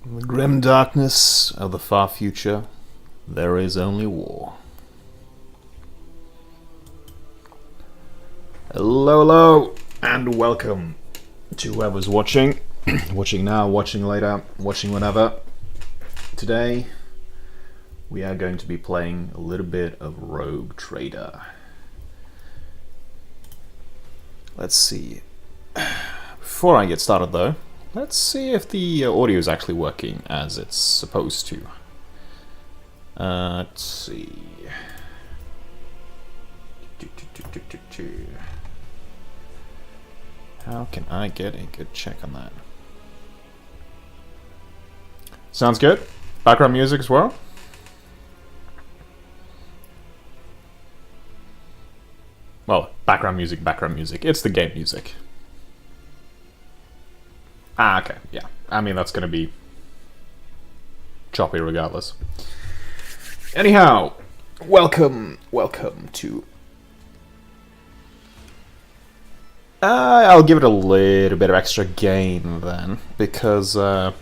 In the grim darkness of the far future, there is only war. Hello, and welcome to whoever's watching. Watching now, watching later, watching whenever. Today, we are going to be playing a little bit of Rogue Trader. Let's see. Before I get started though, let's see if the audio is actually working as it's supposed to. Let's see. How can I get a good check on that? Sounds good. Background music as well. Well, background music. It's the game music. Ah, okay, yeah. I mean, that's gonna be choppy regardless. Anyhow, welcome to... I'll give it a little bit of extra gain then, because I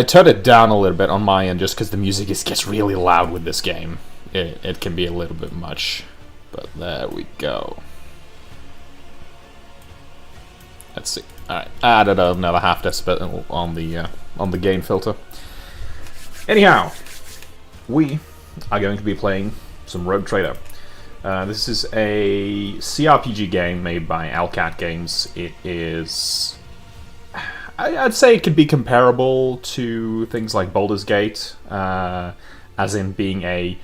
turned it down a little bit on my end just because the music gets really loud with this game. It can be a little bit much, but there we go. Let's see. Alright, I added another half decibel on the gain filter. Anyhow, we are going to be playing some Rogue Trader. This is a CRPG game made by Owlcat Games. It is... I'd say it could be comparable to things like Baldur's Gate, as in being a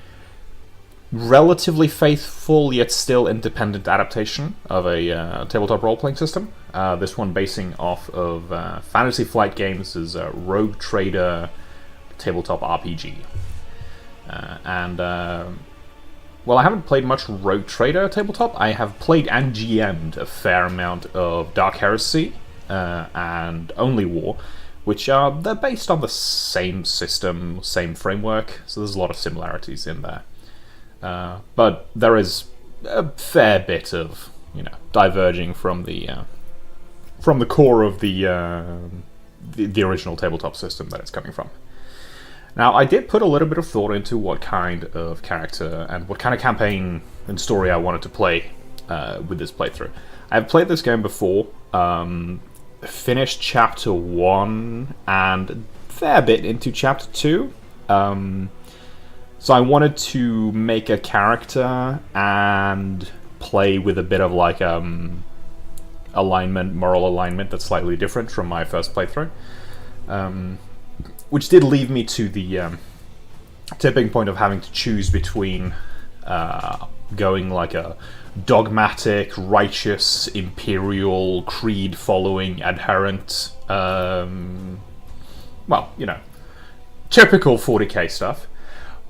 relatively faithful yet still independent adaptation of a tabletop role-playing system. This one basing off of Fantasy Flight Games' Rogue Trader tabletop RPG. Well, I haven't played much Rogue Trader tabletop. I have played and GM'd a fair amount of Dark Heresy and Only War, which they're based on the same system, same framework, so there's a lot of similarities in there. But there is a fair bit of, diverging from the core of the original tabletop system that it's coming from. Now, I did put a little bit of thought into what kind of character and what kind of campaign and story I wanted to play with this playthrough. I've played this game before, finished Chapter 1 and a fair bit into Chapter 2. So I wanted to make a character and play with a bit of like moral alignment that's slightly different from my first playthrough. Which did leave me to the tipping point of having to choose between going like a dogmatic, righteous, imperial, creed-following, adherent, typical 40k stuff.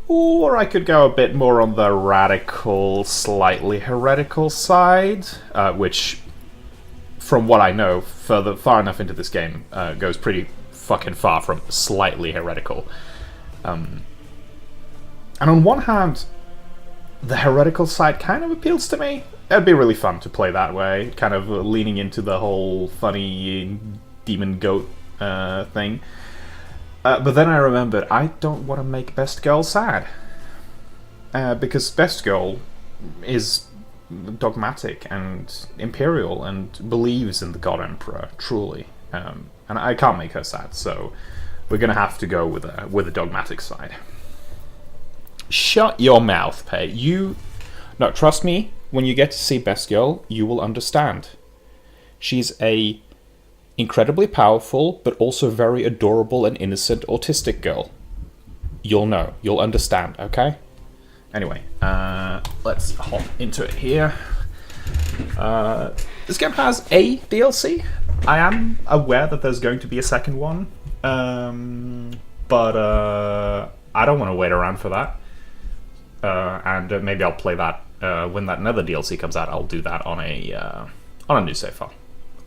Or I could go a bit more on the radical, slightly heretical side, which, from what I know, far enough into this game, goes pretty fucking far from slightly heretical. And on one hand, the heretical side kind of appeals to me. It'd be really fun to play that way, kind of leaning into the whole funny demon goat thing. But then I remembered, I don't want to make Best Girl sad. Because Best Girl is dogmatic and imperial and believes in the God Emperor, truly. And I can't make her sad, so we're going to have to go with a dogmatic side. Shut your mouth, Pei. No, trust me, when you get to see Best Girl, you will understand. She's a incredibly powerful, but also very adorable and innocent autistic girl. You'll know. You'll understand, okay? Anyway, let's hop into it here. This game has a DLC. I am aware that there's going to be a second one, but I don't want to wait around for that. And maybe I'll play that when that another DLC comes out. I'll do that on a new save file.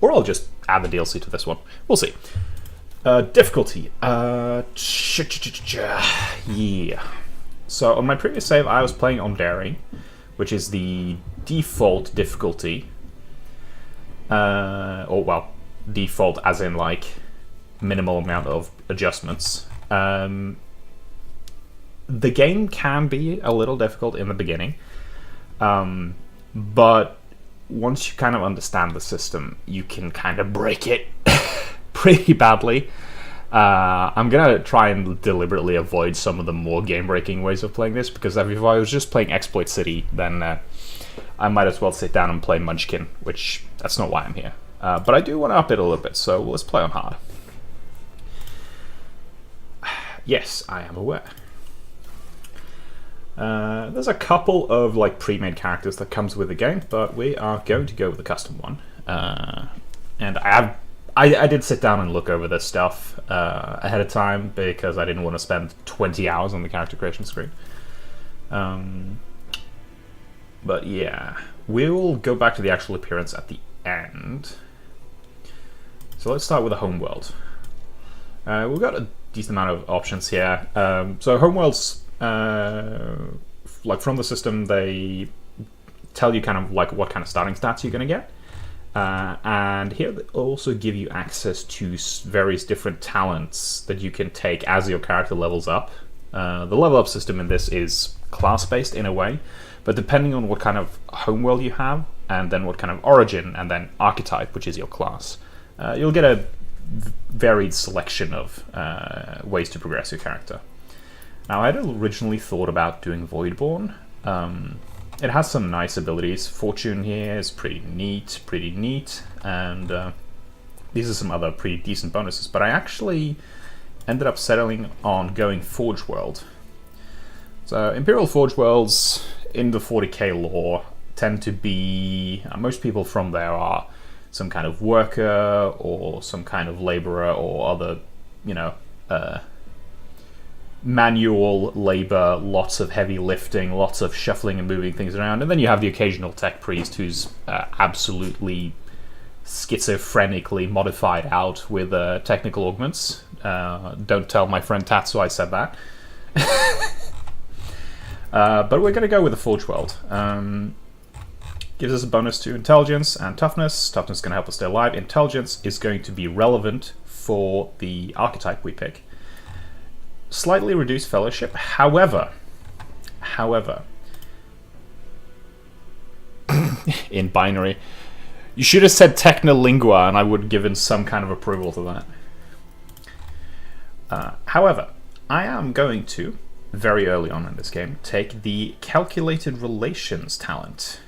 Or I'll just add the DLC to this one. We'll see. Difficulty. Yeah. So on my previous save, I was playing on Daring, which is the default difficulty. Default as in like minimal amount of adjustments The game can be a little difficult in the beginning, but once you kind of understand the system, you can kind of break it pretty badly. I'm gonna try and deliberately avoid some of the more game-breaking ways of playing this, because if I was just playing Exploit City, then I might as well sit down and play Munchkin, which that's not why I'm here. But I do want to up it a little bit, so let's play on hard. Yes, I am aware. There's a couple of like pre-made characters that comes with the game, but we are going to go with the custom one. And I did sit down and look over this stuff ahead of time, because I didn't want to spend 20 hours on the character creation screen. But yeah, we'll go back to the actual appearance at the end. So let's start with the homeworld. We've got a decent amount of options here. So homeworlds, like from the system, they tell you kind of like what kind of starting stats you're going to get. And here they also give you access to various different talents that you can take as your character levels up. The level up system in this is class-based in a way, but depending on what kind of homeworld you have, and then what kind of origin, and then archetype, which is your class, you'll get a varied selection of ways to progress your character. Now, I had originally thought about doing Voidborn. It has some nice abilities. Fortune here is pretty neat, and these are some other pretty decent bonuses, but I actually ended up settling on going Forge World. So Imperial Forge Worlds in the 40k lore tend to be, most people from there are some kind of worker or some kind of laborer or other, manual labor, lots of heavy lifting, lots of shuffling and moving things around, and then you have the occasional tech priest who's absolutely schizophrenically modified out with technical augments. Don't tell my friend Tatsu I said that. But we're going to go with the Forge World. Gives us a bonus to intelligence and toughness. Toughness is going to help us stay alive. Intelligence is going to be relevant for the archetype we pick. Slightly reduced fellowship, however, in binary, you should have said Technolingua and I would have given some kind of approval to that. However, I am going to, very early on in this game, take the Calculated Relations talent.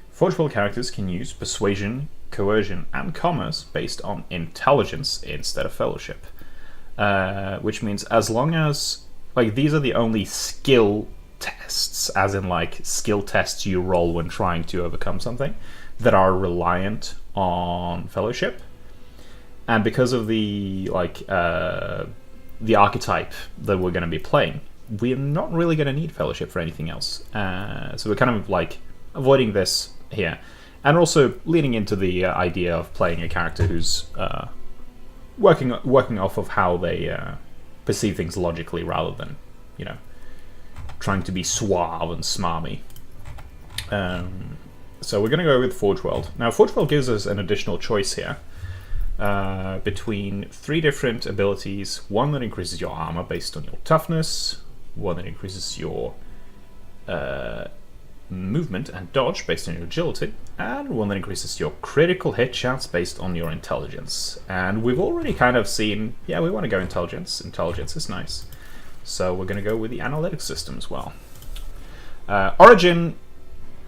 Forge World characters can use persuasion, coercion, and commerce based on intelligence instead of fellowship. Which means as long as, like, these are the only skill tests, as in, like, skill tests you roll when trying to overcome something, that are reliant on fellowship. And because of the, like, the archetype that we're going to be playing, we're not really going to need fellowship for anything else. So we're kind of, like, avoiding this here. And also leading into the idea of playing a character who's working off of how they perceive things logically rather than, trying to be suave and smarmy. So we're going to go with Forge World. Now, Forge World gives us an additional choice here between 3 different abilities. One that increases your armor based on your toughness, one that increases your movement and dodge based on your agility, and one that increases your critical hit chance based on your intelligence. And we've already kind of seen, yeah, we want to go intelligence. Intelligence is nice. So we're going to go with the analytics system as well. Origin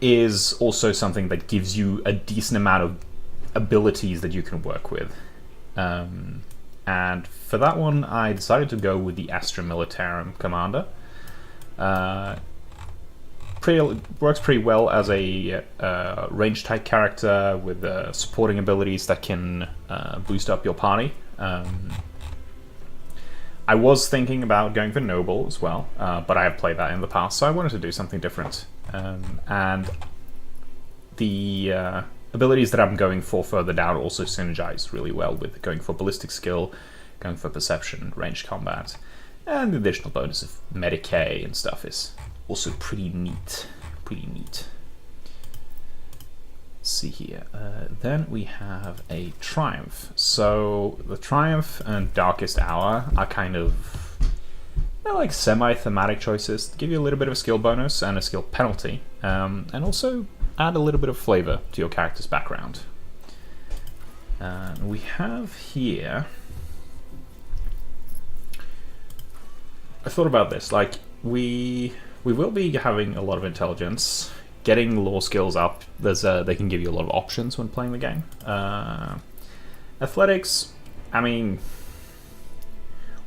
is also something that gives you a decent amount of abilities that you can work with. And for that one, I decided to go with the Astra Militarum Commander. Works pretty well as a range type character with supporting abilities that can boost up your party. I was thinking about going for Noble as well, but I have played that in the past, so I wanted to do something different. And the abilities that I'm going for further down also synergize really well with going for ballistic skill, going for perception, ranged combat, and the additional bonus of Medicae and stuff is also pretty neat. Let's see here. Then we have a Triumph. So the Triumph and Darkest Hour are kind of they're like semi-thematic choices. Give you a little bit of a skill bonus and a skill penalty, and also add a little bit of flavor to your character's background. We have here... I thought about this, like, we will be having a lot of intelligence. Getting lore skills up, they can give you a lot of options when playing the game. Athletics, I mean,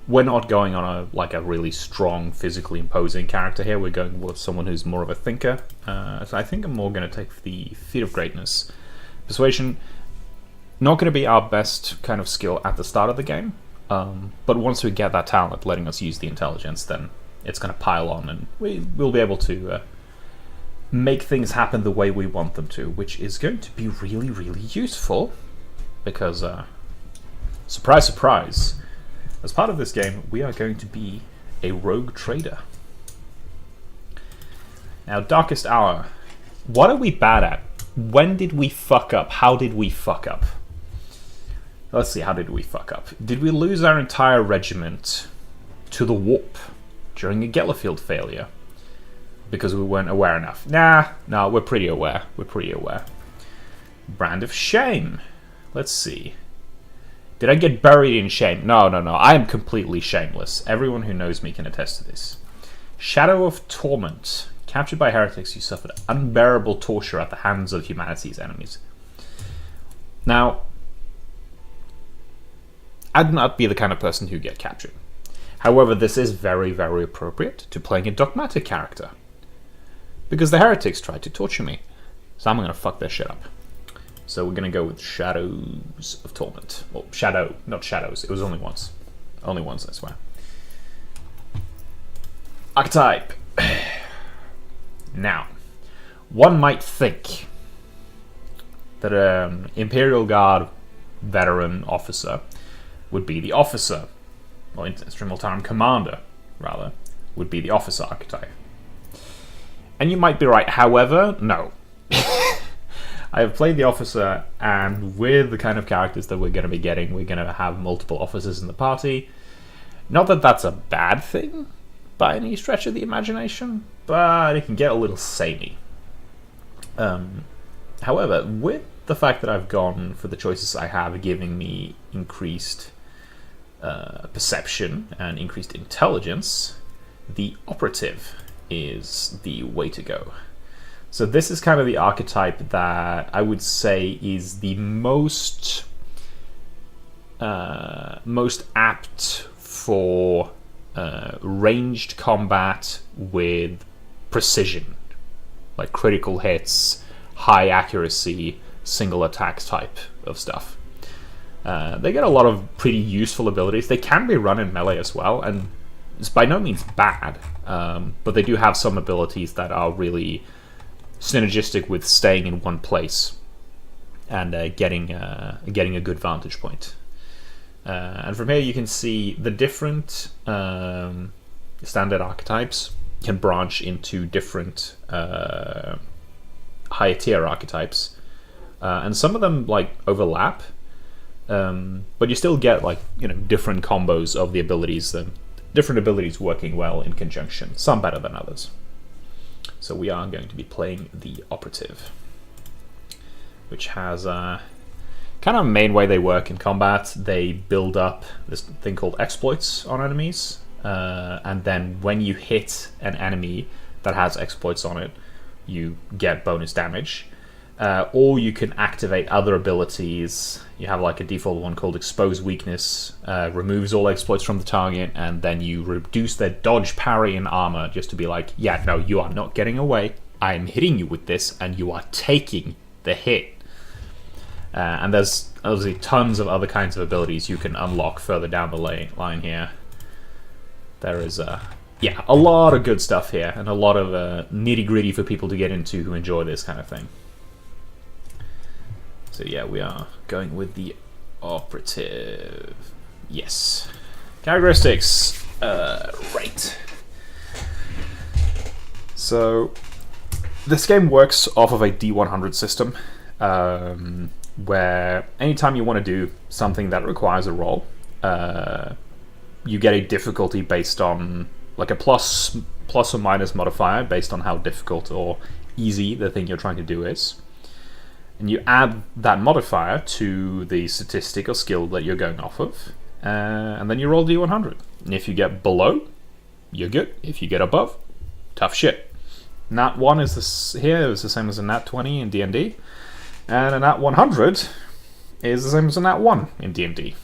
we're not going on a really strong, physically imposing character here. We're going with someone who's more of a thinker. So I think I'm more going to take the Feat of Greatness. Persuasion, not going to be our best kind of skill at the start of the game. But once we get that talent letting us use the intelligence, then it's going to pile on, and we'll be able to make things happen the way we want them to, which is going to be really, really useful, because, surprise, surprise, as part of this game, we are going to be a rogue trader. Now, Darkest Hour. What are we bad at? When did we fuck up? How did we fuck up? Let's see, how did we fuck up? Did we lose our entire regiment to the warp during a Gellerfield failure? Because we weren't aware enough. Nah, we're pretty aware. We're pretty aware. Brand of Shame. Let's see. Did I get buried in shame? No. I am completely shameless. Everyone who knows me can attest to this. Shadow of Torment. Captured by heretics, you suffered unbearable torture at the hands of humanity's enemies. Now, I'd not be the kind of person who get captured. However, this is very, very appropriate to playing a dogmatic character, because the heretics tried to torture me, so I'm going to fuck their shit up. So we're going to go with Shadows of Torment. Well, Shadow, not Shadows. It was only once. Only once, I swear. Archetype. Now, one might think that an Imperial Guard veteran officer would be the officer, or Instrumental Arm Commander, rather, would be the officer archetype. And you might be right, however, no. I have played the officer, and with the kind of characters that we're going to be getting, we're going to have multiple officers in the party. Not that that's a bad thing, by any stretch of the imagination, but it can get a little samey. However, with the fact that I've gone for the choices I have, giving me increased perception and increased intelligence, the operative is the way to go. So this is kind of the archetype that I would say is the most apt for ranged combat with precision, like critical hits, high accuracy, single attacks type of stuff. They get a lot of pretty useful abilities. They can be run in melee as well, and it's by no means bad, but they do have some abilities that are really synergistic with staying in one place and getting a good vantage point. And from here you can see the different standard archetypes can branch into different higher tier archetypes, and some of them like overlap, but you still get different combos of the abilities, different abilities working well in conjunction, some better than others. So we are going to be playing the operative, which has kind of main way they work in combat. They build up this thing called exploits on enemies, and then when you hit an enemy that has exploits on it, you get bonus damage. Or you can activate other abilities. You have like a default one called Expose Weakness, removes all exploits from the target, and then you reduce their dodge, parry, and armor just to be like, yeah, no, you are not getting away. I am hitting you with this, and you are taking the hit. And there's obviously tons of other kinds of abilities you can unlock further down the line here. There is a lot of good stuff here, and a lot of nitty-gritty for people to get into who enjoy this kind of thing. So yeah, we are going with the operative. Yes. Characteristics. Right. So this game works off of a D100 system, where anytime you want to do something that requires a roll, you get a difficulty based on like a plus or minus modifier based on how difficult or easy the thing you're trying to do is. And you add that modifier to the statistic or skill that you're going off of, and then you roll d100. And if you get below, you're good. If you get above, tough shit. Nat 1 is the same as a Nat 20 in D&D, and a Nat 100 is the same as a Nat 1 in D&D.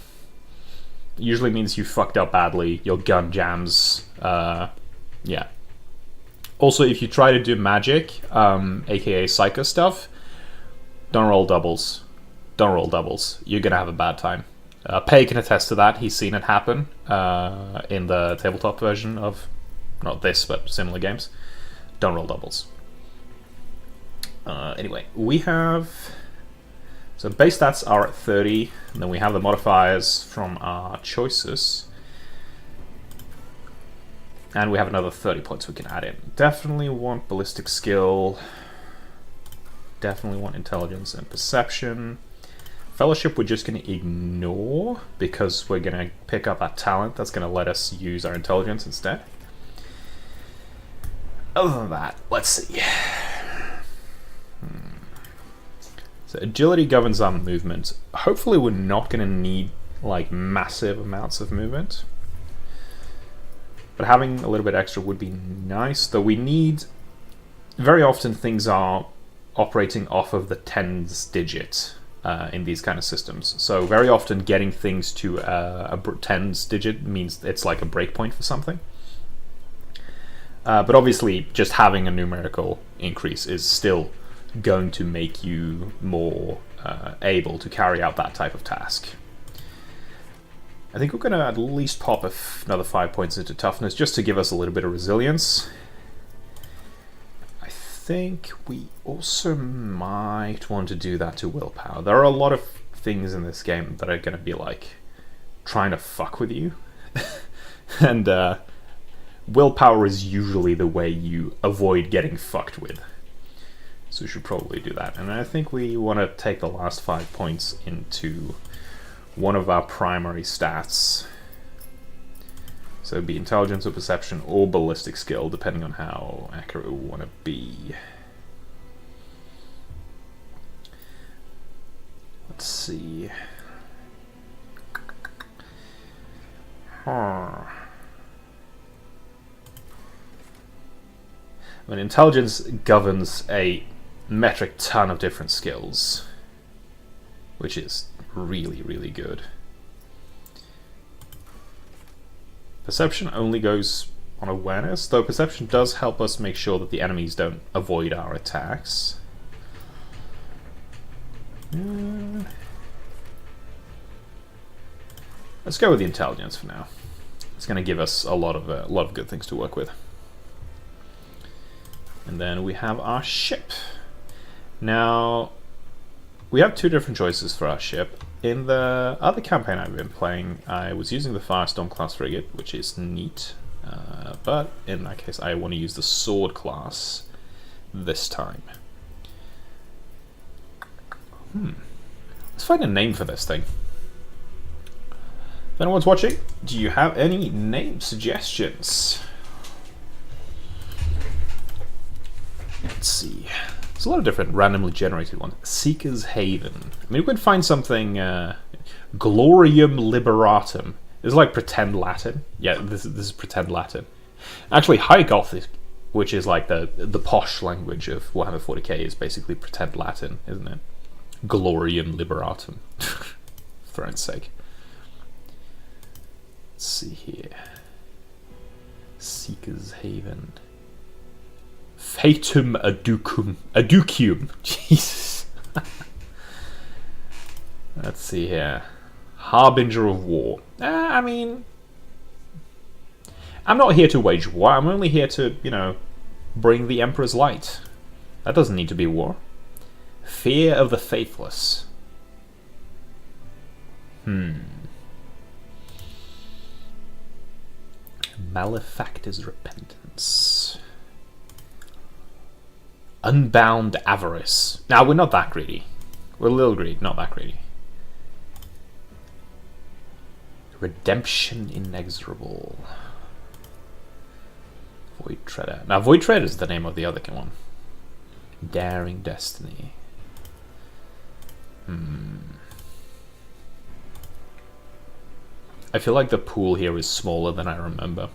Usually means you fucked up badly, your gun jams, yeah. Also, if you try to do magic, aka psycho stuff, don't roll doubles. Don't roll doubles. You're gonna have a bad time. Pei can attest to that. He's seen it happen in the tabletop version of, not this, but similar games. Don't roll doubles. Anyway, we have... So base stats are at 30, and then we have the modifiers from our choices. And we have another 30 points we can add in. Definitely want ballistic skill. Definitely want intelligence and perception. Fellowship we're just going to ignore, because we're going to pick up that talent that's going to let us use our intelligence instead. Other than that, let's see. So agility governs our movement. Hopefully we're not going to need like massive amounts of movement. But having a little bit extra would be nice, though we need... Very often things are operating off of the tens digit in these kind of systems. So very often getting things to a tens digit means it's like a breakpoint for something. But obviously just having a numerical increase is still going to make you more able to carry out that type of task. I think we're going to at least pop another 5 points into toughness just to give us a little bit of resilience. I think we also might want to do that to willpower. There are a lot of things in this game that are going to be like trying to fuck with you. And willpower is usually the way you avoid getting fucked with. So we should probably do that. And I think we want to take the last 5 points into one of our primary stats. So it'd be intelligence or perception or ballistic skill, depending on how accurate we want to be. Let's see. I mean, intelligence governs a metric ton of different skills, which is really, really good. Perception only goes on awareness, though perception does help us make sure that the enemies don't avoid our attacks. Let's go with the intelligence for now. It's going to give us a lot of good things to work with. And then we have our ship. Now, we have two different choices for our ship. In the other campaign I've been playing, I was using the Firestorm class frigate, which is neat. But in that case, I want to use the Sword class this time. Let's find a name for this thing. If anyone's watching, do you have any name suggestions? Let's see. There's a lot of different randomly generated ones. Seeker's Haven. Maybe we could find something... Glorium Liberatum. This is like pretend Latin. Yeah, this is pretend Latin. Actually, High Gothic, which is like the posh language of Warhammer 40k, is basically pretend Latin, isn't it? Glorium Liberatum. For throne's sake. Let's see here. Seeker's Haven. Fatum Aducium. Jesus. Let's see here. Harbinger of War. I mean, I'm not here to wage war. I'm only here to, you know, bring the Emperor's light. That doesn't need to be war. Fear of the Faithless. Malefactor's Repentance. Unbound Avarice. Now, we're not that greedy. We're a little greedy, not that greedy. Redemption Inexorable. Void Treader. Now, Void Treader is the name of the other one. Daring Destiny. I feel like the pool here is smaller than I remember.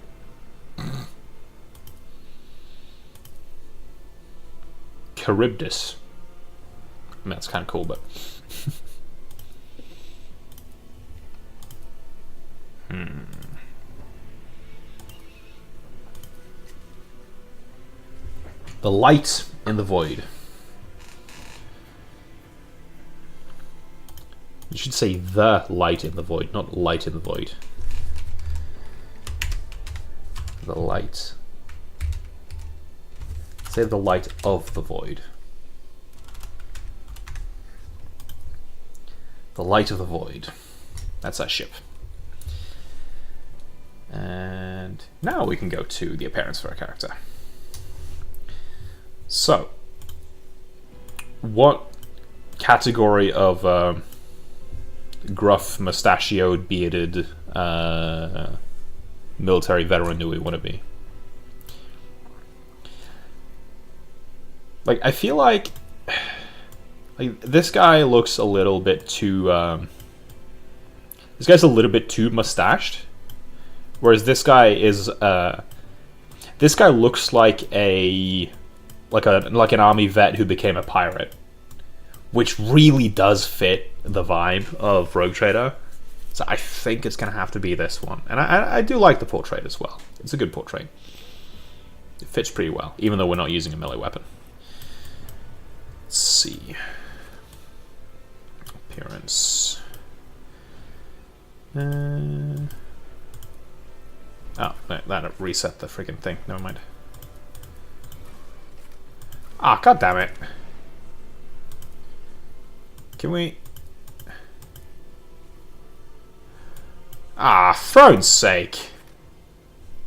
Charybdis. I mean, that's kind of cool, but... The light in the void. You should say the light in the void, not light in the void. The light. Say the light of the void. The light of the void. That's our ship. And now we can go to the appearance for our character. So, what category of gruff, mustachioed, bearded military veteran do we want to be? Like, I feel like this guy looks a little bit too. This guy's a little bit too mustached, whereas this guy is. This guy looks like an army vet who became a pirate, which really does fit the vibe of Rogue Trader. So I think it's going to have to be this one. And I do like the portrait as well. It's a good portrait. It fits pretty well, even though we're not using a melee weapon. Let's see. Appearance. Oh, that reset the freaking thing. Never mind. Ah, god damn it. Can we... Ah, throne's sake.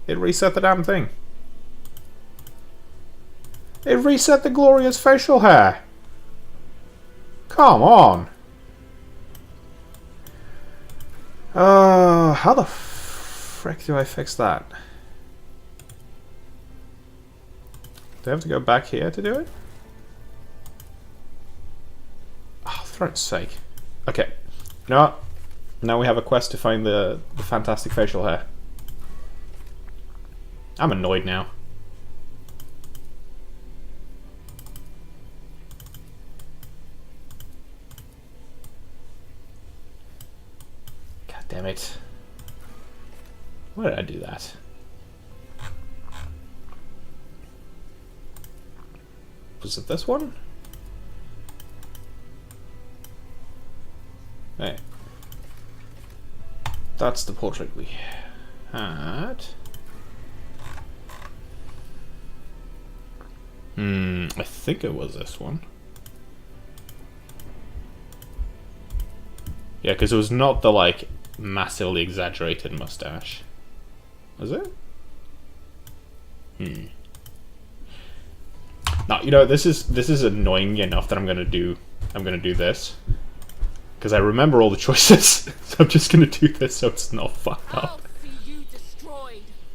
It reset the damn thing. It reset the glorious facial hair. Come on. How the frick do I fix that? Do I have to go back here to do it? Oh, throne's sake. Okay. No. Now we have a quest to find the fantastic facial hair. I'm annoyed now. God damn it. Why did I do that? Was it this one? Hey. That's the portrait we had. I think it was this one. Yeah, because it was not the, like, massively exaggerated mustache. Was it? Now, you know, this is annoying enough that I'm gonna do this. Because I remember all the choices, so I'm just gonna do this so it's not fucked up.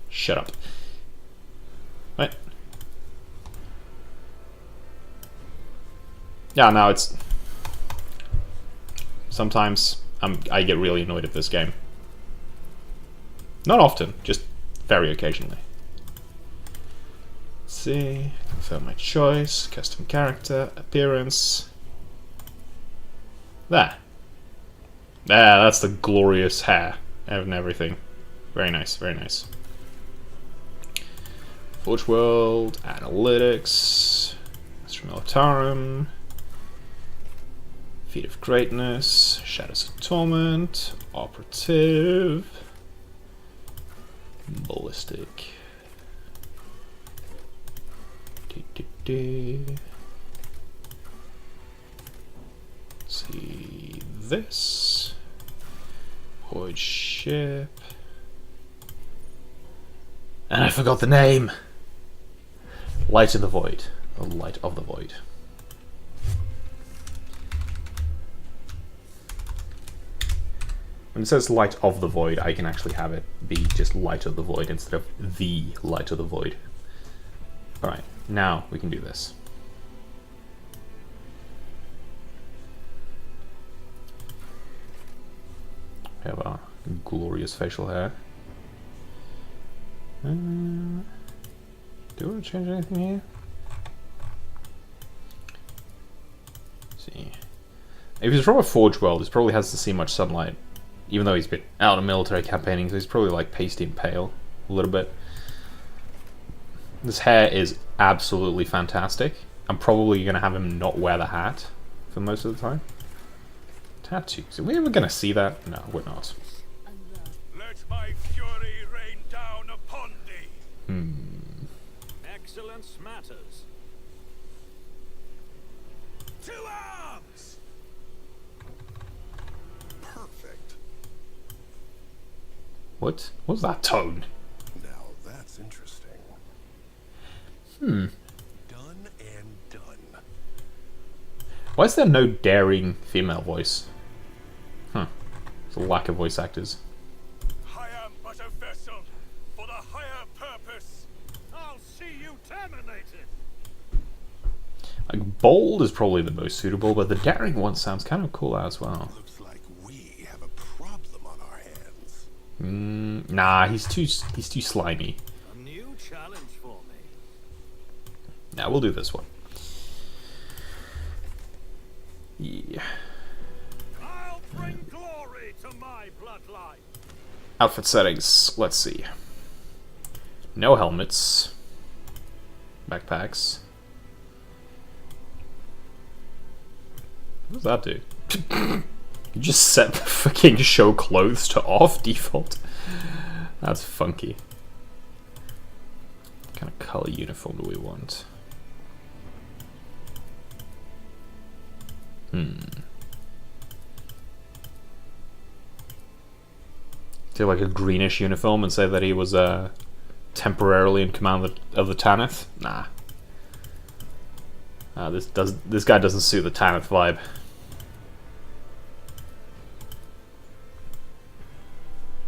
Shut up. Right. Yeah, no, it's... Sometimes I get really annoyed at this game. Not often, just very occasionally. Let's see, confirm my choice, custom character, appearance. There. There, that's the glorious hair and everything. Very nice, very nice. Forge World, Analytics, Astra Militarum, Feet of Greatness, Shadows of Torment, Operative, Ballistic. See this. Void Ship. And I forgot the name! Light in the Void. The Light of the Void. When it says Light of the Void, I can actually have it be just Light of the Void instead of the Light of the Void. Alright, now we can do this. We have our glorious facial hair. Do we want to change anything here? Let's see. If he's from a Forge world, he probably has to see much sunlight. Even though he's been out of military campaigning, so he's probably like pasty and pale a little bit. This hair is absolutely fantastic. I'm probably going to have him not wear the hat for most of the time. Tattoos. Are we ever going to see that? No, we're not. Let my fury rain down upon thee. Excellence matters. To arms! Perfect. What? What's that tone? Now that's interesting. Hmm. Done and done. Why is there no daring female voice? Huh. It's a lack of voice actors. I am but a vessel for the higher purpose. I'll see you terminated. Like, bold is probably the most suitable, but the daring one sounds kind of cool as well. Looks like we have a problem on our hands. Nah, he's too slimy. A new challenge for me. Nah, we'll do this one. Yeah. I'll bring glory to my bloodline. Outfit settings. Let's see. No helmets. Backpacks. What does that do? You just set the freaking show clothes to off default. That's funky. What kind of color uniform do we want? Do like a greenish uniform and say that he was temporarily in command of the Tanith? Nah. This guy doesn't suit the Tanith vibe.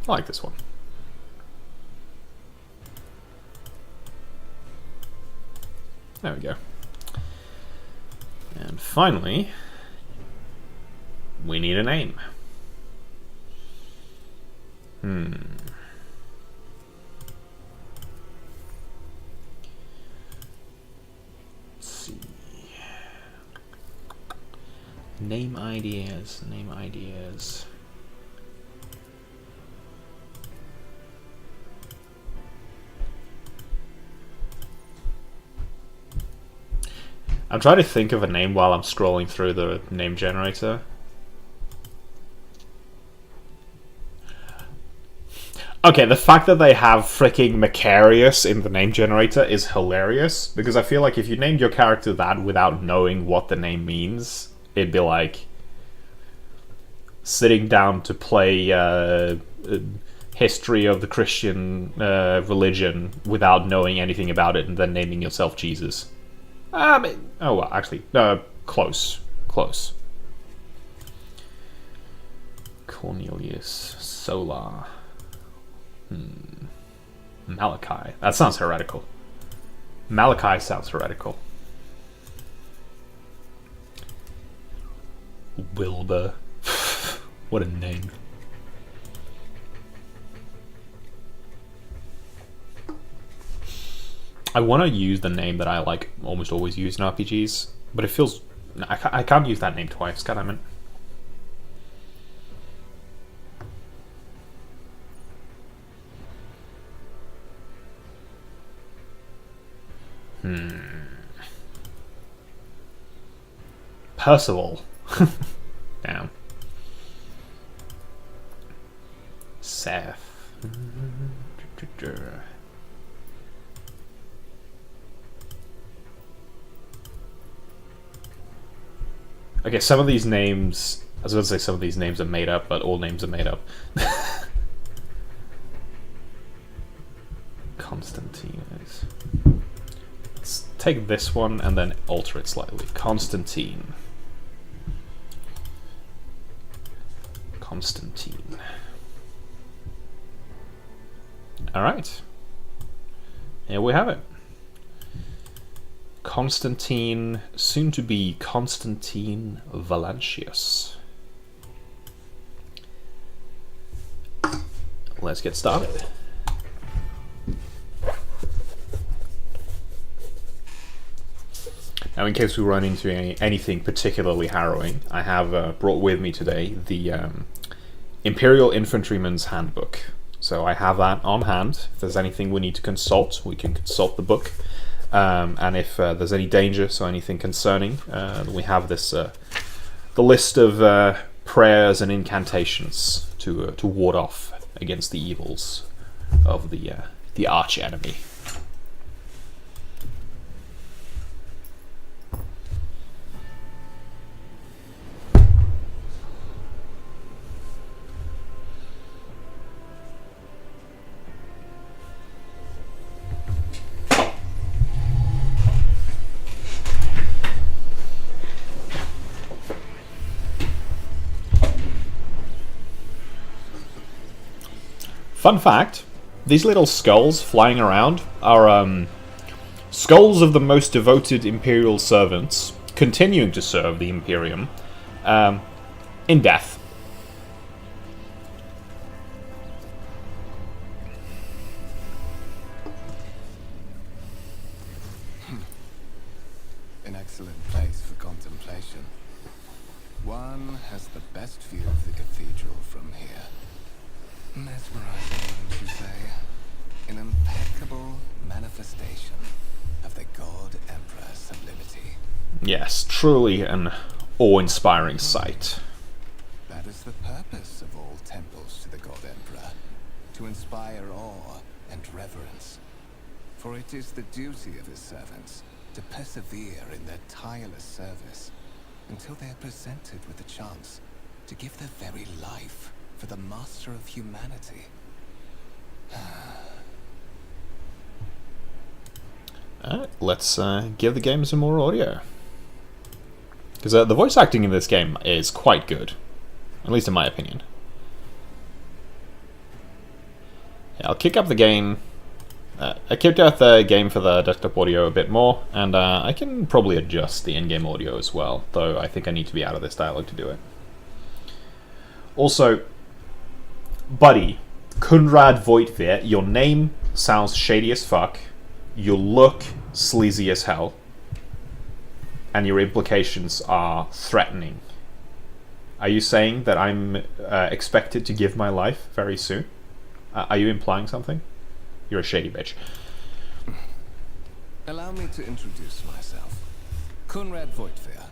I like this one. There we go. And finally, we need a name. Let's see. Name ideas, name ideas. I'm trying to think of a name while I'm scrolling through the name generator. Okay, the fact that they have freaking Macarius in the name generator is hilarious, because I feel like if you named your character that without knowing what the name means, it'd be like sitting down to play history of the Christian religion without knowing anything about it and then naming yourself Jesus. Oh well, actually, close. Cornelius Solar. Malachi. That sounds heretical. Malachi sounds heretical. Wilbur. What a name. I want to use the name that I like almost always use in RPGs, but it feels... I can't use that name twice, god damn it. Percival. Damn. Seth. Okay, some of these names... I was going to say some of these names are made up, but all names are made up. Constantinos. Let's take this one and then alter it slightly. Constantine. Alright. Here we have it. Constantine, soon to be Constantine Valentius. Let's get started. Now, in case we run into anything particularly harrowing, I have brought with me today the Imperial Infantryman's Handbook. So I have that on hand. If there's anything we need to consult, we can consult the book. And if there's any danger, so anything concerning, we have this the list of prayers and incantations to ward off against the evils of the arch enemy. Fun fact, these little skulls flying around are skulls of the most devoted Imperial servants continuing to serve the Imperium in death. An excellent place for contemplation. One has the best view of the cathedral from here. Mesmerizing, wouldn't you say? An impeccable manifestation of the God Emperor's sublimity. Yes, truly an awe-inspiring sight. That is the purpose of all temples to the God Emperor, to inspire awe and reverence. For it is the duty of his servants to persevere in their tireless service until they are presented with the chance to give their very life for the master of humanity. Alright, let's give the game some more audio. Because the voice acting in this game is quite good. At least in my opinion. Yeah, I'll kick up the game. I kicked out the game for the desktop audio a bit more, and I can probably adjust the in-game audio as well, though I think I need to be out of this dialogue to do it. Also, buddy, Kunrad Voitvir, your name sounds shady as fuck, you look sleazy as hell, and your implications are threatening. Are you saying that I'm expected to give my life very soon? Are you implying something? You're a shady bitch. Allow me to introduce myself. Kunrad Voitvir,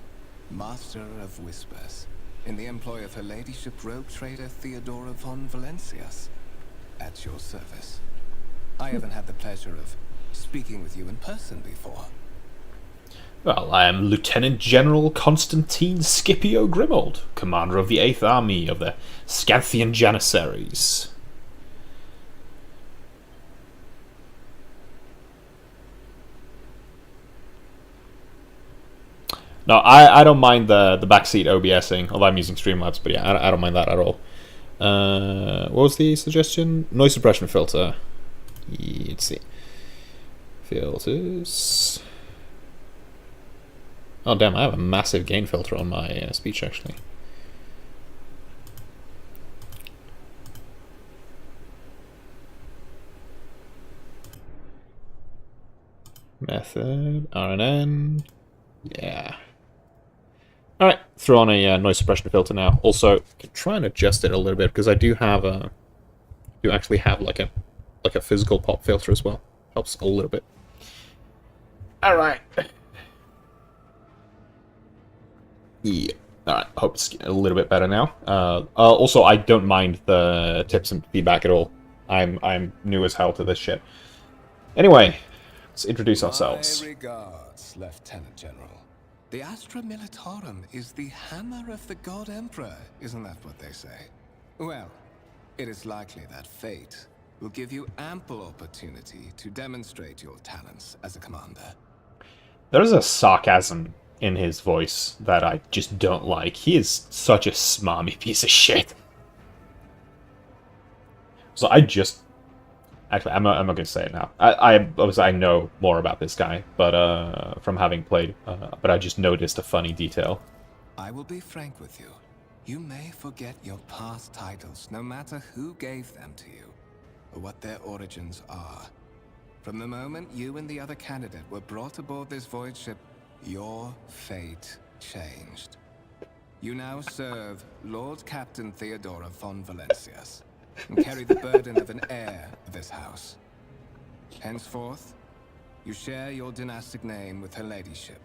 Master of Whispers, in the employ of Her Ladyship Rogue Trader Theodora von Valencias. At your service. I haven't had the pleasure of speaking with you in person before. Well, I am Lieutenant General Constantine Scipio Grimold, commander of the 8th Army of the Scanthian Janissaries. No, I don't mind the backseat OBSing, although I'm using Streamlabs, but yeah, I don't mind that at all. What was the suggestion? Noise suppression filter. Let's see. Filters. Oh damn, I have a massive gain filter on my speech actually. Method, RNN. Yeah. Alright, throw on a noise suppression filter now. Also, I can try and adjust it a little bit because I do have actually have like a physical pop filter as well. Helps a little bit. Alright. Yeah. Alright, hope it's a little bit better now. Also, I don't mind the tips and feedback at all. I'm new as hell to this shit. Anyway, let's introduce ourselves. My regards, Lieutenant General. The Astra Militarum is the hammer of the God Emperor, isn't that what they say? Well, it is likely that fate will give you ample opportunity to demonstrate your talents as a commander. There is a sarcasm in his voice that I just don't like. He is such a smarmy piece of shit. So I just Actually, I'm not going to say it now. Obviously I know more about this guy, but from having played, but I just noticed a funny detail. I will be frank with you. You may forget your past titles, no matter who gave them to you, or what their origins are. From the moment you and the other candidate were brought aboard this void ship, your fate changed. You now serve Lord Captain Theodora von Valencius, and carry the burden of an heir of this house. Henceforth, you share your dynastic name with her ladyship.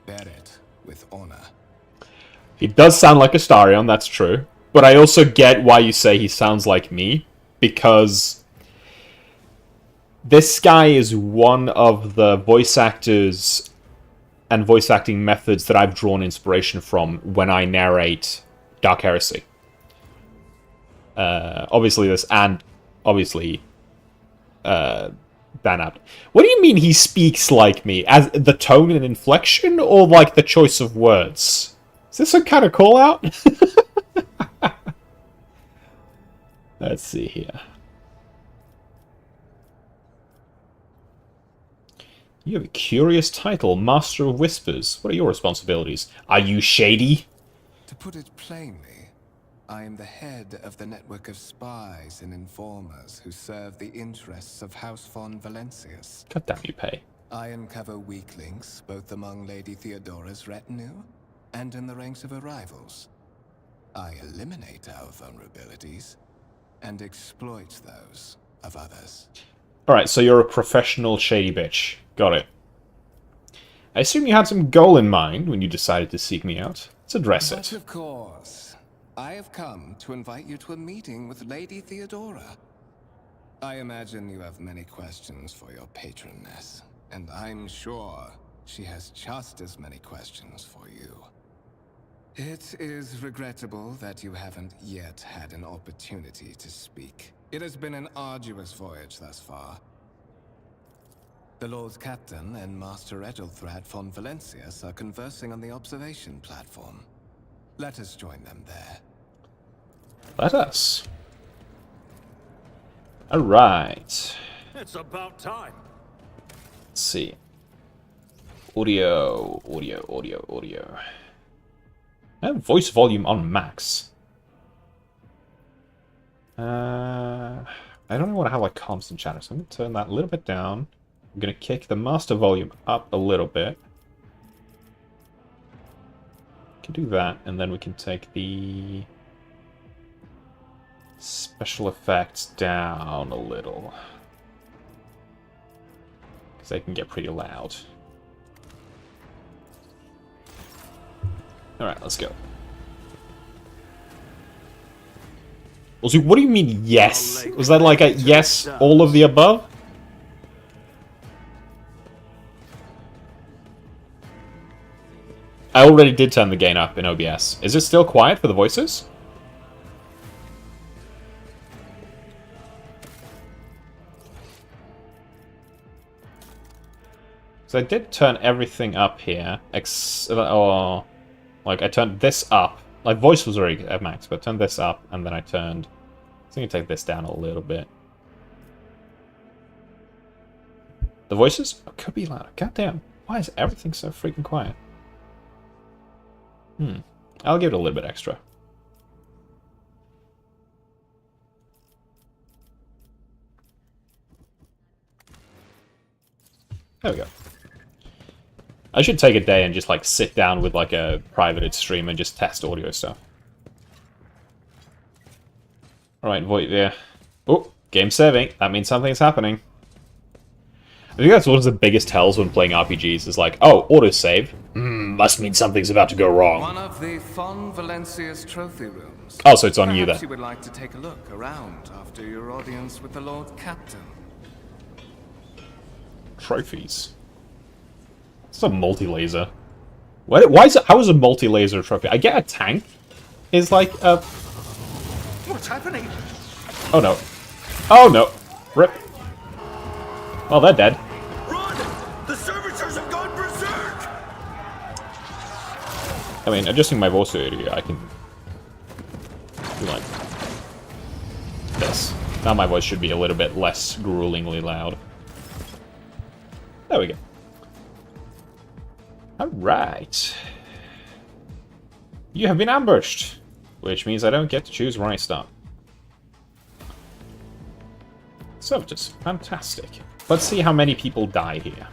Bear it with honor. He does sound like Astarion, that's true. But I also get why you say he sounds like me, because this guy is one of the voice actors and voice acting methods that I've drawn inspiration from when I narrate Dark Heresy. Obviously this, and obviously Dan Abnett. What do you mean he speaks like me? As the tone and inflection, or like the choice of words? Is this some kind of call out? Let's see here. You have a curious title, Master of Whispers. What are your responsibilities? Are you shady? To put it plainly, I am the head of the network of spies and informers who serve the interests of House von Valencius. God damn you, Pay. I uncover weak links, both among Lady Theodora's retinue and in the ranks of her rivals. I eliminate our vulnerabilities and exploit those of others. Alright, so you're a professional shady bitch. Got it. I assume you had some goal in mind when you decided to seek me out. Let's address But it. of course, I have come to invite you to a meeting with Lady Theodora. I imagine you have many questions for your patroness, and I'm sure she has just as many questions for you. It is regrettable that you haven't yet had an opportunity to speak. It has been an arduous voyage thus far. The Lord Captain and Master Ethelthrad von Valencius are conversing on the observation platform. Let us join them there. Let us. Alright. It's about time. Let's see. Audio. I have voice volume on max. I don't want to have like constant chatter, so I'm going to turn that a little bit down. I'm going to kick the master volume up a little bit. We can do that, and then we can take the special effects down a little, because they can get pretty loud. Alright, let's go. Also, what do you mean, yes? Was that like a yes, all of the above? I already did turn the gain up in OBS. Is it still quiet for the voices? So I did turn everything up here. Like, I turned this up. Like, voice was already at max, but I turned this up, and then I turned... I think I take this down a little bit. The voices? Oh, could be louder. Goddamn. Why is everything so freaking quiet? I'll give it a little bit extra. There we go. I should take a day and just, like, sit down with, like, a privated stream and just test audio stuff. Alright, Void there. Oh, game saving. That means something's happening. I think that's one of the biggest tells when playing RPGs, is like, oh, autosave. Must mean something's about to go wrong. One of the von Valencius trophy rooms. Oh, so it's on you then. Perhaps you would like to take a look around after your audience with the Lord Captain. Trophies. It's a multi-laser. Why is it? How is a multi-laser trophy? I get a tank. Is like a... What's happening? Oh no. Oh no. Rip. Well, they're dead. Run! The servitors have gone berserk! I mean, adjusting my voice audio, I can do like this. Now my voice should be a little bit less gruelingly loud. There we go. Alright. You have been ambushed, which means I don't get to choose where I start. Servitors, fantastic. Let's see how many people die here.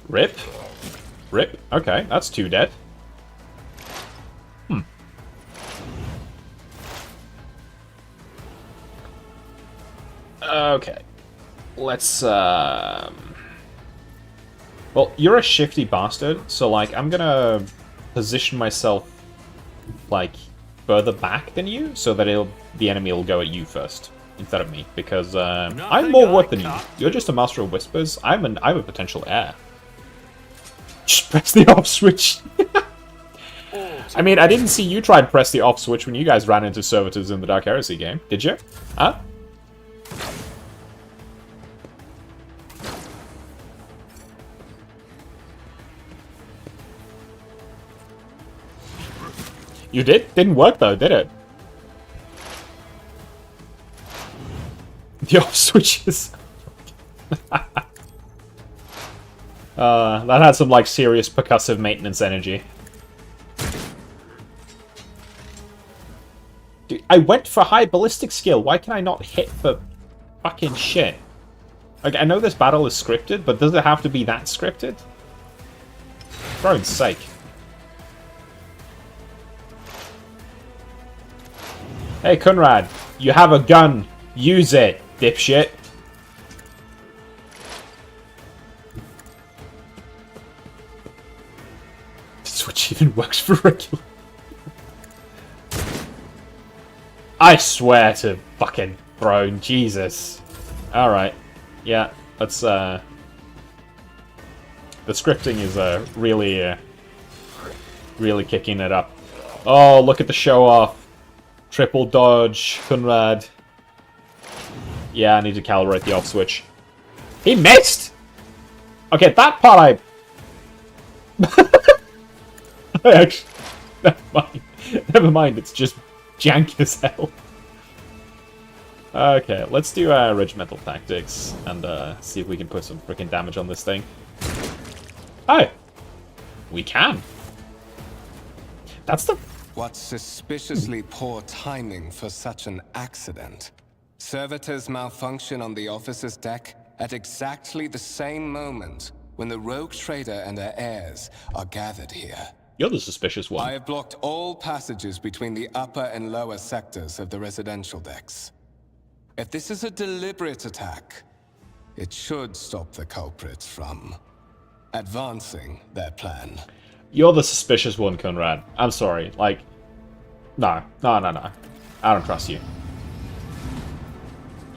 Rip. Rip. Okay, that's 2 dead. Okay. Let's, Well, you're a shifty bastard, so, like, I'm gonna position myself, like, further back than you, so that the enemy will go at you first, instead of me, because, I'm more worth than you. You're just a master of whispers. I'm a potential heir. Just press the off switch. I mean, I didn't see you try and press the off switch when you guys ran into servitors in the Dark Heresy game, did you? Huh? You did? Didn't work though, did it? The off switches. That had some, like, serious percussive maintenance energy. Dude, I went for high ballistic skill. Why can I not hit for fucking shit? Like, I know this battle is scripted, but does it have to be that scripted? For God's sake. Hey, Conrad, you have a gun. Use it, dipshit. Switch even works for regular. I swear to fucking throne, Jesus. Alright. Yeah, let's, the scripting is, really kicking it up. Oh, look at the show-off. Triple dodge, Conrad. Yeah, I need to calibrate the off switch. He missed! Okay, that part I actually... Never mind. Never mind, it's just jank as hell. Okay, let's do regimental tactics and see if we can put some freaking damage on this thing. Oh! We can! That's the... What suspiciously poor timing for such an accident. Servitors malfunction on the officer's deck at exactly the same moment when the rogue trader and her heirs are gathered here. You're the suspicious one. I have blocked all passages between the upper and lower sectors of the residential decks. If this is a deliberate attack, it should stop the culprits from advancing their plan. You're the suspicious one, Conrad. I'm sorry. Like, no. I don't trust you.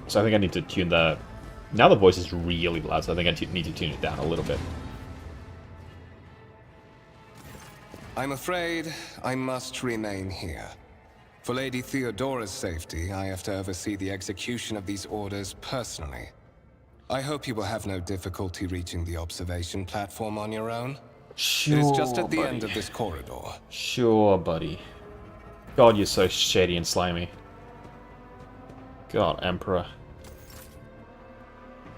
So I think I need to tune the... Now the voice is really loud, so I think I need to tune it down a little bit. I'm afraid I must remain here. For Lady Theodora's safety, I have to oversee the execution of these orders personally. I hope you will have no difficulty reaching the observation platform on your own. Sure, it is just at the buddy. end of this corridor. Sure, buddy. God, you're so shady and slimy. God, Emperor.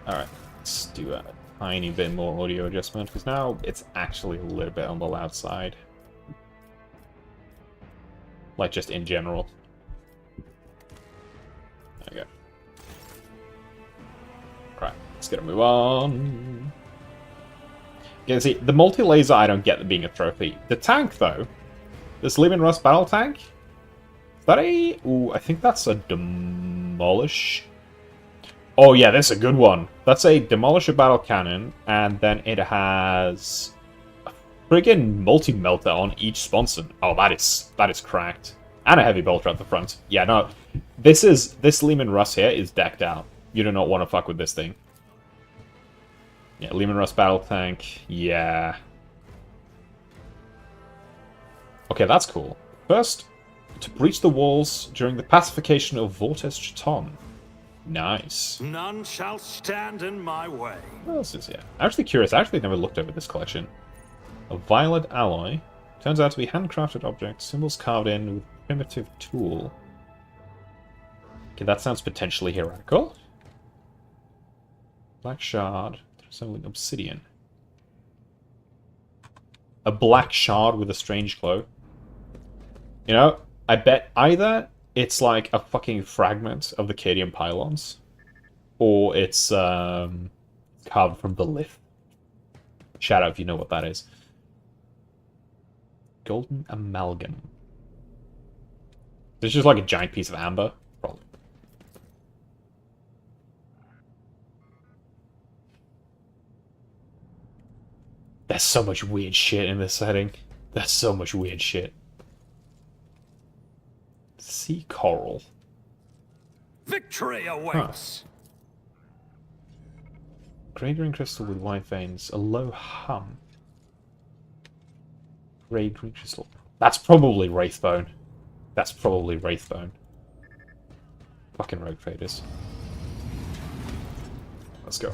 Alright, let's do a tiny bit more audio adjustment, because now it's actually a little bit on the loud side. Like, just in general. There we go. Right, let's get a move on. You can see, the multi-laser I don't get being a trophy. The tank, though. This Leman Russ battle tank? Is that a... Ooh, I think that's a Demolish. Oh yeah, that's a good one. That's a Demolisher battle cannon, and then it has a friggin' multi-melter on each sponson. Oh, that is cracked. And a heavy bolter at the front. Yeah, no. This Leman Russ here is decked out. You do not want to fuck with this thing. Yeah, Leman Russ battle tank. Yeah. Okay, that's cool. First, to breach the walls during the pacification of Vortes Chaton. Nice. None shall stand in my way. What else is here? I'm actually curious. I actually never looked over this collection. A violet alloy. Turns out to be handcrafted objects, symbols carved in with primitive tool. Okay, that sounds potentially heretical. Black shard, resembling obsidian. A black shard with a strange glow. You know, I bet either it's like a fucking fragment of the Cadian pylons, or it's carved from the lith. Shout out if you know what that is. Golden amalgam. It's just like a giant piece of amber. Probably. There's so much weird shit in this setting. There's so much weird shit. Sea coral. Victory awaits! Grey green crystal with white veins. A low hum. Grey green crystal. That's probably Wraithbone. That's probably Wraithbone. Fucking rogue traders. Let's go.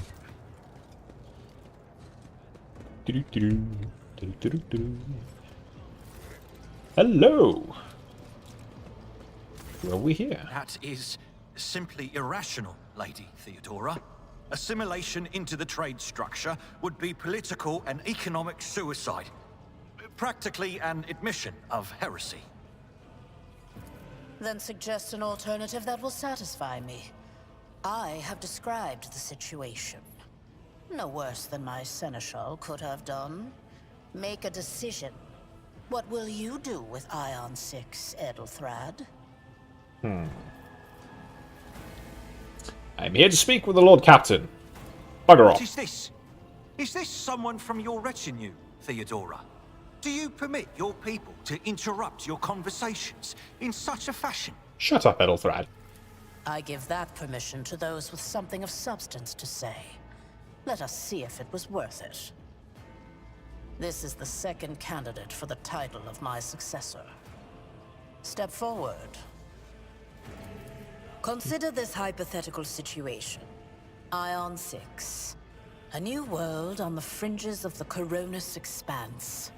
Hello! Who are we here? That is simply irrational, Lady Theodora. Assimilation into the trade structure would be political and economic suicide. Practically an admission of heresy. Then suggest an alternative that will satisfy me. I have described the situation. No worse than my seneschal could have done. Make a decision. What will you do with Ion 6, Edelthrad? I'm here to speak with the Lord Captain. Bugger off. What is this? Is this someone from your retinue, Theodora? Do you permit your people to interrupt your conversations in such a fashion? Shut up, Edelthrad. I give that permission to those with something of substance to say. Let us see if it was worth it. This is the second candidate for the title of my successor. Step forward. Consider this hypothetical situation. Ion 6. A new world on the fringes of the Coronis Expanse.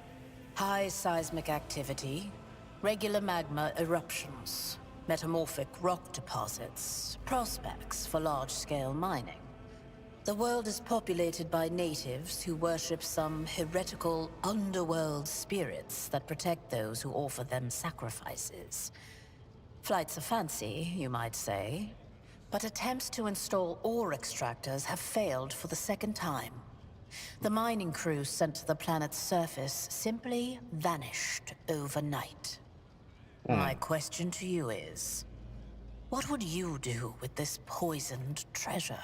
High seismic activity, regular magma eruptions, metamorphic rock deposits, prospects for large-scale mining. The world is populated by natives who worship some heretical underworld spirits that protect those who offer them sacrifices. Flights of fancy, you might say, but attempts to install ore extractors have failed for the second time. The mining crews sent to the planet's surface simply vanished overnight. My question to you is, what would you do with this poisoned treasure?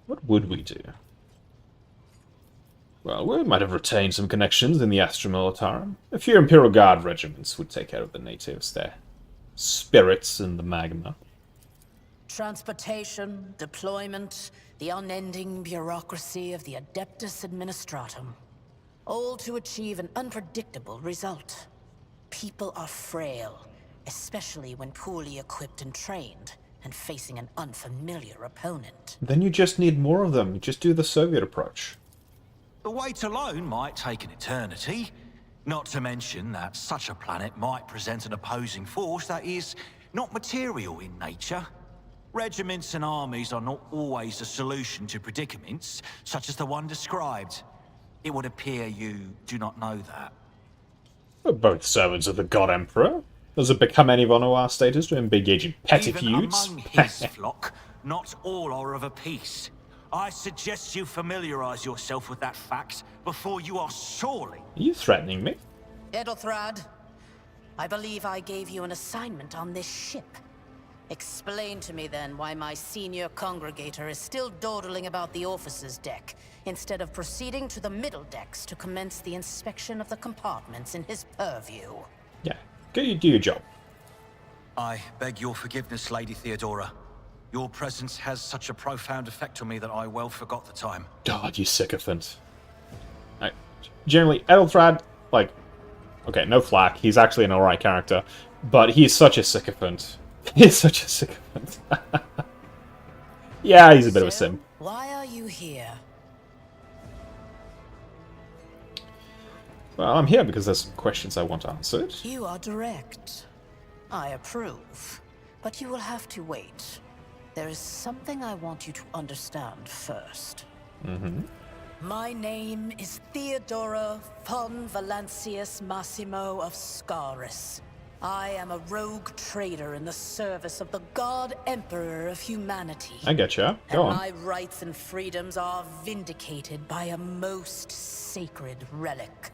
What would we do? Well, we might have retained some connections in the Astra Militarum. A few Imperial Guard regiments would take care of the natives there. Spirits in the magma. Transportation, deployment, the unending bureaucracy of the Adeptus Administratum. All to achieve an unpredictable result. People are frail, especially when poorly equipped and trained, and facing an unfamiliar opponent. Then you just need more of them. You just do the Soviet approach. The wait alone might take an eternity. Not to mention that such a planet might present an opposing force that is not material in nature. Regiments and armies are not always a solution to predicaments, such as the one described. It would appear you do not know that. We're both servants of the God Emperor. Does it become any of our status to engage in petty Even feuds? among his flock, not all are of a piece. I suggest you familiarize yourself with that fact before you are sorely... Are you threatening me? Edelthrad, I believe I gave you an assignment on this ship. Explain to me then why my senior congregator is still dawdling about the officer's deck, instead of proceeding to the middle decks to commence the inspection of the compartments in his purview. Yeah. Go you do your job. I beg your forgiveness, Lady Theodora. Your presence has such a profound effect on me that I well forgot the time. God, you sycophant. Generally, Edelthrad, like... Okay, no flack. He's actually an alright character. But he's such a sycophant. He's such a sycophant. Yeah, he's a bit of a sim. Why are you here? Well, I'm here because there's some questions I want answered. You are direct. I approve. But you will have to wait. There is something I want you to understand first. My name is Theodora von Valancius Massimo of Scaris. I am a rogue trader in the service of the God Emperor of humanity. I getcha. Go on. My rights and freedoms are vindicated by a most sacred relic.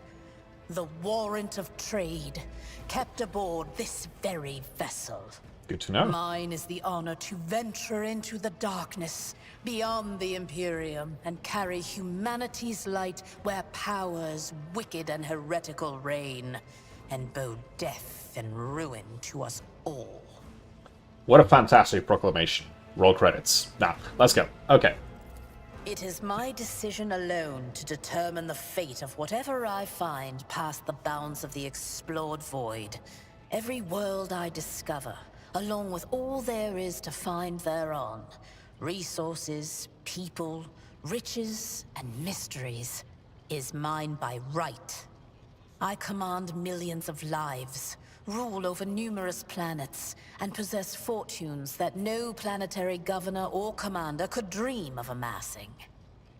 The warrant of trade, kept aboard this very vessel. Good to know. Mine is the honor to venture into the darkness, beyond the Imperium, and carry humanity's light where powers wicked and heretical reign, and bow death and ruin to us all. What a fantastic proclamation. Roll credits. Now, let's go. Okay. It is my decision alone to determine the fate of whatever I find past the bounds of the explored void. Every world I discover, along with all there is to find thereon. Resources, people, riches, and mysteries, is mine by right. I command millions of lives, rule over numerous planets, and possess fortunes that no planetary governor or commander could dream of amassing.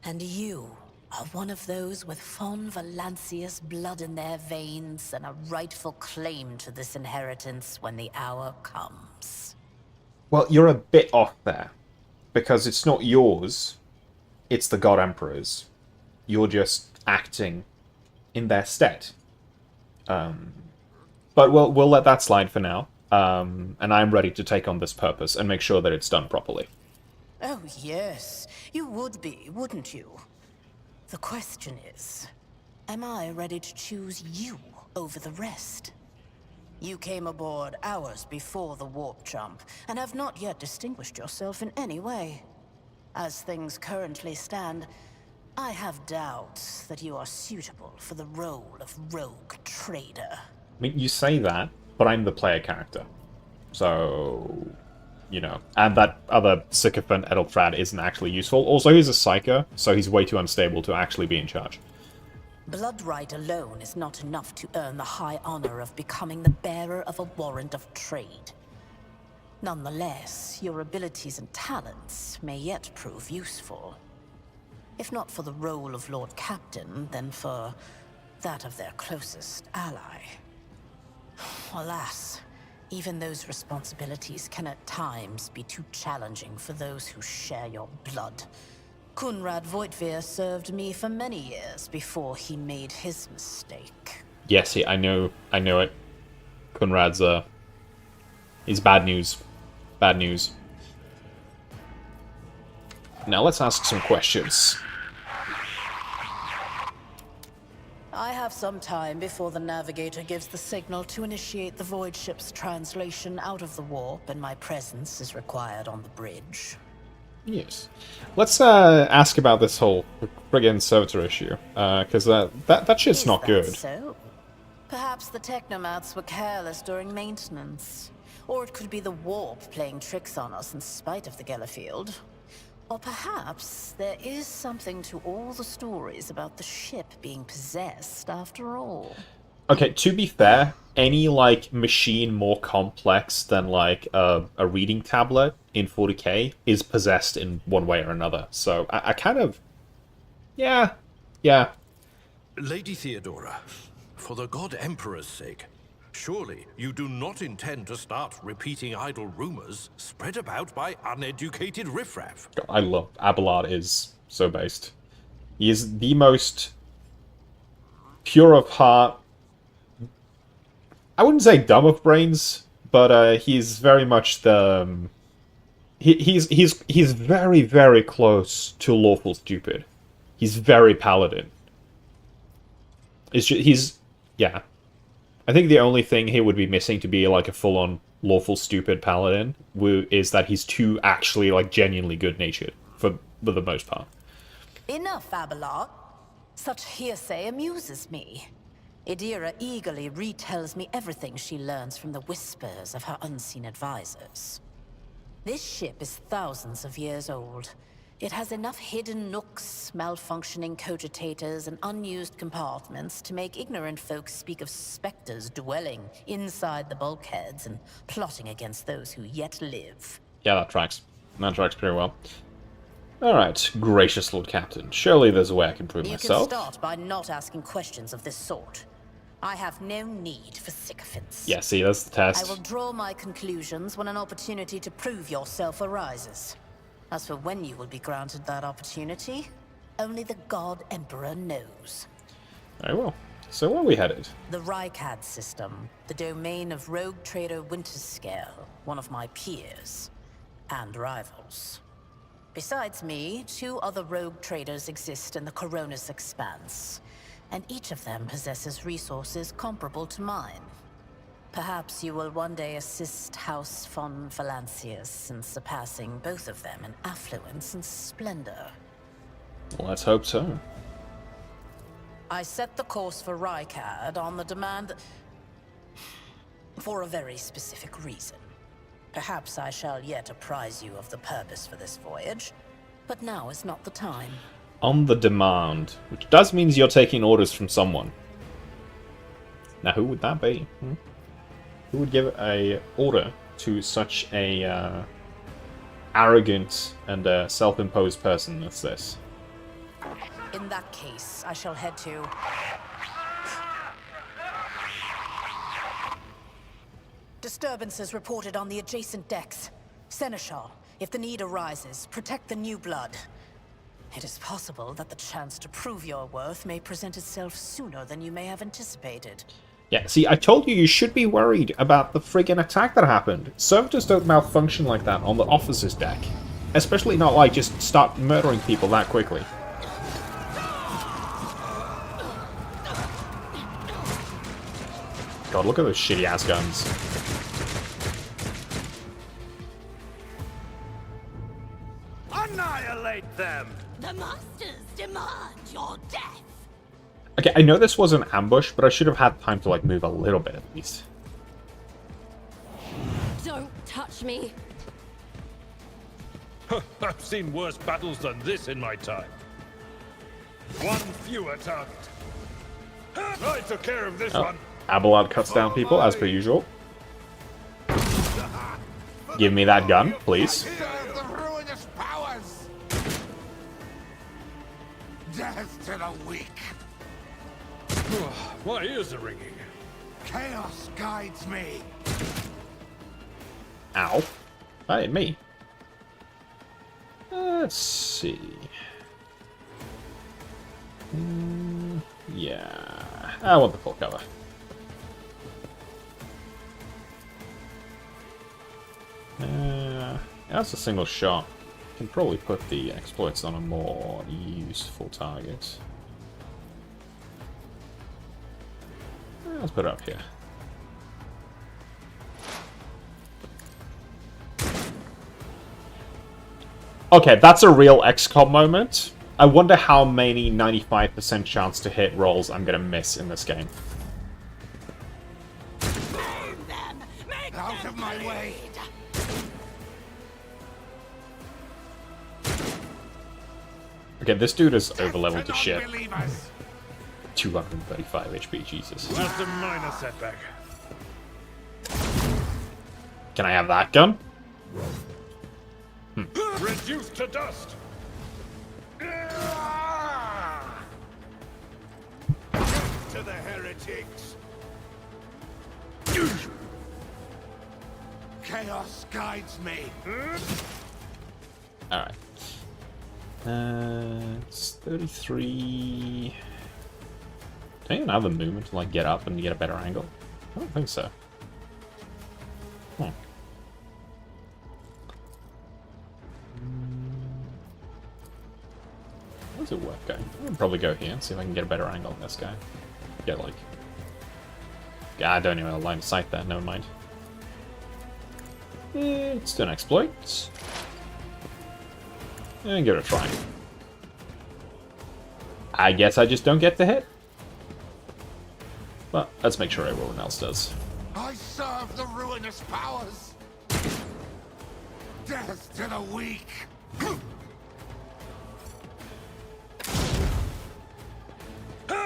And you are one of those with von Valancius blood in their veins and a rightful claim to this inheritance when the hour comes. Well, you're a bit off there. Because it's not yours, it's the God Emperor's. You're just acting in their stead. But we'll let that slide for now. And I'm ready to take on this purpose and make sure that it's done properly. Oh yes, you would be, wouldn't you? The question is, am I ready to choose you over the rest? You came aboard hours before the warp jump, and have not yet distinguished yourself in any way. As things currently stand, I have doubts that you are suitable for the role of rogue trader. I mean, you say that, but I'm the player character. So, you know. And that other sycophant Edeltrad isn't actually useful. Also, he's a psyker, so he's way too unstable to actually be in charge. Bloodright alone is not enough to earn the high honor of becoming the bearer of a warrant of trade. Nonetheless, your abilities and talents may yet prove useful. If not for the role of Lord Captain, then for that of their closest ally. Alas, even those responsibilities can at times be too challenging for those who share your blood. Kunrad Voitvir served me for many years before he made his mistake. Yes, I know it. Kunrad's, he's bad news. Bad news. Now let's ask some questions. I have some time before the navigator gives the signal to initiate the void ship's translation out of the warp, and my presence is required on the bridge. Yes. Let's ask about this whole friggin' servitor issue, because that shit's not good. So? Perhaps the technomats were careless during maintenance. Or it could be the warp playing tricks on us in spite of the Gellerfield. Or perhaps there is something to all the stories about the ship being possessed after all. Okay, to be fair, any, like, machine more complex than, like, a reading tablet in 40k is possessed in one way or another. So, I kind of... Yeah. Lady Theodora, for the God Emperor's sake, surely you do not intend to start repeating idle rumors spread about by uneducated riffraff. God, I love... Abelard is so based. He is the most pure of heart... I wouldn't say dumb of brains, but he's very much the... He's very, very close to lawful stupid. He's very paladin. Yeah. I think the only thing he would be missing to be like a full-on lawful stupid paladin is that he's too actually like genuinely good-natured for the most part. Enough, Abelard. Such hearsay amuses me. Idira eagerly retells me everything she learns from the whispers of her unseen advisors. This ship is thousands of years old, It has enough hidden nooks, malfunctioning cogitators, and unused compartments to make ignorant folks speak of specters dwelling inside the bulkheads and plotting against those who yet live. Yeah, that tracks. That tracks pretty well. Alright, gracious Lord Captain. Surely there's a way I can prove myself. You can start by not asking questions of this sort. I have no need for sycophants. Yeah, see, that's the test. I will draw my conclusions when an opportunity to prove yourself arises. As for when you will be granted that opportunity, only the God Emperor knows. Very well. So where are we headed? The Owlcat system, the domain of rogue trader Winterscale, one of my peers and rivals. Besides me, 2 other rogue traders exist in the Coronis Expanse, and each of them possesses resources comparable to mine. Perhaps you will one day assist House von Valancius in surpassing both of them in affluence and splendor. Well, let's hope so. I set the course for Owlcat on the demand for a very specific reason. Perhaps I shall yet apprise you of the purpose for this voyage, but now is not the time. On the demand, which does mean you're taking orders from someone. Now, who would that be? Who would give a order to such a arrogant and self-imposed person as this? In that case, I shall head to... Disturbances reported on the adjacent decks. Seneschal, if the need arises, protect the new blood. It is possible that the chance to prove your worth may present itself sooner than you may have anticipated. Yeah, see, I told you should be worried about the friggin' attack that happened. Servitors don't malfunction like that on the officer's deck. Especially not like just start murdering people that quickly. God, look at those shitty-ass guns. Annihilate them! The Masters demand your death! Okay, I know this was an ambush, but I should have had time to, like, move a little bit at least. Don't touch me! I've seen worse battles than this in my time. One fewer target. I took care of this one. Abelard cuts down people, as per usual. Give me that gun, please. Serve the ruinous powers! Death to the weak! My ears are ringing. Chaos guides me! Ow. That hit me. Let's see. Yeah. I want the full cover. That's a single shot. Can probably put the exploits on a more useful target. Let's put it up here. Okay, that's a real XCOM moment. I wonder how many 95% chance to hit rolls I'm gonna miss in this game. Out of my way! Okay, this dude is overleveled to shit. Non-believers. 235 HP, Jesus. Just a minor setback. Can I have that gun? Reduced to dust. To the heretics. Chaos guides me! Alright. It's 33... Do I even have the movement to, like, get up and get a better angle? I don't think so. Where's it worth going? I can probably go here and see if I can get a better angle on this guy. Get, like... Yeah, I don't even have a line of sight there, never mind. Let's do an exploit. And give it a try. I guess I just don't get to hit. But let's make sure everyone else does. I serve the ruinous powers! Death to the weak!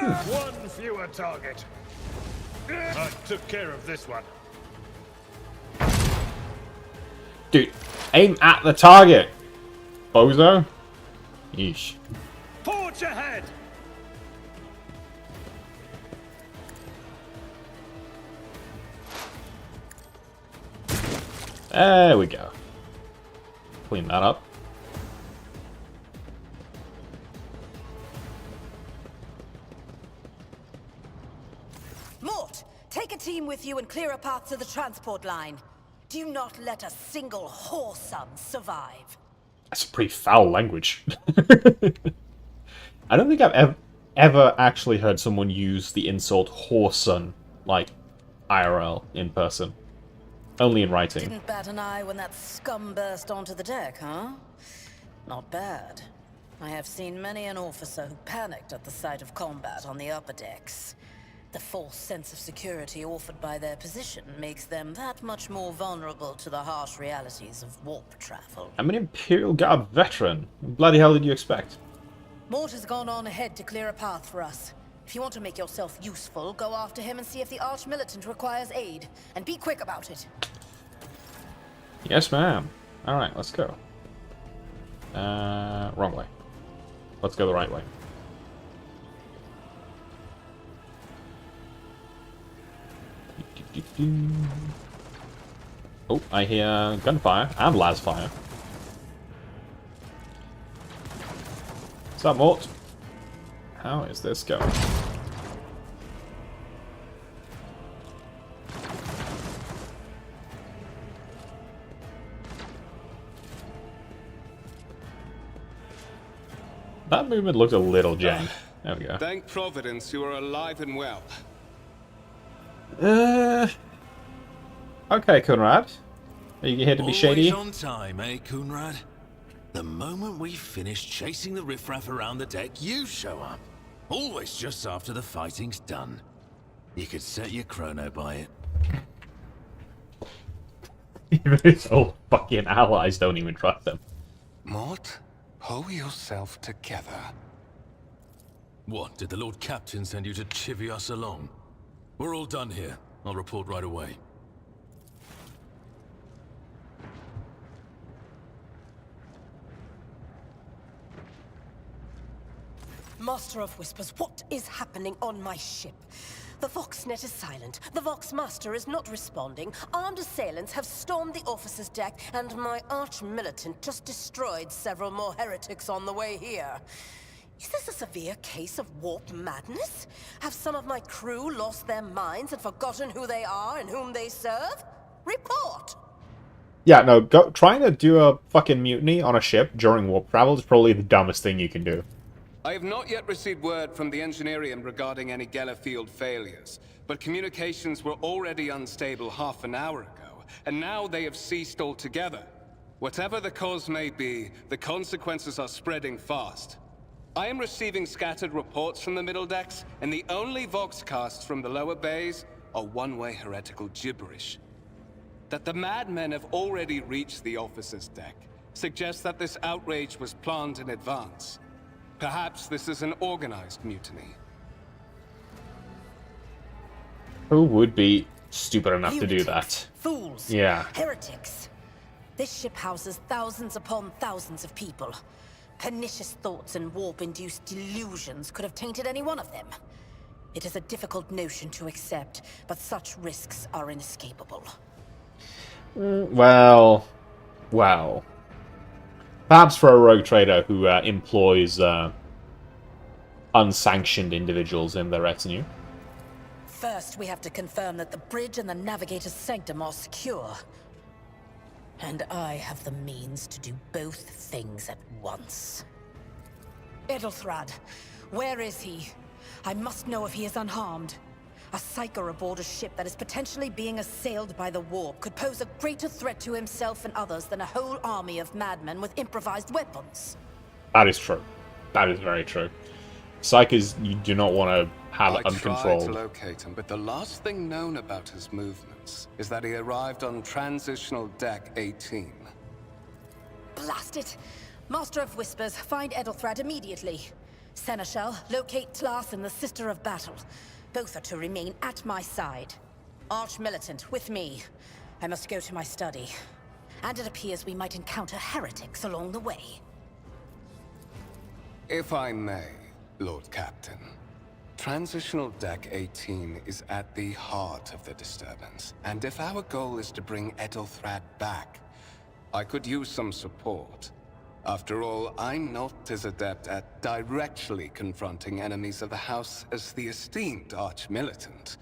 One fewer target. I took care of this one. Dude, aim at the target, bozo. Yeesh. Forge ahead! There we go. Clean that up. Mort, take a team with you and clear a path to the transport line. Do not let a single whoreson survive. That's a pretty foul language. I don't think I've ever actually heard someone use the insult whoreson, like, IRL, in person. Only in writing. Didn't bat an eye when that scum burst onto the deck, huh? Not bad. I have seen many an officer who panicked at the sight of combat on the upper decks. The false sense of security offered by their position makes them that much more vulnerable to the harsh realities of warp travel. I'm an Imperial Guard veteran. What bloody hell did you expect? Mort has gone on ahead to clear a path for us. If you want to make yourself useful, go after him and see if the Arch-Militant requires aid. And be quick about it. Yes, ma'am. Alright, let's go. Wrong way. Let's go the right way. Oh, I hear gunfire and lasfire. What's up, Mort? How is this going? That movement looked a little jank. There we go. Thank Providence you are alive and well. Okay, Conrad. Are you here to be shady? Always on time, eh, Kunrad? The moment we finish chasing the riffraff around the deck, you show up. Always just after the fighting's done. You could set your chrono by it. Even his old fucking allies don't even trust him. Mort, pull yourself together. What, did the Lord Captain send you to chivvy us along? We're all done here. I'll report right away. Master of Whispers, what is happening on my ship? The Voxnet is silent. The Voxmaster is not responding. Armed assailants have stormed the officer's deck, and my arch-militant just destroyed several more heretics on the way here. Is this a severe case of warp madness? Have some of my crew lost their minds and forgotten who they are and whom they serve? Report! Yeah, no, trying to do a fucking mutiny on a ship during warp travel is probably the dumbest thing you can do. I have not yet received word from the Engineerium regarding any Gellerfield failures, but communications were already unstable half an hour ago, and now they have ceased altogether. Whatever the cause may be, the consequences are spreading fast. I am receiving scattered reports from the middle decks, and the only Voxcasts from the lower bays are one-way heretical gibberish. That the madmen have already reached the officer's deck suggests that this outrage was planned in advance. Perhaps this is an organized mutiny. Who would be stupid enough to do Lunatics, that? Fools. Yeah. Heretics. This ship houses thousands upon thousands of people. Pernicious thoughts and warp-induced delusions could have tainted any one of them. It is a difficult notion to accept, but such risks are inescapable. Well. Perhaps for a rogue trader who employs unsanctioned individuals in their retinue. First, we have to confirm that the bridge and the navigator's sanctum are secure. And I have the means to do both things at once. Edelthrad, where is he? I must know if he is unharmed. A psyker aboard a ship that is potentially being assailed by the warp could pose a greater threat to himself and others than a whole army of madmen with improvised weapons. That is true. That is very true. Psychers, you do not want to have I tried uncontrolled. to locate him, but the last thing known about his movements is that he arrived on Transitional Deck 18. Blast it! Master of Whispers, find Edelthrad immediately. Seneschal, locate Tlath and the Sister of Battle. Both are to remain at my side. Arch-militant, with me. I must go to my study. And it appears we might encounter heretics along the way. If I may, Lord Captain. Transitional Deck 18 is at the heart of the disturbance. And if our goal is to bring Ethelthrad back, I could use some support. After all, I'm not as adept at directly confronting enemies of the House as the esteemed Arch-militant,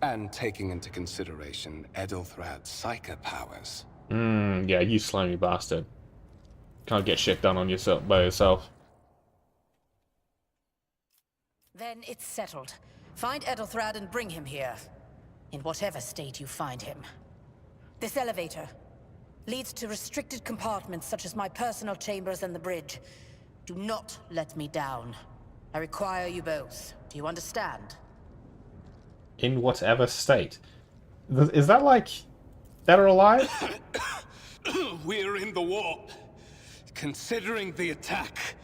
and taking into consideration Ethelthrad's psychic powers. Yeah, you slimy bastard. Can't get shit done on yourself by yourself. Then it's settled. Find Ethelthrad and bring him here. In whatever state you find him. This elevator leads to restricted compartments such as my personal chambers and the bridge. Do not let me down. I require you both. Do you understand? In whatever state. Is that like dead or alive? We're in the warp. Considering the attack,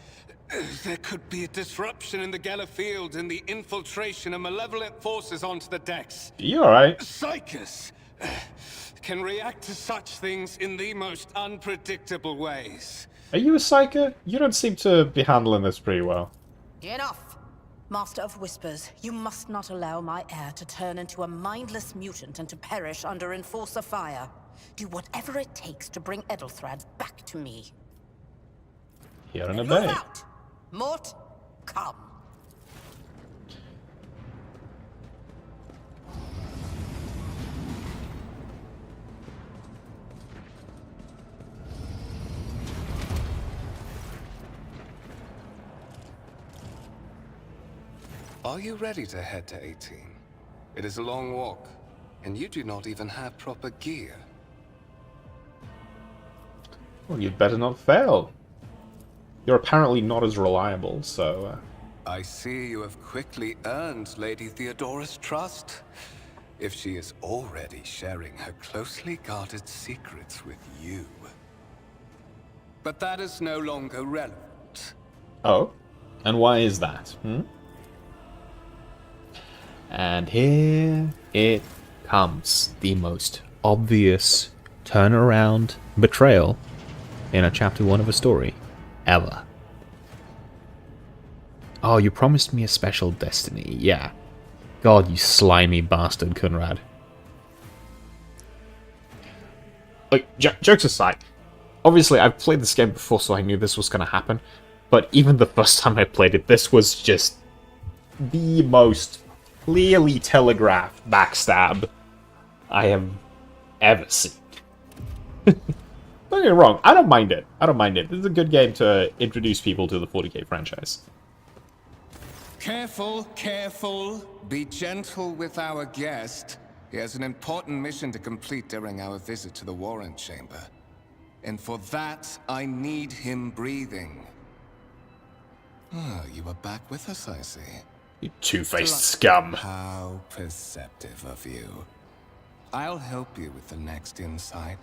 there could be a disruption in the Geller field and the infiltration of malevolent forces onto the decks. You alright? Psychus can react to such things in the most unpredictable ways. Are you a psyker? You don't seem to be handling this pretty well. Enough! Master of Whispers, you must not allow my heir to turn into a mindless mutant and to perish under Enforcer fire. Do whatever it takes to bring Ethelthrad back to me. Here and Move obey. out! Mort, come. Are you ready to head to 18? It is a long walk, and you do not even have proper gear. Well, you'd better not fail. You're apparently not as reliable, so... I see you have quickly earned Lady Theodora's trust, if she is already sharing her closely guarded secrets with you. But that is no longer relevant. Oh? And why is that, And here it comes. The most obvious turnaround betrayal in a chapter 1 of a story ever. Oh, you promised me a special destiny. Yeah. God, you slimy bastard, Conrad. Like, jokes aside, obviously I've played this game before, so I knew this was going to happen. But even the first time I played it, this was just the most clearly telegraphed backstab I have ever seen. Don't get me wrong, I don't mind it. I don't mind it. This is a good game to introduce people to the 40k franchise. Careful, careful. Be gentle with our guest. He has an important mission to complete during our visit to the Warrant Chamber. And for that, I need him breathing. Oh, you are back with us, I see. You two-faced scum. How perceptive of you. I'll help you with the next insight.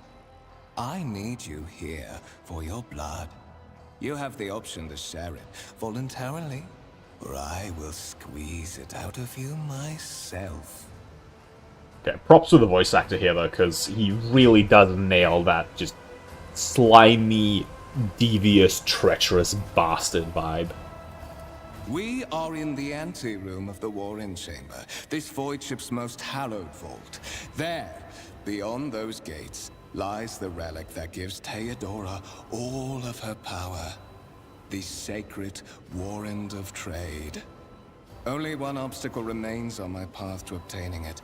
I need you here for your blood. You have the option to share it voluntarily, or I will squeeze it out of you myself. Okay, props to the voice actor here, though, because he really does nail that just slimy, devious, treacherous bastard vibe. We are in the anteroom of the Warren Chamber, this void ship's most hallowed vault. There, beyond those gates, lies the relic that gives Theodora all of her power. The sacred Warrant of Trade. Only one obstacle remains on my path to obtaining it.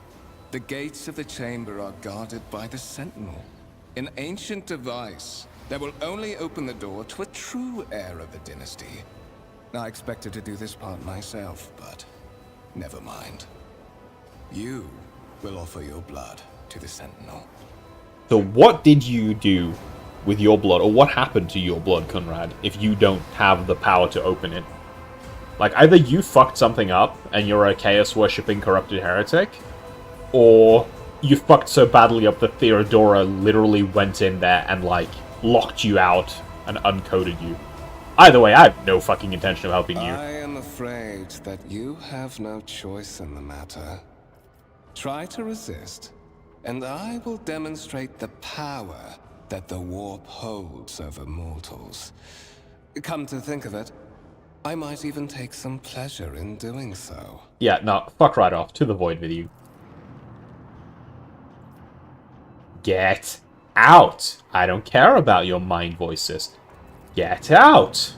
The gates of the chamber are guarded by the Sentinel, an ancient device that will only open the door to a true heir of the dynasty. I expected to do this part myself, but never mind. You will offer your blood to the Sentinel. So what did you do with your blood, or what happened to your blood, Conrad, if you don't have the power to open it? Like, either you fucked something up, and you're a chaos-worshipping corrupted heretic, or you fucked so badly up that Theodora literally went in there and, like, locked you out and uncoded you. Either way, I have no fucking intention of helping you. I am afraid that you have no choice in the matter. Try to resist, and I will demonstrate the power that the warp holds over mortals. Come to think of it, I might even take some pleasure in doing so. Yeah, no, fuck right off. To the void with you. Get out! I don't care about your mind voices. Get out!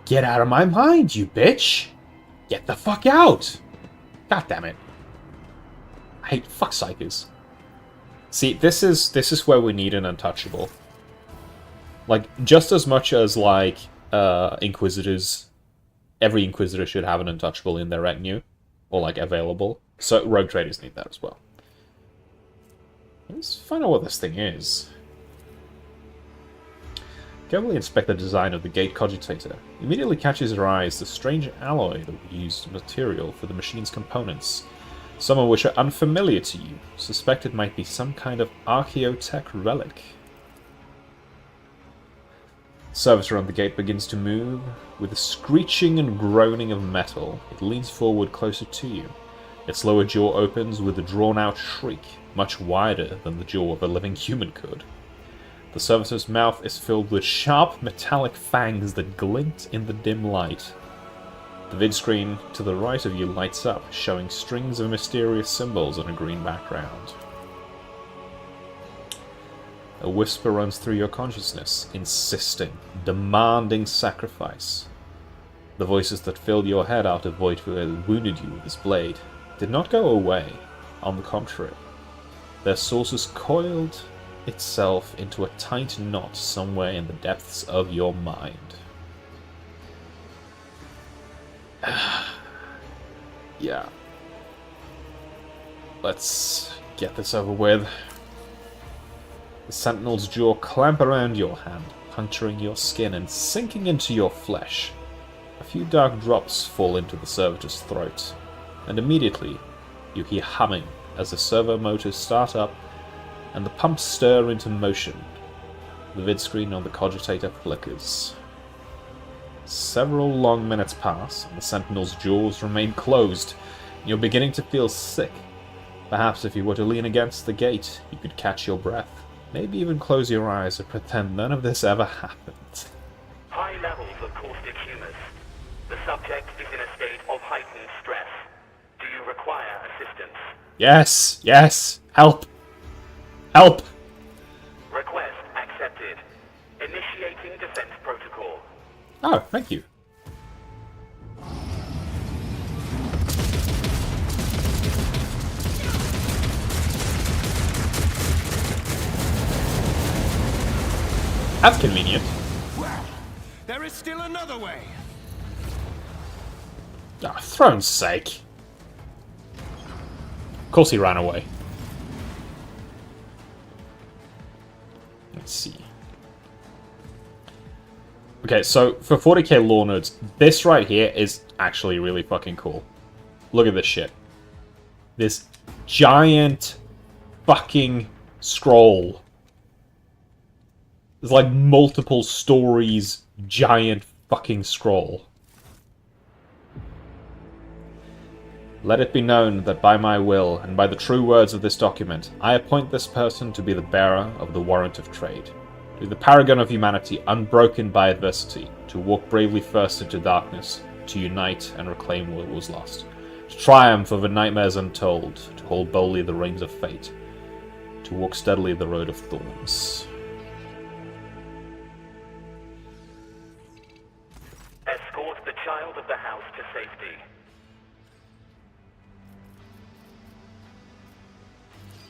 Get out of my mind, you bitch! Get the fuck out! God damn it. I hate fuck psychers. See, this is where we need an untouchable. Like, just as much as, like, Inquisitors, every Inquisitor should have an untouchable in their retinue, or, like, available. So, Rogue Traders need that as well. Let's find out what this thing is. Carefully inspect the design of the gate cogitator. Immediately catches your eyes the strange alloy that we used material for the machine's components. Some of which are unfamiliar to you. Suspect it might be some kind of archaeotech relic. Servitor on the gate begins to move. With a screeching and groaning of metal, it leans forward closer to you. Its lower jaw opens with a drawn-out shriek, much wider than the jaw of a living human could. The servitor's mouth is filled with sharp metallic fangs that glint in the dim light. The vid screen to the right of you lights up, showing strings of mysterious symbols on a green background. A whisper runs through your consciousness, insisting, demanding sacrifice. The voices that filled your head after Voidfield wounded you with his blade did not go away. On the contrary, their sources coiled itself into a tight knot somewhere in the depths of your mind. Yeah. Let's get this over with. The Sentinel's jaw clamp around your hand, puncturing your skin and sinking into your flesh. A few dark drops fall into the servitor's throat, and immediately you hear humming as the servo motors start up and the pumps stir into motion. The vid screen on the cogitator flickers. Several long minutes pass, and the Sentinel's jaws remain closed. You're beginning to feel sick. Perhaps if you were to lean against the gate, you could catch your breath. Maybe even close your eyes and pretend none of this ever happened. High levels of caustic humours. The subject is in a state of heightened stress. Do you require assistance? Yes! Yes! Help! Help! Request accepted. Initiating defense protocol. Oh, thank you. That's convenient. Well, there is still another way. Oh, throne's sake. Of course he ran away. Let's see. Okay, so for 40k lore nerds, this right here is actually really fucking cool. Look at this shit. This giant fucking scroll. There's like multiple stories, giant fucking scroll. Let it be known that by my will, and by the true words of this document, I appoint this person to be the bearer of the warrant of trade. To be the paragon of humanity, unbroken by adversity, to walk bravely first into darkness, to unite and reclaim what was lost, to triumph over nightmares untold, to hold boldly the reins of fate, to walk steadily the road of thorns. Escort the child of the house to safety.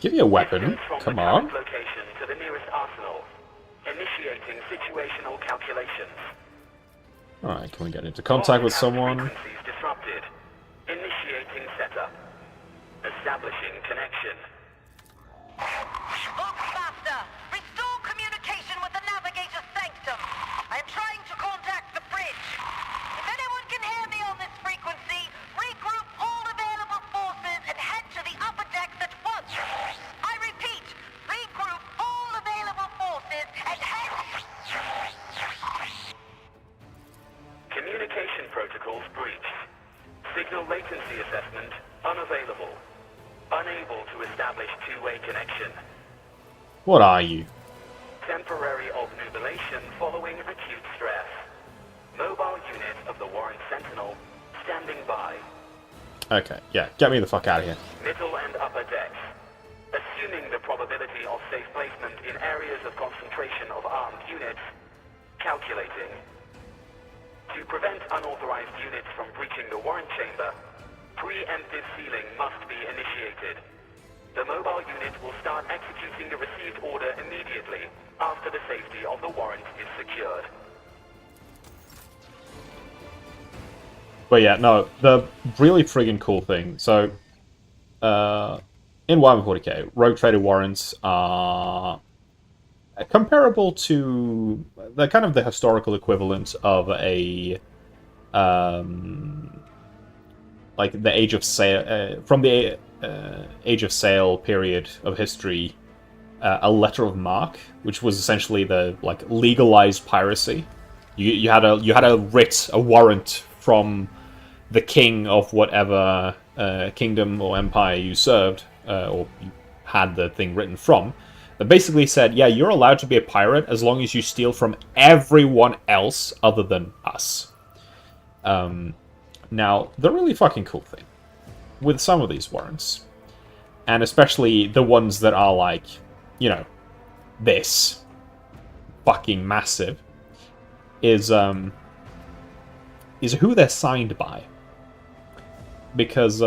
Give me a weapon. Distance from Come the on. current location to the nearest arsenal. Initiating situational calculations. Alright, can we get into contact with someone? Frequencies disrupted. Initiating setup. Establishing connection. Boxmaster, restore communication with the navigator's sanctum. I am trying to contact the bridge. If anyone can hear me on this frequency, regroup all available forces and head to the upper decks at once. I repeat, regroup all available forces and head... signals breached. Signal latency assessment unavailable. Unable to establish two-way connection. What are you? Temporary obnubilation following acute stress. Mobile unit of the Warren Sentinel standing by. Okay, yeah, get me the fuck out of here. Middle and upper decks. Assuming the probability of safe placement in areas of concentration of armed units. Calculating. To prevent unauthorized units from breaching the warrant chamber, preemptive sealing must be initiated. The mobile unit will start executing the received order immediately after the safety of the warrant is secured. But yeah, no, the really friggin' cool thing. So, in Warhammer 40k, Rogue Trader warrants are comparable to the kind of the historical equivalent of a like the Age of Sail from the Age of Sail period of history, a letter of marque, which was essentially the like legalized piracy. You had a writ, a warrant from the king of whatever kingdom or empire you served, or you had the thing written from, that basically said, yeah, you're allowed to be a pirate as long as you steal from everyone else other than us. Now, the really fucking cool thing with some of these warrants, and especially the ones that are like, you know, this fucking massive, is who they're signed by. Because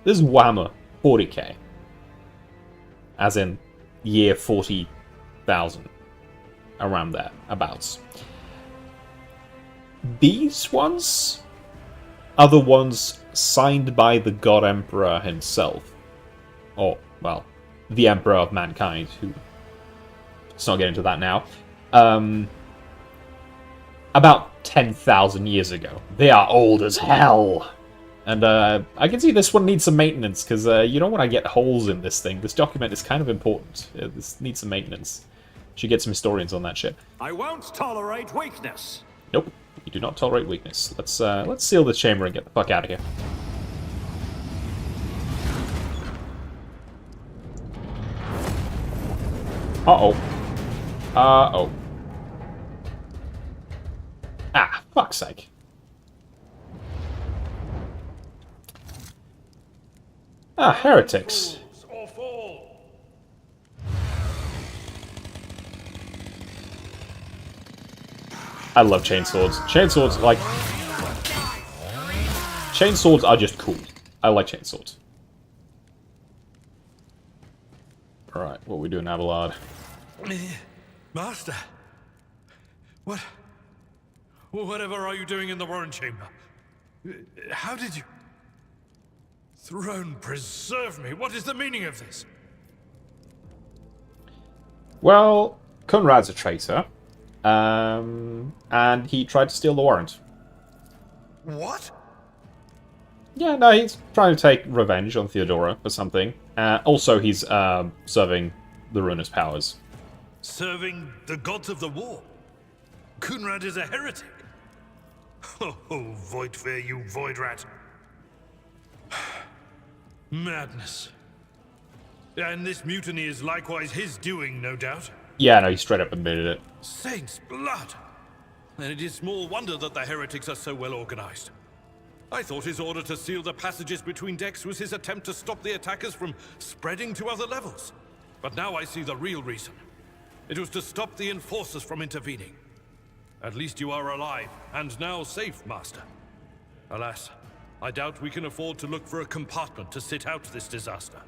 this is Warhammer 40k, as in year 40,000, around there, abouts. These ones are the ones signed by the God Emperor himself. Or, well, the Emperor of Mankind, who... Let's not get into that now. About 10,000 years ago. They are old as hell! And I can see this one needs some maintenance, because you don't want to get holes in this thing. This document is kind of important. This needs some maintenance. Should get some historians on that shit. I won't tolerate weakness. Nope, you do not tolerate weakness. Let's seal this chamber and get the fuck out of here. Uh-oh. Uh-oh. Ah, fuck's sake. Ah, heretics. I love chainswords. Chainswords, like... Chainswords are just cool. I like chainswords. Alright, what are we doing, Abelard? Master! What? Whatever are you doing in the warrant chamber? How did you... Throne preserve me! What is the meaning of this? Well, Conrad's a traitor. And he tried to steal the warrant. What? Yeah, no, he's trying to take revenge on Theodora for something. Also, he's serving the ruinous powers. Serving the gods of the war? Conrad is a heretic? Oh, Voidfear, you void rat. Madness. And this mutiny is likewise his doing, no doubt? Yeah, no, he straight up admitted it. Saints' blood! And it is small wonder that the heretics are so well organized. I thought his order to seal the passages between decks was his attempt to stop the attackers from spreading to other levels. But now I see the real reason. It was to stop the enforcers from intervening. At least you are alive, and now safe, Master. Alas, I doubt we can afford to look for a compartment to sit out this disaster.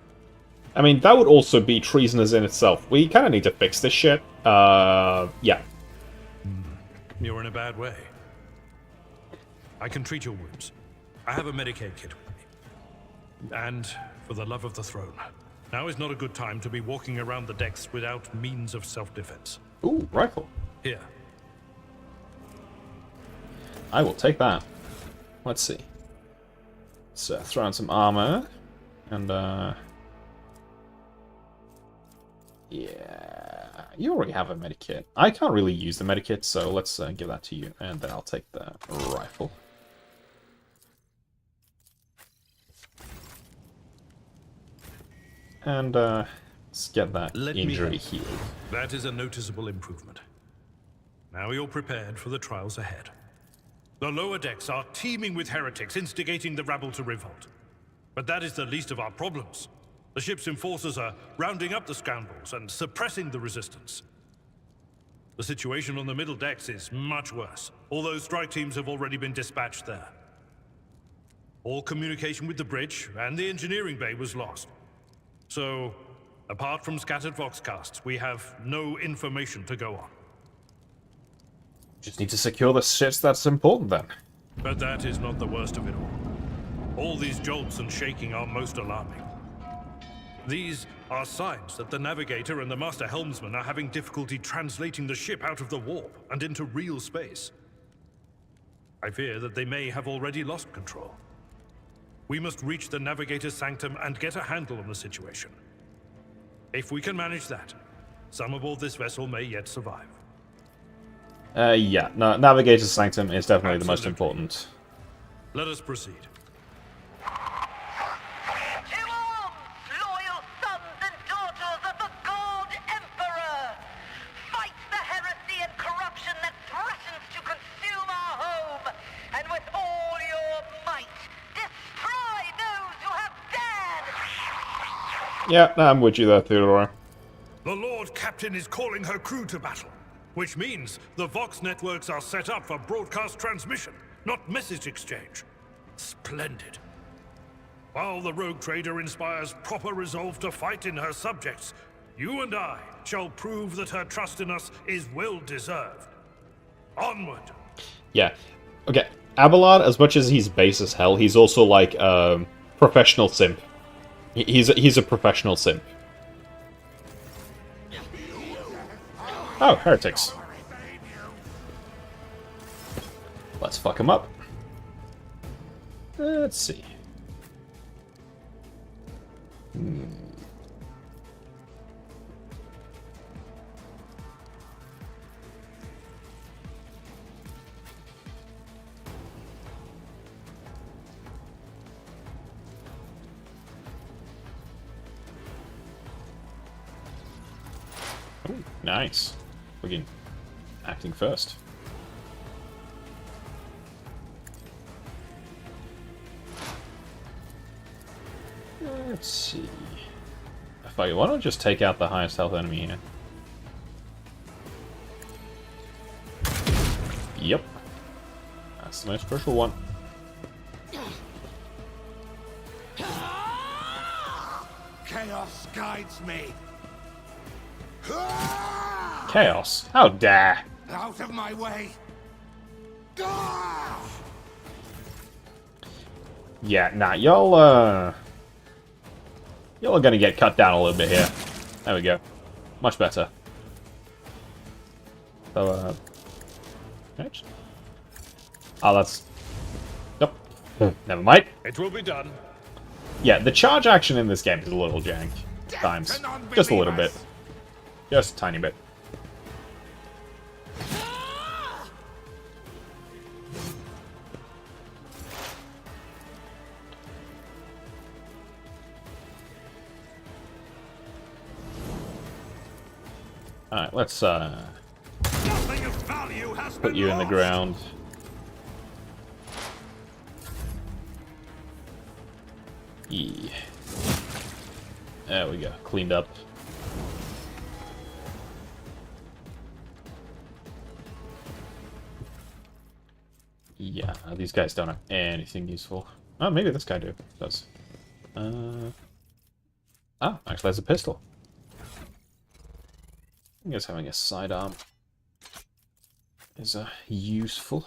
I mean, that would also be treasonous in itself. We kind of need to fix this shit. Yeah. You're in a bad way. I can treat your wounds. I have a Medicaid kit with me. And for the love of the throne, now is not a good time to be walking around the decks without means of self-defense. Ooh, rifle. Here. I will take that. Let's see. Let's throw on some armor. And, yeah, You already have a medikit. I can't really use the medikit, so let's give that to you, and then I'll take the rifle. And let's get that injury healed. That is a noticeable improvement. Now you're prepared for the trials ahead. The lower decks are teeming with heretics instigating the rabble to revolt. But that is the least of our problems. The ship's enforcers are rounding up the scoundrels and suppressing the resistance. The situation on the middle decks is much worse, although strike teams have already been dispatched there. All communication with the bridge and the engineering bay was lost. So, apart from scattered voxcasts, we have no information to go on. Just need to secure the ships that's important then. But that is not the worst of it all. All these jolts and shaking are most alarming. These are signs that the navigator and the master helmsman are having difficulty translating the ship out of the warp and into real space. I fear that they may have already lost control. We must reach the navigator's sanctum and get a handle on the situation. If we can manage that, some aboard this vessel may yet survive. Yeah, no, Navigator's Sanctum is definitely the most important. Let us proceed. To arms, loyal sons and daughters of the God Emperor! Fight the heresy and corruption that threatens to consume our home, and with all your might, destroy those who have dared! Yeah, I'm with you there, Theodora. The Lord Captain is calling her crew to battle, which means the Vox networks are set up for broadcast transmission, not message exchange. Splendid. While the rogue trader inspires proper resolve to fight in her subjects, you and I shall prove that her trust in us is well deserved. Onward. Yeah. Okay. Abelard, as much as he's base as hell, he's also like a professional simp. He's a professional simp. Oh, heretics. Let's fuck him up. Let's see. Ooh, nice. We're acting first. Let's see. Why don't I just take out the highest health enemy here? Yep. That's the most crucial one. Chaos guides me. Chaos? How dare! Out of my way. Yeah, nah, y'all are gonna get cut down a little bit here. There we go. Much better. So, next. Oh, that's... Nope. Never mind. It will be done. Yeah, the charge action in this game is a little jank. At times. Just a little bit. Just a tiny bit. Alright, let's put you in the ground. Yeah. There we go. Cleaned up. Yeah, these guys don't have anything useful. Oh, maybe this guy does. Oh, actually has a pistol. I guess having a sidearm is useful.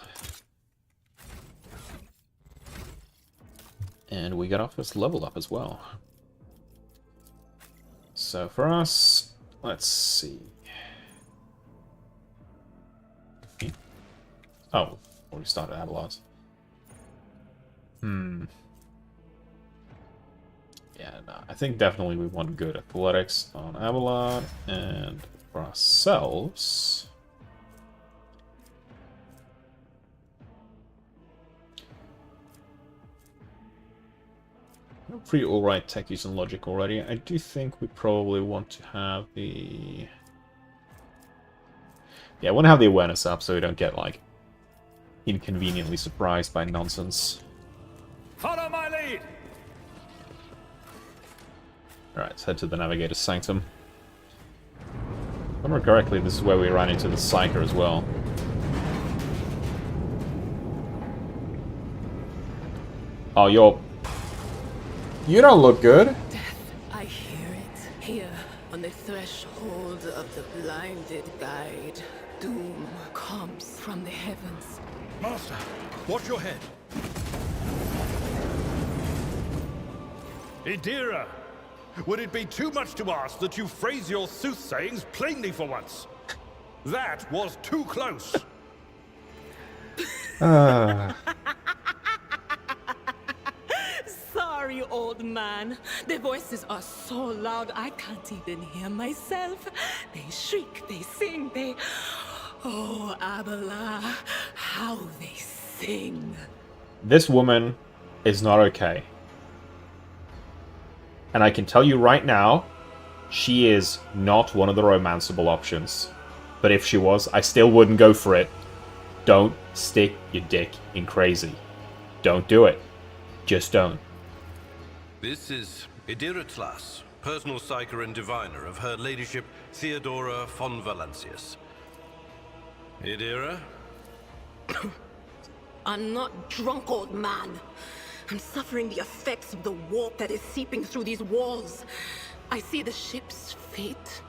And we got our first level up as well. So for us, let's see. Oh, already started Abelard's. Yeah, no, I think definitely we want good athletics on Abelard, and For ourselves... Pretty alright techies and logic already. I do think we probably want to have the... Yeah, I want to have the awareness up so we don't get, like, inconveniently surprised by nonsense. Follow my lead! Alright, let's head to the Navigator's Sanctum. If I remember correctly, this is where we ran into the Psyker as well. Oh, you don't look good. Death, I hear it. Here, on the threshold of the blinded guide, doom comes from the heavens. Master, watch your head. Idira, would it be too much to ask that you phrase your soothsayings plainly for once? That was too close. Sorry, old man. Their voices are so loud I can't even hear myself. They shriek, they sing, they... Oh, Abala, how they sing. This woman is not okay. And I can tell you right now, she is not one of the romanceable options. But if she was, I still wouldn't go for it. Don't stick your dick in crazy. Don't do it. Just don't. This is Idira Tlas, personal psyker and diviner of Her Ladyship Theodora von Valancius. Idira? I'm not drunk, old man. I'm suffering the effects of the warp that is seeping through these walls. I see the ship's fate.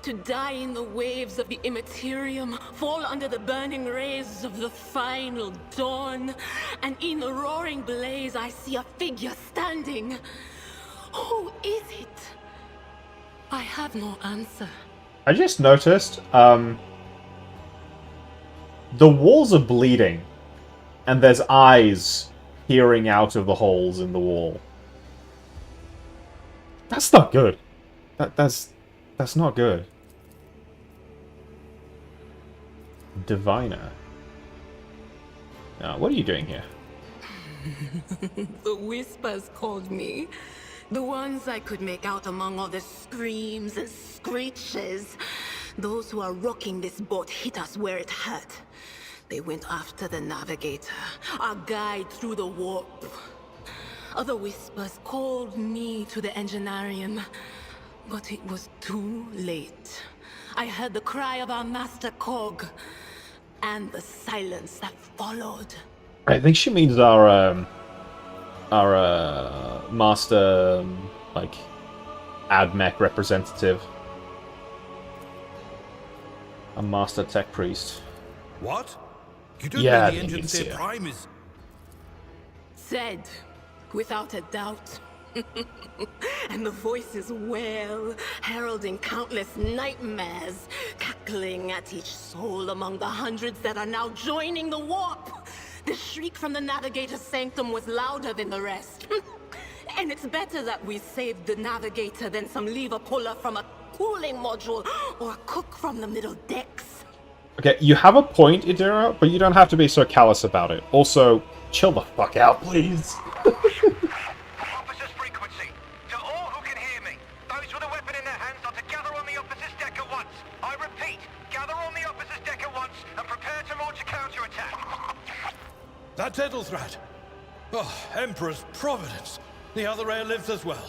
To die in the waves of the immaterium, fall under the burning rays of the final dawn. And in the roaring blaze, I see a figure standing. Who is it? I have no answer. I just noticed, the walls are bleeding. And there's eyes peering out of the holes in the wall. That's not good. That's not good. Diviner. What are you doing here? The whispers called me. The ones I could make out among all the screams and screeches. Those who are rocking this boat hit us where it hurt. They went after the Navigator, our guide through the warp. Other whispers called me to the Engineerium, but it was too late. I heard the cry of our Master Cog, and the silence that followed. I think she means our master, like, AdMech representative. A master tech priest. What? You don't Yeah, mean the engine Insia. Prime is... Said, without a doubt. And the voices wail, heralding countless nightmares, cackling at each soul among the hundreds that are now joining the warp. The shriek from the Navigator's Sanctum was louder than the rest. And it's better that we saved the Navigator than some lever puller from a cooling module or a cook from the middle decks. Okay, you have a point, Idira, but you don't have to be so callous about it. Also, chill the fuck out, please. Officer's frequency. To all who can hear me, those with a weapon in their hands are to gather on the officer's deck at once. I repeat, gather on the officer's deck at once and prepare to launch a counterattack. That's Edelthrad. Oh, Emperor's Providence. The other heir lives as well.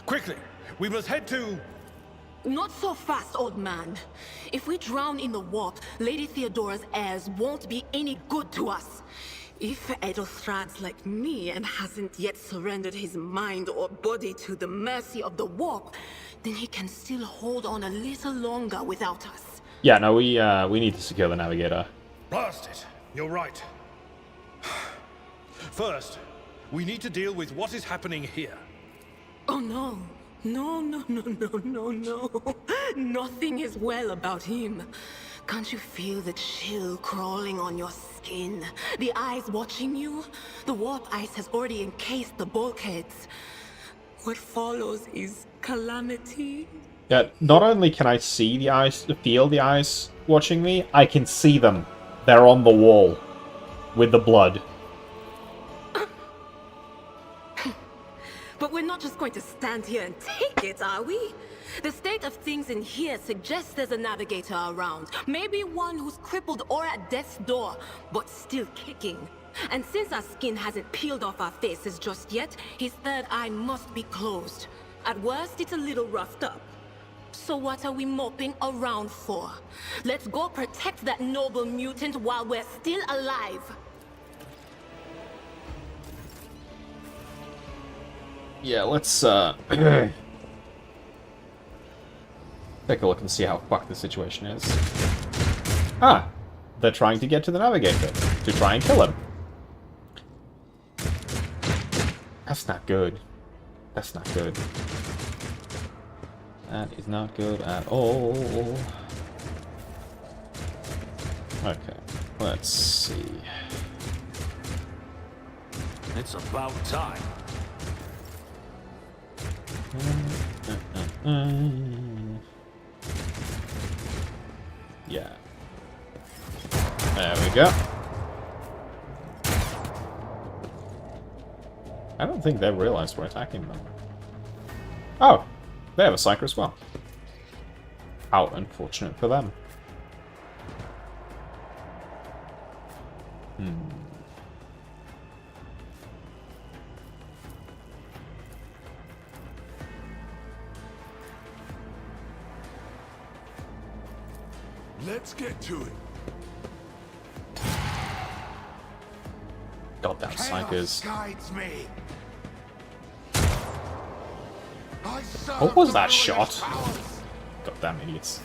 Quickly, we must head to... Not so fast, old man. If we drown in the warp, Lady Theodora's heirs won't be any good to us. If Edelthrad's like me and hasn't yet surrendered his mind or body to the mercy of the warp, then he can still hold on a little longer without us. Yeah, no, we need to secure the Navigator. Blast it. You're right. First, we need to deal with what is happening here. Oh no. No. Nothing is well about him. Can't you feel the chill crawling on your skin? The eyes watching you? The warp ice has already encased the bulkheads. What follows is calamity. Yeah, not only can I see the eyes, feel the eyes watching me, I can see them. They're on the wall with the blood. But we're not just going to stand here and take it, are we? The state of things in here suggests there's a navigator around. Maybe one who's crippled or at death's door, but still kicking. And since our skin hasn't peeled off our faces just yet, his third eye must be closed. At worst, it's a little roughed up. So what are we moping around for? Let's go protect that noble mutant while we're still alive. Yeah, let's take a look and see how fucked the situation is. Ah! They're trying to get to the navigator to try and kill him. That's not good. That's not good. That is not good at all. Okay, let's see. It's about time. Yeah. There we go. I don't think they realized we're attacking them. Oh! They have a psyker as well. How unfortunate for them. Let's get to it. Goddamn psychers. Guides me. What was that shot? Goddamn idiots.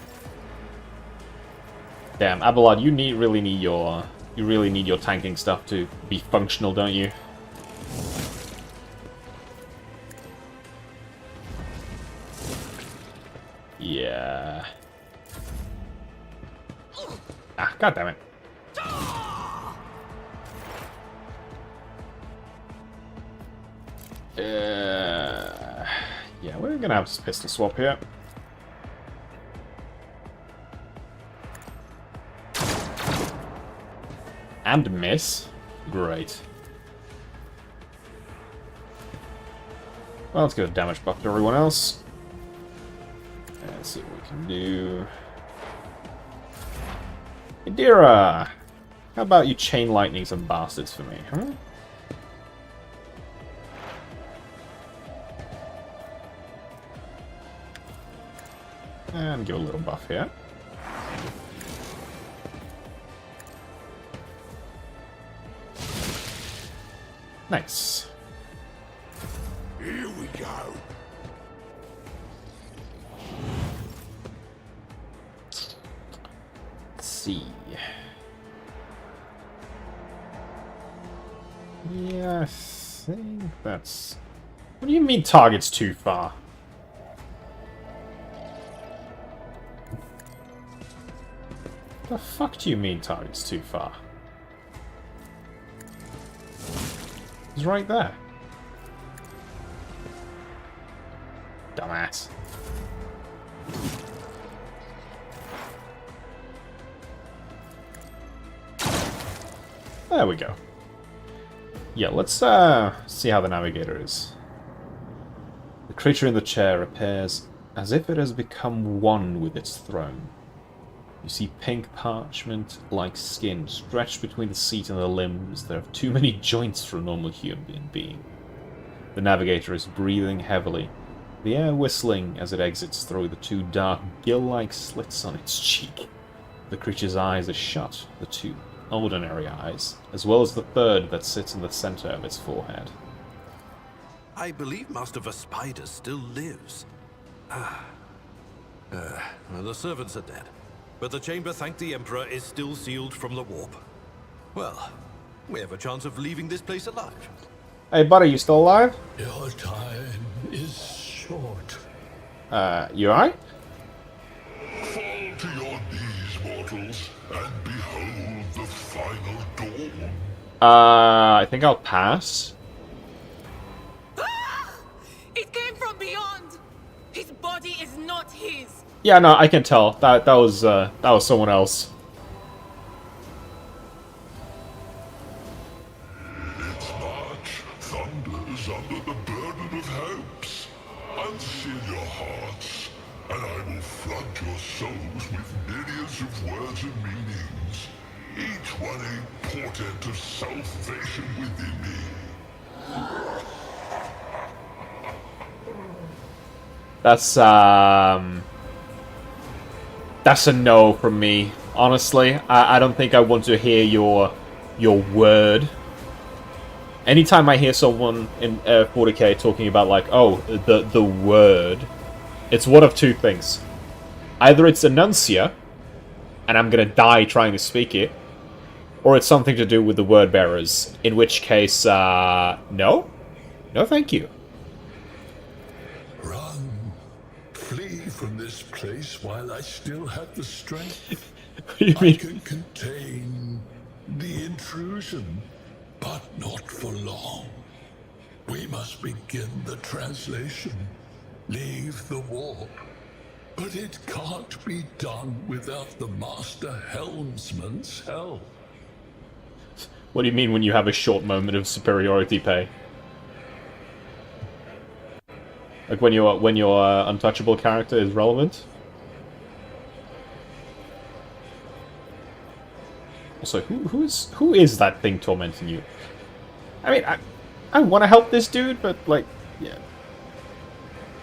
Damn, Abelard, you really need your tanking stuff to be functional, don't you? Yeah. Ah, goddammit. Yeah, we're gonna have a pistol swap here. And miss. Great. Well, let's give a damage buff to everyone else. Let's see what we can do. Idira! How about you chain lightning some bastards for me, huh? And give a little buff here. Nice. Here we go. Let's see. Yeah, I think that's... What do you mean target's too far? The fuck do you mean target's too far? He's right there. Dumbass. There we go. Yeah, let's see how the navigator is. The creature in the chair appears as if it has become one with its throne. You see pink parchment-like skin stretched between the seat and the limbs. There are too many joints for a normal human being. The navigator is breathing heavily, the air whistling as it exits through the two dark, gill-like slits on its cheek. The creature's eyes are shut, the two ordinary eyes, as well as the third that sits in the center of its forehead. I believe Master Vespider still lives. The servants are dead. But the chamber, thank the Emperor, is still sealed from the warp. Well, we have a chance of leaving this place alive. Hey, buddy, you still alive? Your time is short. You alright? Fall to your knees, mortals, and behold the final dawn. I think I'll pass. It came from beyond! His body body is not his. Yeah, no, I can tell. That was someone else. Its march thunders under the burden of hopes. Unseal your hearts, and I will flood your souls with myriads of words and meanings, each one a portent of salvation within me. That's a no from me. Honestly, I don't think I want to hear your word. Anytime I hear someone in 40k talking about like, oh, the word, it's one of two things. Either it's enuncia, and I'm gonna die trying to speak it, or it's something to do with the word bearers. In which case, no, thank you. Run, flee from this place while I still have the strength. What do you mean? I can contain the intrusion, but not for long. We must begin the translation. Leave the warp. But it can't be done without the Master Helmsman's help. What do you mean when you have a short moment of superiority pay? Like when your untouchable character is relevant? Also, who is that thing tormenting you? I mean, I want to help this dude, but like, yeah.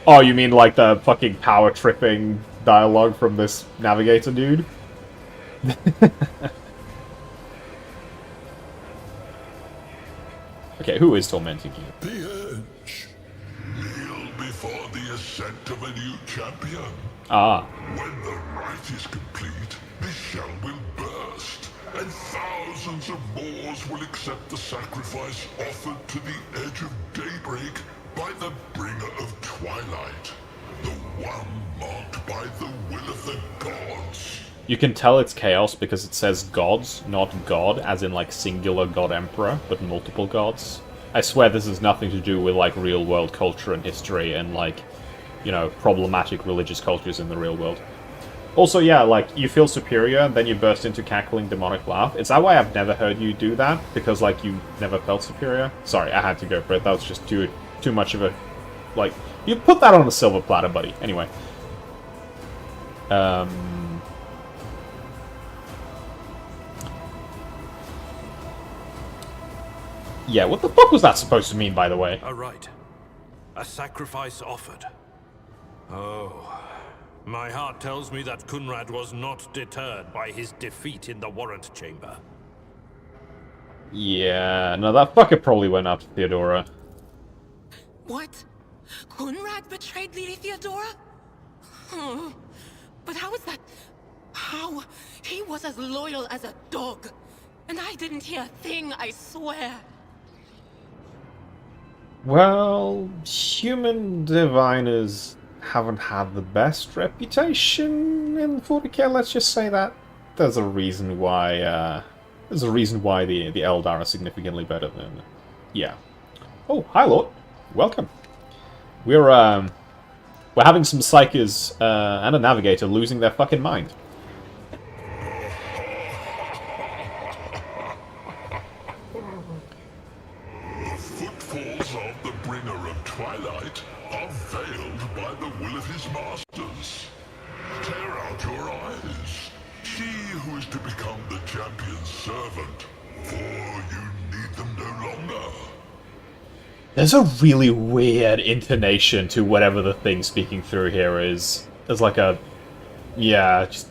Oh, you mean like the fucking power tripping dialogue from this navigator dude? Okay, who is tormenting you? The Edge. Kneel before the ascent of a new champion. Ah. When the rite is complete, this shell will burst, and thousands of Moors will accept the sacrifice offered to the Edge of Daybreak by the Bringer of Twilight, the one marked by the will of the gods. You can tell it's chaos because it says gods, not god, as in like singular god emperor, but multiple gods. I swear this has nothing to do with like real world culture and history and like, you know, problematic religious cultures in the real world. Also, yeah, like, you feel superior and then you burst into cackling demonic laugh. Is that why I've never heard you do that? Because like you never felt superior? Sorry, I had to go for it. That was just too much of a, like, you put that on a silver platter, buddy. Anyway. Yeah, what the fuck was that supposed to mean, by the way? A rite. A sacrifice offered. Oh. My heart tells me that Kunrad was not deterred by his defeat in the warrant chamber. Yeah, no, that fucker probably went after Theodora. What? Kunrad betrayed Lady Theodora? Oh, but how is that? How? He was as loyal as a dog. And I didn't hear a thing, I swear. Well, human diviners haven't had the best reputation in 40k, let's just say that. There's a reason why, the Eldar are significantly better than... Yeah. Oh, hi, Lord. Welcome. We're having some Psychers, and a Navigator losing their fucking mind. The footfalls of the Bringer of Twilight are veiled by the will of his masters. Tear out your eyes. See who is to become the champion's servant, for you need them no longer. There's a really weird intonation to whatever the thing speaking through here is. There's like a... Yeah, just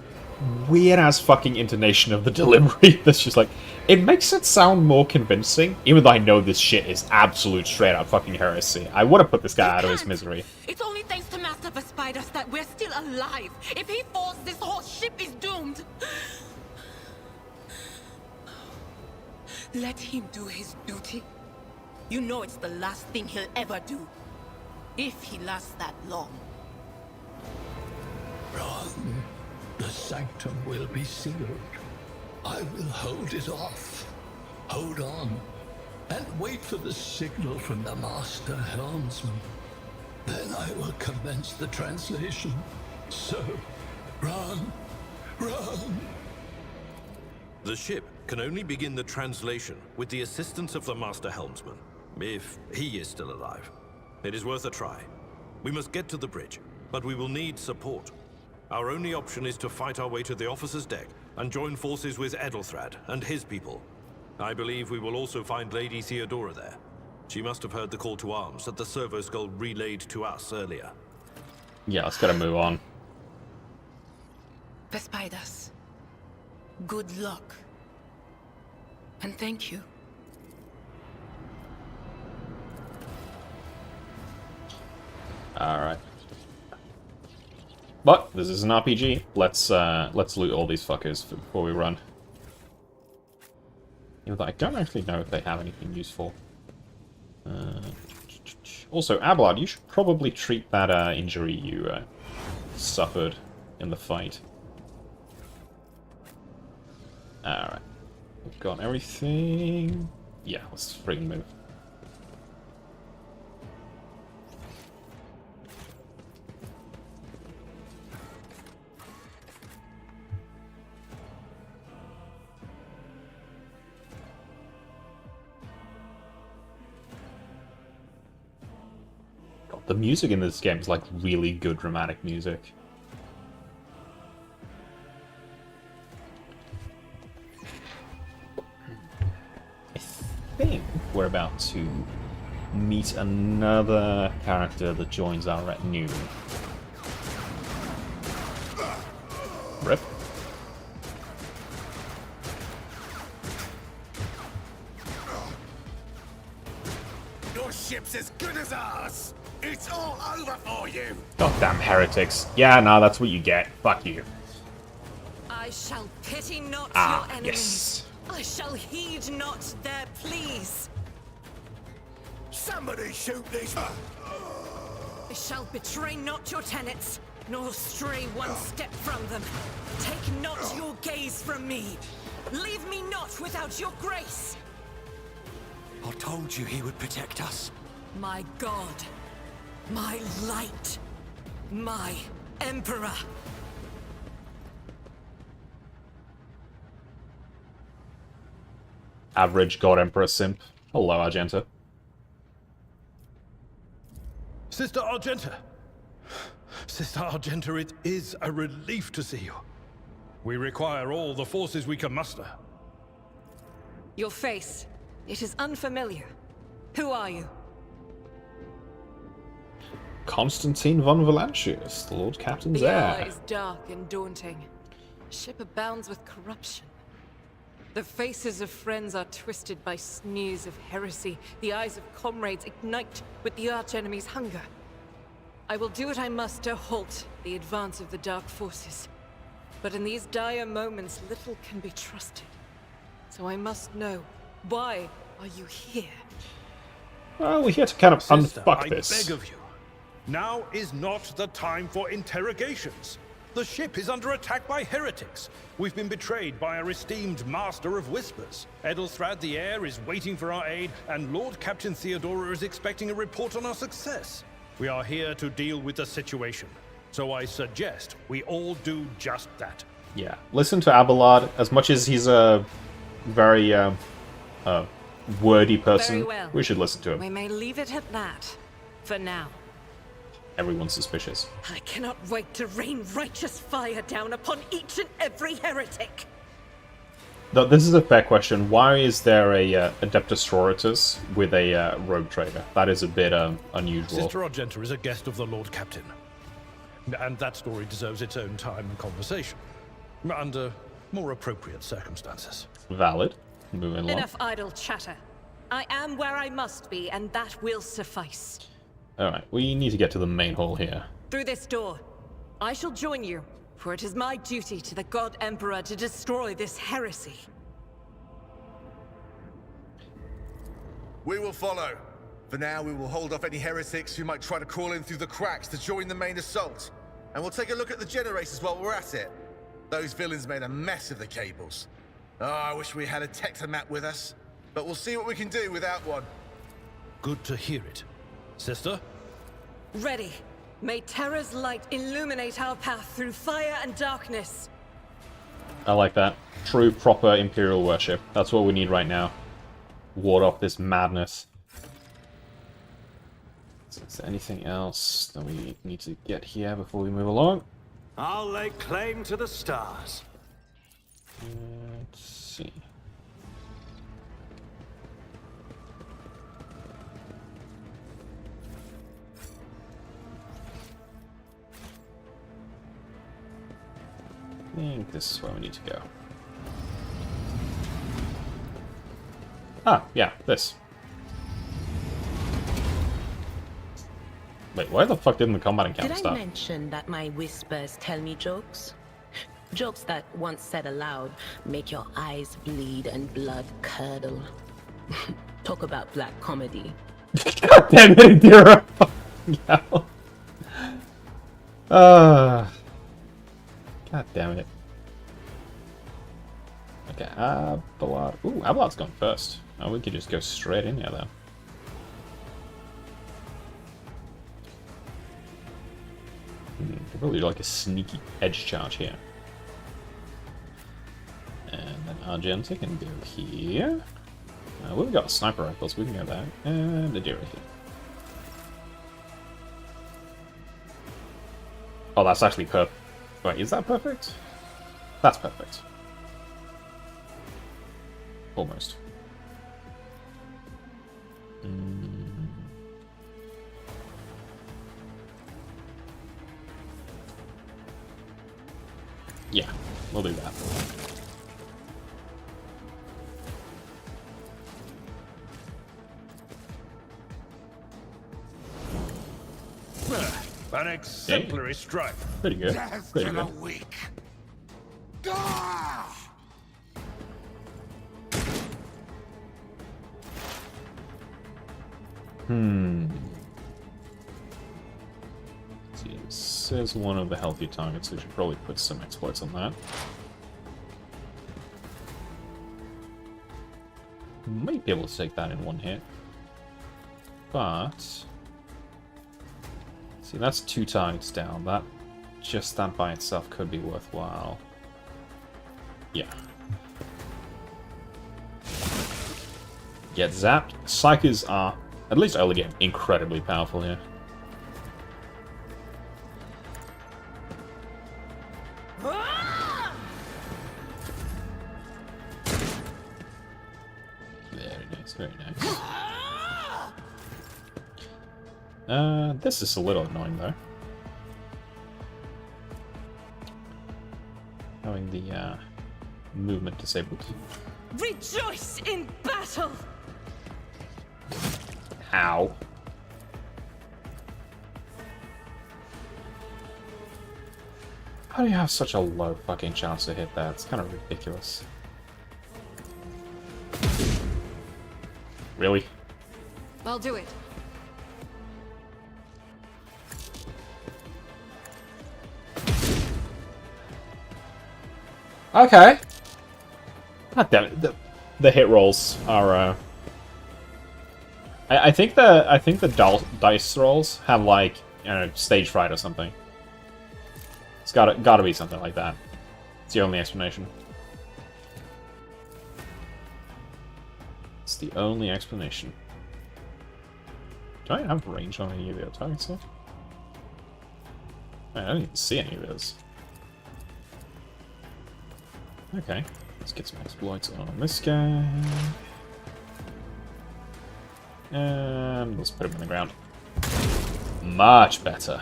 weird-ass fucking intonation of the delivery that's just like... It makes it sound more convincing, even though I know this shit is absolute straight-up fucking heresy. I would have put this guy out of his misery. It's only thanks to Master Vespidas that we're still alive. If he falls, this whole ship is doomed. Let him do his duty. You know it's the last thing he'll ever do. If he lasts that long. Run. The sanctum will be sealed. I will hold it off. Hold on. And wait for the signal from the Master Helmsman. Then I will commence the translation. So, run, run. The ship can only begin the translation with the assistance of the Master Helmsman, if he is still alive. It is worth a try. We must get to the bridge, but we will need support. Our only option is to fight our way to the officer's deck and join forces with Edelthrad and his people. I believe we will also find Lady Theodora there. She must have heard the call to arms that the servo skull relayed to us earlier. Yeah, let's gotta move on. Vespidas, good luck. And thank you. Alright. But this is an RPG. Let's loot all these fuckers before we run. Even though I don't actually know if they have anything useful. Also, Abelard, you should probably treat that injury you suffered in the fight. Alright. We've got everything. Yeah, let's freaking move. God, the music in this game is like really good dramatic music. I think we're about to meet another character that joins our retinue. Rip. Your ship's as good as ours! It's all over for you! Goddamn heretics. Yeah, no, that's what you get. Fuck you. I shall pity not Ah, your enemies. yes. I shall heed not their pleas. Somebody shoot these... I shall betray not your tenets, nor stray one step from them. Take not your gaze from me. Leave me not without your grace. I told you he would protect us. My God, my light, my Emperor. Average God Emperor simp. Hello, Argenta. Sister Argenta! Sister Argenta, it is a relief to see you. We require all the forces we can muster. Your face, it is unfamiliar. Who are you? Constantine von Valancius, the Lord Captain's The heir. hour is dark and daunting. Ship abounds with corruption. The faces of friends are twisted by sneers of heresy. The eyes of comrades ignite with the archenemy's hunger. I will do what I must to halt the advance of the dark forces. But in these dire moments, little can be trusted. So I must know, why are you here? Well, we're here to kind of Sister, unfuck I this. beg of you. Now is not the time for interrogations. The ship is under attack by heretics. We've been betrayed by our esteemed Master of Whispers. Edelthrad the Heir is waiting for our aid, and Lord Captain Theodora is expecting a report on our success. We are here to deal with the situation. So I suggest we all do just that. Yeah, listen to Abelard. As much as he's a very wordy person, Very well. we should listen to him. We may leave it at that, for now. Everyone's suspicious. I cannot wait to rain righteous fire down upon each and every heretic. Though this is a fair question. Why is there a Adeptus Sororitas with a rogue trader? That is a bit unusual. Sister Argenta is a guest of the Lord Captain. And that story deserves its own time and conversation. Under more appropriate circumstances. Valid. Moving along. Enough idle chatter. I am where I must be, and that will suffice. Alright, we need to get to the main hall here. Through this door, I shall join you, for it is my duty to the God Emperor to destroy this heresy. We will follow. For now, we will hold off any heretics who might try to crawl in through the cracks to join the main assault. And we'll take a look at the generators while we're at it. Those villains made a mess of the cables. Oh, I wish we had a Tectomat with us. But we'll see what we can do without one. Good to hear it. Sister? Ready. May Terra's light illuminate our path through fire and darkness. I like that. True, proper Imperial worship. That's what we need right now. Ward off this madness. Is there anything else that we need to get here before we move along? I'll lay claim to the stars. Let's see. I think this is where we need to go. Ah, yeah, this. Wait, why the fuck didn't the combat encounter start? Did I mention that my whispers tell me jokes? Jokes that, once said aloud, make your eyes bleed and blood curdle. Talk about black comedy. God damn it, Adira! Fucking hell. God damn it. Okay, Abelard. Ooh, Abelard's gone first. Oh, we could just go straight in here, though. Probably like a sneaky edge charge here. And then Argenta can go here. We've got sniper rifles, we can go there. And Adira here. Oh, that's actually perfect. Wait, is that perfect? That's perfect. Almost. Yeah, we'll do that. An exemplary strike. Pretty good. Pretty to the good. weak. See, it says one of the healthy targets, so we should probably put some exploits on that. Might be able to take that in one hit. But see, that's 2 targets down. That just that by itself could be worthwhile. Yeah. Get zapped. Psychers are, at least early game, incredibly powerful here. Very nice, very nice. This is a little annoying though. Having the movement disabled. Rejoice in battle! Ow. How do you have such a low fucking chance to hit that? It's kind of ridiculous. Really? I'll do it. Okay. God damn it. The hit rolls are. I think the dice rolls have like, you know, stage fright or something. It's gotta be something like that. It's the only explanation. It's the only explanation. Do I have range on any of the other targets yet? I don't even see any of those. Okay, let's get some exploits on this guy. And let's put him on the ground. Much better.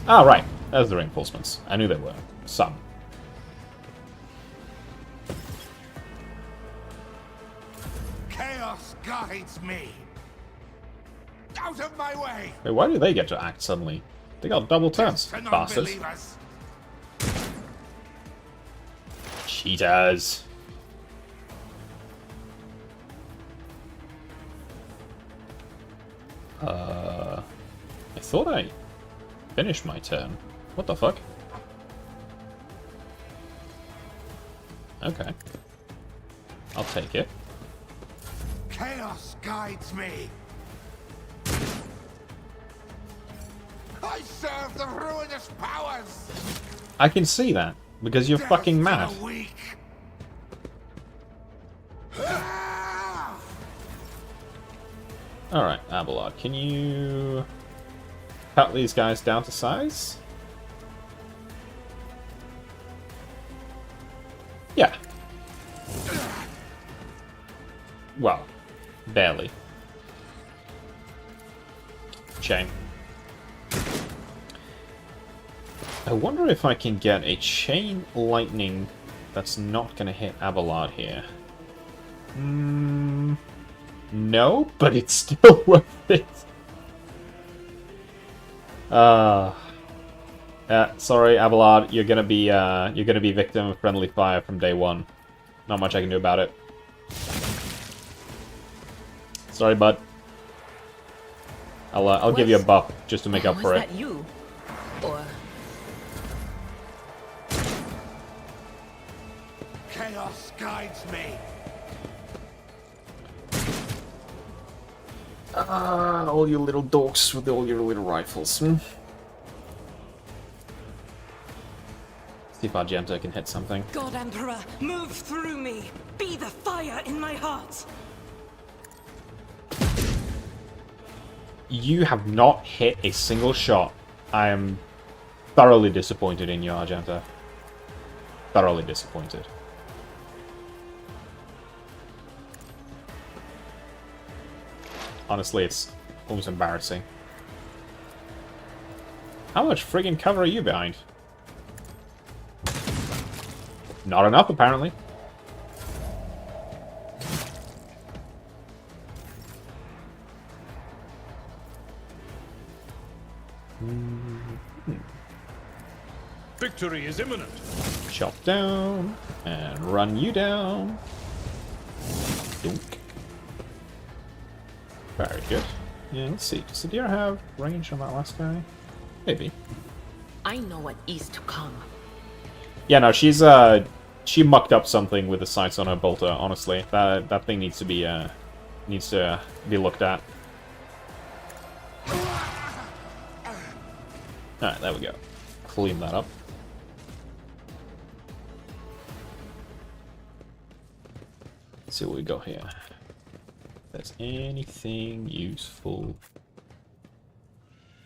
Ah, right. There's the reinforcements. I knew there were. Some. Chaos guides me. Out of my way! Wait, why do they get to act suddenly? They got double turns, To bastards. non-believers. Cheaters. I thought I finished my turn. What the fuck? Okay. I'll take it. Chaos guides me. I serve the ruinous powers! I can see that, because you're fucking mad. Weak. Alright, Abelard, can you cut these guys down to size? Yeah. Well, barely. Shame. I wonder if I can get a chain lightning that's not gonna hit Abelard here. No, but it's still worth it. Sorry, Abelard, you're gonna be victim of friendly fire from day one. Not much I can do about it. Sorry, bud. I'll give you a buff just to make up for it. Was that you? Or Chaos guides me. All you little dorks with all your little rifles. See if Argento can hit something. God Emperor, move through me. Be the fire in my heart. You have not hit a single shot. I am thoroughly disappointed in you, Argento. Thoroughly disappointed. Honestly, it's almost embarrassing. How much friggin' cover are you behind? Not enough, apparently. Victory is imminent. Chop down and run you down. Dunk. Very good. Yeah, let's see. Does the deer have range on that last guy? Maybe. I know what is to come. Yeah, no, she mucked up something with the sights on her bolter. Honestly, that thing needs to be looked at. All right, there we go. Clean that up. Let's see what we got here. If there's anything useful.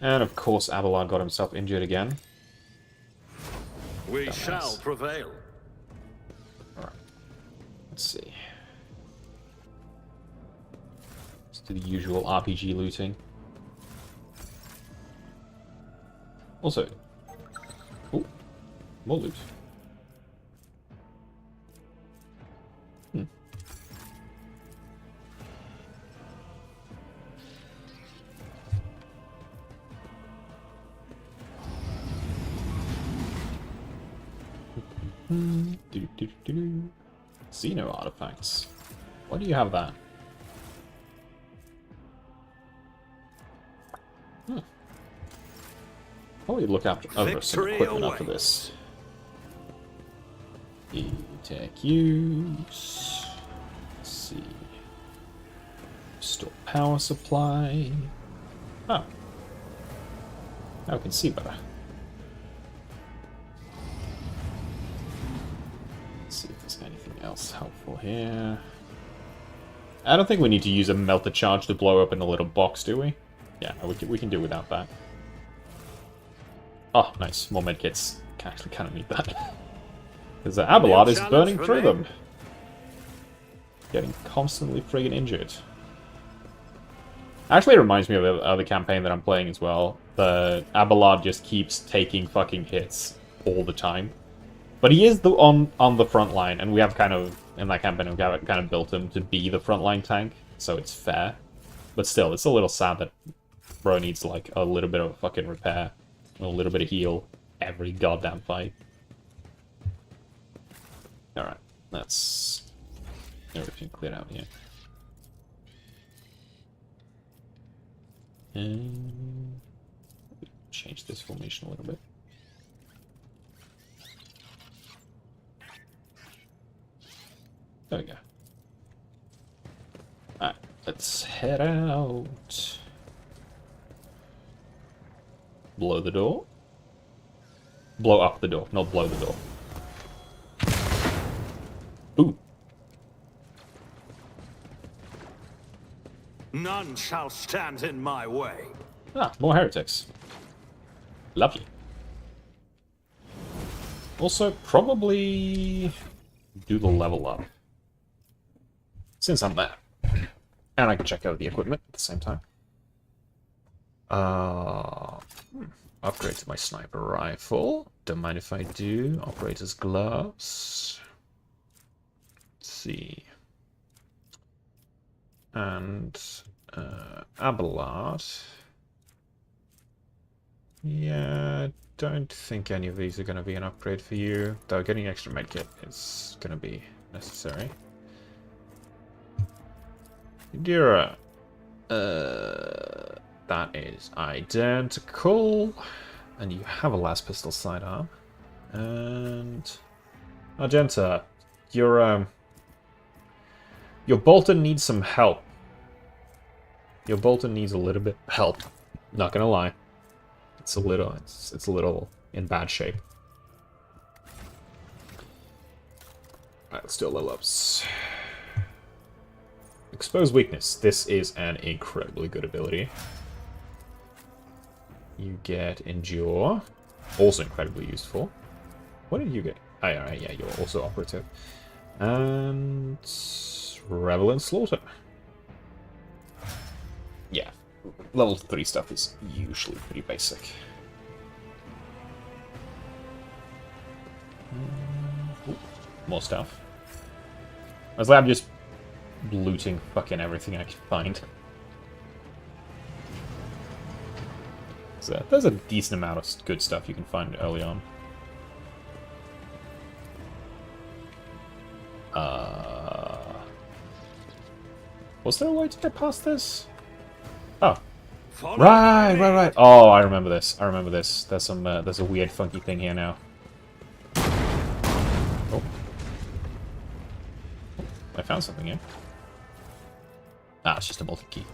And of course, Abelard got himself injured again. We shall prevail. Alright. Let's see. Let's do the usual RPG looting. Also, oh, more loot. Xeno artifacts. Why do you have that? Probably look over some equipment after this. Tech use. Let's see. Store power supply. Oh. Now we can see better. Let's see if there's anything else helpful here. I don't think we need to use a melter charge to blow open the little box, do we? Yeah, we can do without that. Oh, nice. More medkits. Can actually kind of need that. Because Abelard is burning through them. Getting constantly friggin' injured. Actually, it reminds me of the other campaign that I'm playing as well. The Abelard just keeps taking fucking hits all the time. But he is on the front line, and we have kind of, in that campaign, we've kind of built him to be the frontline tank, so it's fair. But still, it's a little sad that bro needs, like, a little bit of fucking repair. A little bit of heal every goddamn fight. Alright, that's everything cleared out here. And change this formation a little bit. There we go. Alright, let's head out. Blow the door. Blow up the door, not blow the door. Ooh. None shall stand in my way. Ah, more heretics. Lovely. Also, probably do the level up. Since I'm there. And I can check out the equipment at the same time. Upgrade to my sniper rifle. Don't mind if I do. Operator's gloves. Let's see. And Abelard. Yeah, I don't think any of these are going to be an upgrade for you. Though getting an extra medkit is going to be necessary. Dura. That is identical. And you have a last pistol sidearm. And Argenta, your Bolton needs some help. Your Bolton needs a little bit of help. Not gonna lie. It's a little in bad shape. Alright, let's do a level ups. Expose weakness. This is an incredibly good ability. You get Endure. Also incredibly useful. What did you get? Oh, yeah, you're also operative. And Revel and Slaughter. Yeah, level 3 stuff is usually pretty basic. Ooh, more stuff. I was like, I'm just looting fucking everything I can find. So there's a decent amount of good stuff you can find early on. Was there a way to get past this? Oh. Right. Oh, I remember this. There's a weird funky thing here now. Oh. I found something here. Ah, it's just a multi-key.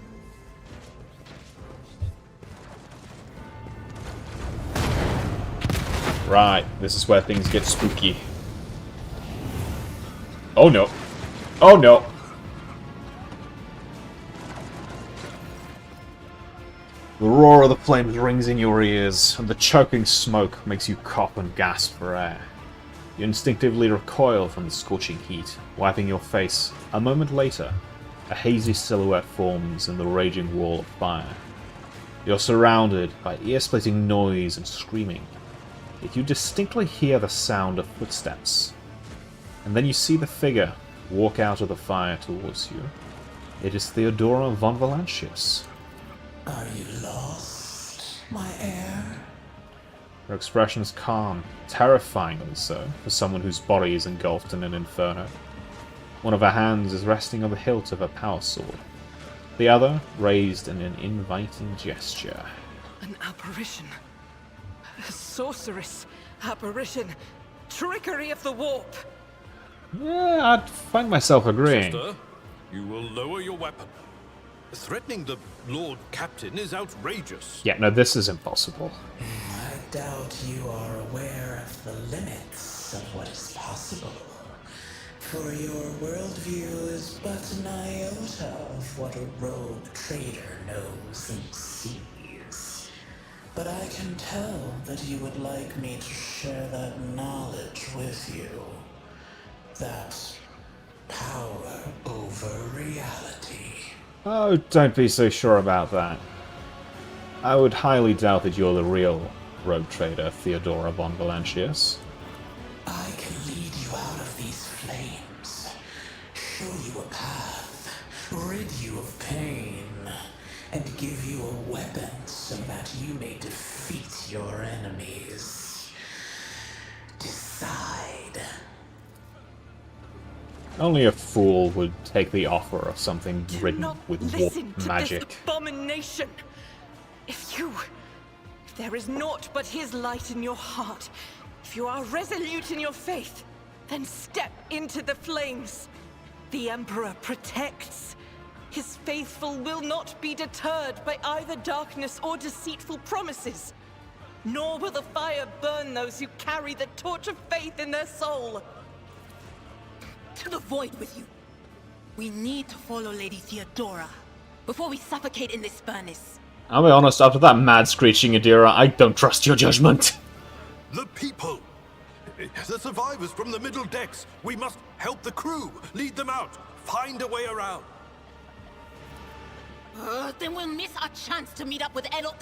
Right, this is where things get spooky. Oh no. Oh no. The roar of the flames rings in your ears, and the choking smoke makes you cough and gasp for air. You instinctively recoil from the scorching heat, wiping your face. A moment later, a hazy silhouette forms in the raging wall of fire. You're surrounded by ear-splitting noise and screaming, yet you distinctly hear the sound of footsteps. And then you see the figure walk out of the fire towards you. It is Theodora von Valancius. Are you lost, my heir? Her expression is calm, terrifyingly so, for someone whose body is engulfed in an inferno. One of her hands is resting on the hilt of her power sword, the other raised in an inviting gesture. An apparition. A sorceress apparition. Trickery of the warp. Yeah, I'd find myself agreeing. Sister, you will lower your weapon. Threatening the Lord Captain is outrageous. Yeah, no, this is impossible. I doubt you are aware of the limits of what is possible. For your worldview is but an iota of what a rogue trader knows and sees. But I can tell that you would like me to share that knowledge with you. That power over reality. Oh, don't be so sure about that. I would highly doubt that you're the real rogue trader, Theodora von Valancius. I can lead you out of these flames, show you a path, rid you of pain, and give you a weapon so that you may defeat your enemies. Decide. Only a fool would take the offer of something written with warp magic. This abomination. If there is naught but his light in your heart, if you are resolute in your faith, then step into the flames. The Emperor protects. His faithful will not be deterred by either darkness or deceitful promises. nor will the fire burn those who carry the torch of faith in their soul. To the void with you. We need to follow Lady Theodora before we suffocate in this furnace. I'll be honest, after that mad screeching, Adira, I don't trust your judgment. The people! The survivors from the middle decks! We must help the crew! Lead them out! Find a way around! Then we'll miss our chance to meet up with Edel.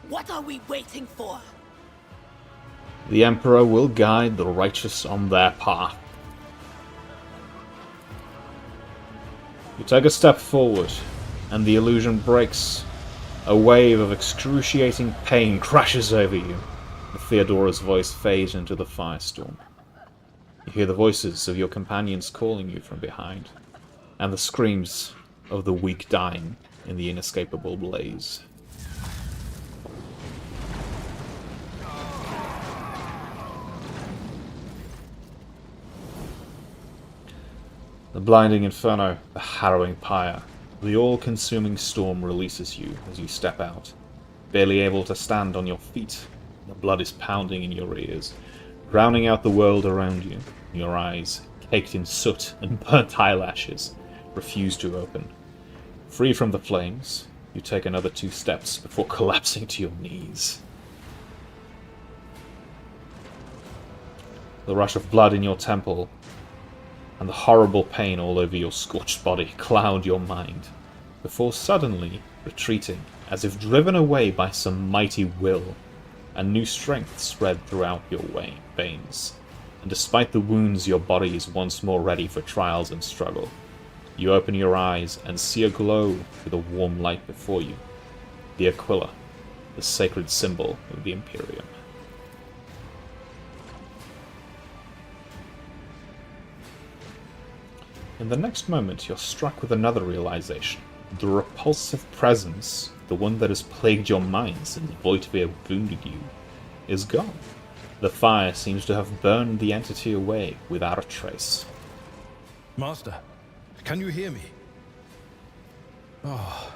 What are we waiting for? The Emperor will guide the righteous on their path. You take a step forward, and the illusion breaks. A wave of excruciating pain crashes over you. Theodora's voice fades into the firestorm. You hear the voices of your companions calling you from behind, and the screams of the weak dying in the inescapable blaze. The blinding inferno, the harrowing pyre, the all-consuming storm releases you as you step out. Barely able to stand on your feet, the blood is pounding in your ears, drowning out the world around you. Your eyes, caked in soot and burnt eyelashes, refuse to open. Free from the flames, you take another 2 steps before collapsing to your knees. The rush of blood in your temple and the horrible pain all over your scorched body cloud your mind, before suddenly retreating, as if driven away by some mighty will, and new strength spread throughout your veins. And despite the wounds, your body is once more ready for trials and struggle. You open your eyes and see a glow with a warm light before you. The Aquila, the sacred symbol of the Imperium. In the next moment, you're struck with another realization. The repulsive presence, the one that has plagued your mind since Voitvir wounded you, is gone. The fire seems to have burned the entity away without a trace. Master, can you hear me? Oh,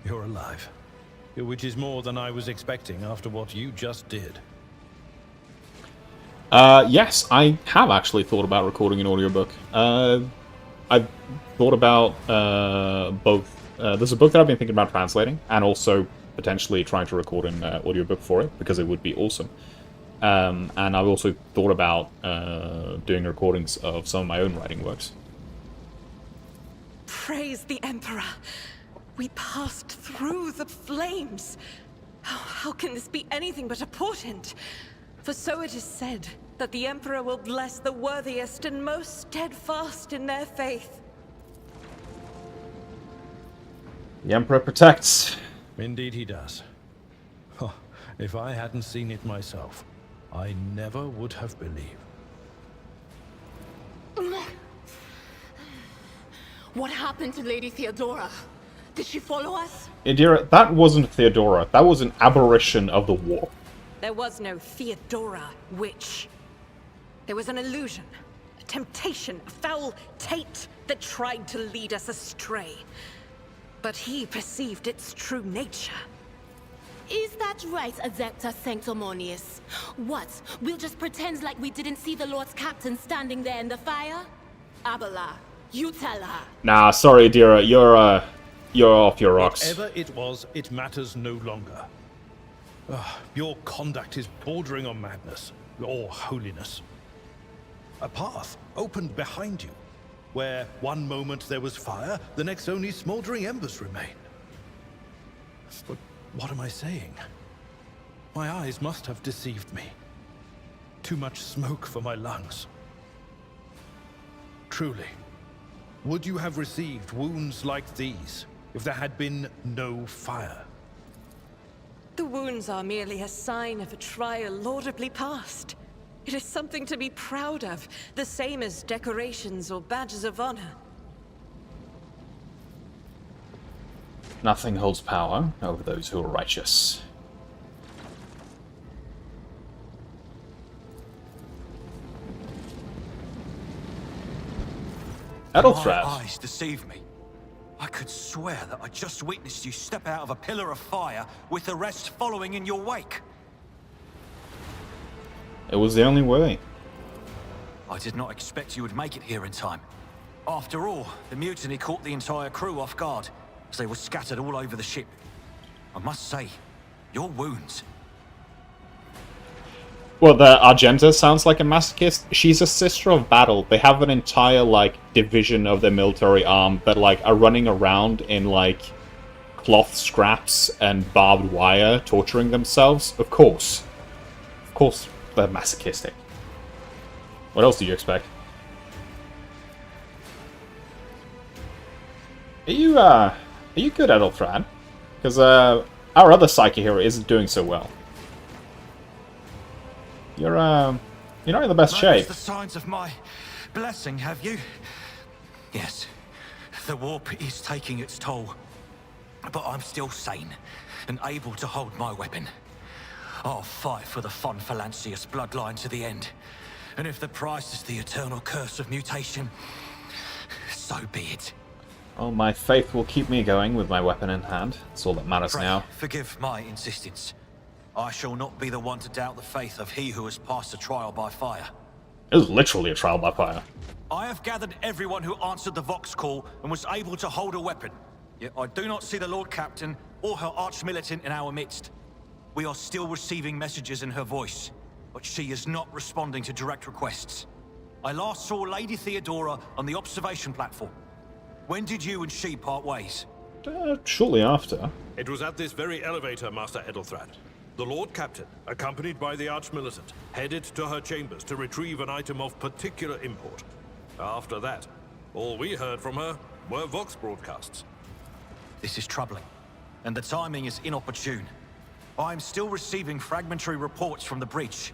you're alive. Which is more than I was expecting after what you just did. Yes, I have actually thought about recording an audiobook. I've thought about both. There's a book that I've been thinking about translating, and also potentially trying to record an audiobook for it, because it would be awesome. And I've also thought about doing recordings of some of my own writing works. Praise the Emperor! We passed through the flames! How can this be anything but a portent? For so it is said, that the Emperor will bless the worthiest and most steadfast in their faith. The Emperor protects. Indeed he does. Oh, if I hadn't seen it myself, I never would have believed. What happened to Lady Theodora? Did she follow us? Indira, that wasn't Theodora. That was an aberration of the war. There was no Theodora, witch. There was an illusion, a temptation, a foul taint that tried to lead us astray. But he perceived its true nature. Is that right, Adepta Sanctimonious? What, we'll just pretend like we didn't see the Lord's Captain standing there in the fire? Abala, you tell her. Nah, sorry, Indira, you're off your rocks. Whatever it was, it matters no longer. Your conduct is bordering on madness, or holiness. A path opened behind you, where one moment there was fire, the next only smoldering embers remain. But what am I saying? My eyes must have deceived me. Too much smoke for my lungs. Truly, would you have received wounds like these if there had been no fire? The wounds are merely a sign of a trial laudably passed. It is something to be proud of, the same as decorations or badges of honor. Nothing holds power over those who are righteous. Edeltrav. My eyes deceive me. I could swear that I just witnessed you step out of a pillar of fire with the rest following in your wake. It was the only way. I did not expect you would make it here in time. After all, the mutiny caught the entire crew off guard, as they were scattered all over the ship. I must say, your wounds... Well, the Argenta sounds like a masochist. She's a sister of battle. They have an entire, like, division of their military arm that, like, are running around in, like, cloth scraps and barbed wire, torturing themselves. Of course. Of course they're masochistic. What else do you expect? Are you good, Adolfrad? Because, our other Psyche hero isn't doing so well. You're not in the best shape. The signs of my blessing, have you? Yes. The warp is taking its toll. But I'm still sane and able to hold my weapon. I'll fight for the Von Phalanxius bloodline to the end. And if the price is the eternal curse of mutation, so be it. Oh, my faith will keep me going with my weapon in hand. That's all that matters now. Forgive my insistence. I shall not be the one to doubt the faith of he who has passed a trial by fire. It was literally a trial by fire. I have gathered everyone who answered the Vox call and was able to hold a weapon. Yet I do not see the Lord Captain or her arch-militant in our midst. We are still receiving messages in her voice, but she is not responding to direct requests. I last saw Lady Theodora on the observation platform. When did you and she part ways? Shortly after. It was at this very elevator, Master Edelthrad. The Lord Captain, accompanied by the Arch-Militant, headed to her chambers to retrieve an item of particular import. After that, all we heard from her were Vox broadcasts. This is troubling, and the timing is inopportune. I am still receiving fragmentary reports from the breach.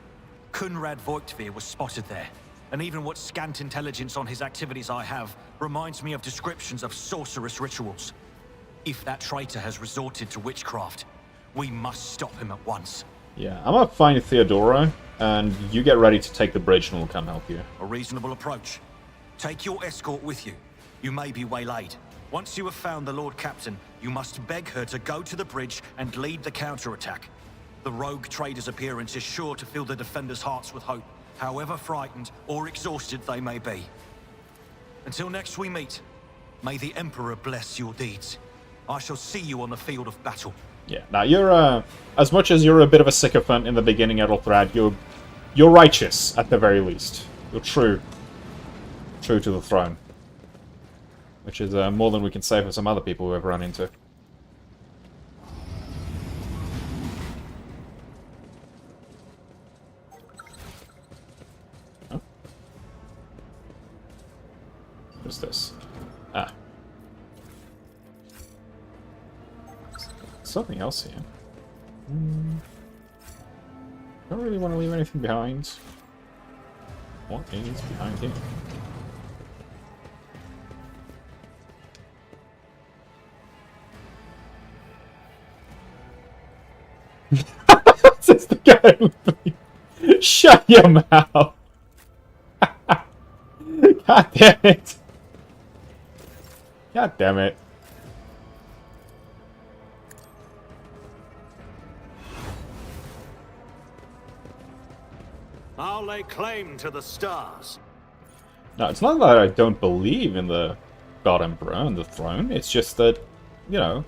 Kunrad Voigtveer was spotted there, and even what scant intelligence on his activities I have reminds me of descriptions of sorcerous rituals. If that traitor has resorted to witchcraft, we must stop him at once. Yeah, I'm gonna find Theodora, and you get ready to take the bridge and we'll come help you. A reasonable approach. Take your escort with you. You may be waylaid. Once you have found the Lord Captain, you must beg her to go to the bridge and lead the counterattack. The rogue trader's appearance is sure to fill the defenders' hearts with hope, however frightened or exhausted they may be. Until next we meet, may the Emperor bless your deeds. I shall see you on the field of battle. Yeah, now you're, as much as you're a bit of a sycophant in the beginning, Edelthrad, you're righteous, at the very least. You're true. True to the throne. Which is more than we can say for some other people we've run into. Oh. What's this? Ah. Something else here. Don't really want to leave anything behind. What is behind here? It's the guy with me. Shut your mouth! God damn it! God damn it! I'll lay claim to the stars. No, it's not that I don't believe in the God Emperor and the throne. It's just that, you know,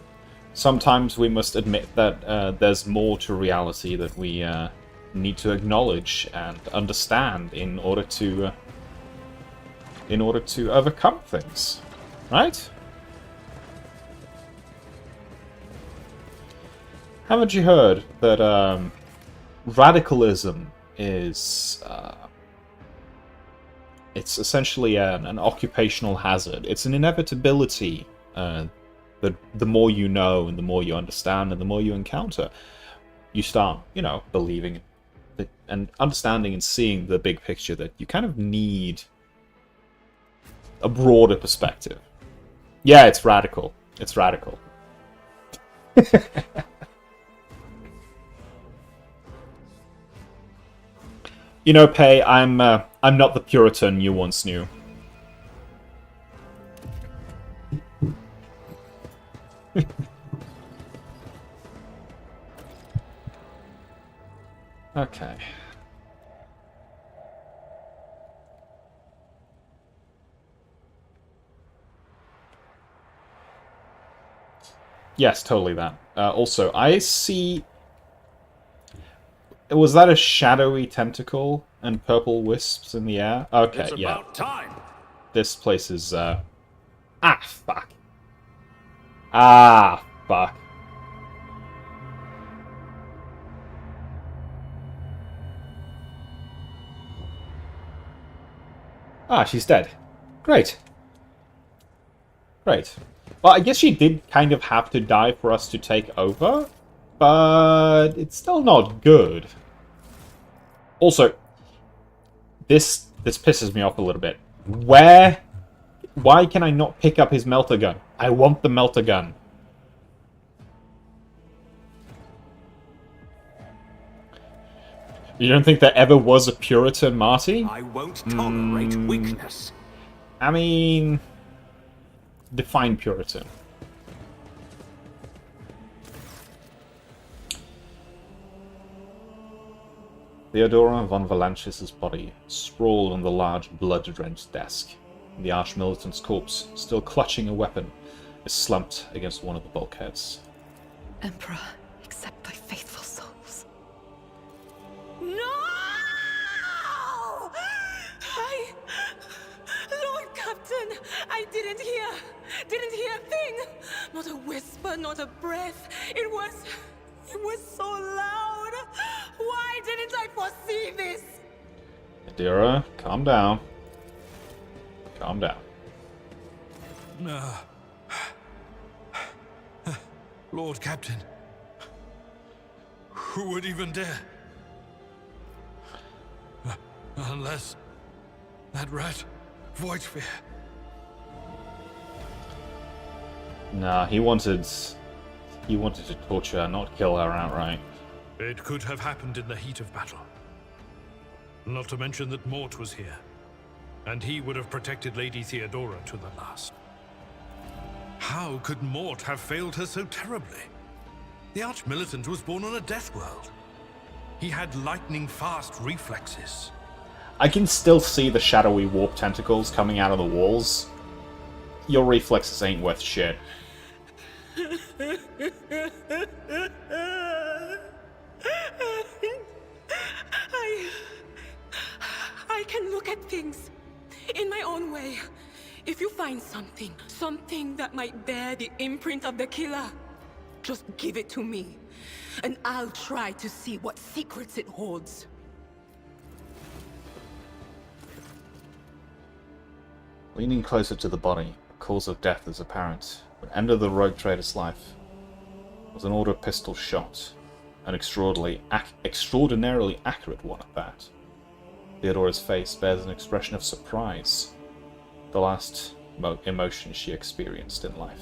sometimes we must admit that there's more to reality that we need to acknowledge and understand in order to overcome things, right? Haven't you heard that radicalism is it's essentially an occupational hazard. It's an inevitability that the more you know and the more you understand and the more you encounter, you start, you know, believing that, and understanding and seeing the big picture, that you kind of need a broader perspective. Yeah, it's radical. It's radical. You know, Pei, I'm not the Puritan you once knew. Okay. Yes, totally that. Also, I see... Was that a shadowy tentacle and purple wisps in the air? Okay, It's yeah. about time. This place is, Ah, fuck. Ah, fuck. Ah, she's dead. Great. Great. Well, I guess she did kind of have to die for us to take over, but it's still not good. Also, this pisses me off a little bit. Why can I not pick up his melter gun? I want the melter gun. You don't think there ever was a Puritan, Marty? I won't tolerate weakness. I mean... Define Puritan. Theodora von Valancius' body sprawled on the large, blood-drenched desk. The Archmilitant's corpse, still clutching a weapon, is slumped against one of the bulkheads. Emperor, accept thy faithful souls. No! Lord Captain, I didn't hear a thing. Not a whisper, not a breath. It was so loud. Why didn't I foresee this? Adira, calm down. Calm down. Lord Captain. Who would even dare? Unless that rat, Voidsphere. Nah, he wanted to torture her, not kill her outright. It could have happened in the heat of battle. Not to mention that Mort was here, and he would have protected Lady Theodora to the last. How could Mort have failed her so terribly? The Archmilitant was born on a death world. He had lightning-fast reflexes. I can still see the shadowy warp tentacles coming out of the walls. Your reflexes ain't worth shit. I can look at things in my own way. If you find something that might bear the imprint of the killer, just give it to me, and I'll try to see what secrets it holds. Leaning closer to the body, the cause of death is apparent. What ended the rogue trader's life was an order pistol shot, an extraordinarily accurate one at that. Theodora's face bears an expression of surprise, the last emotion she experienced in life.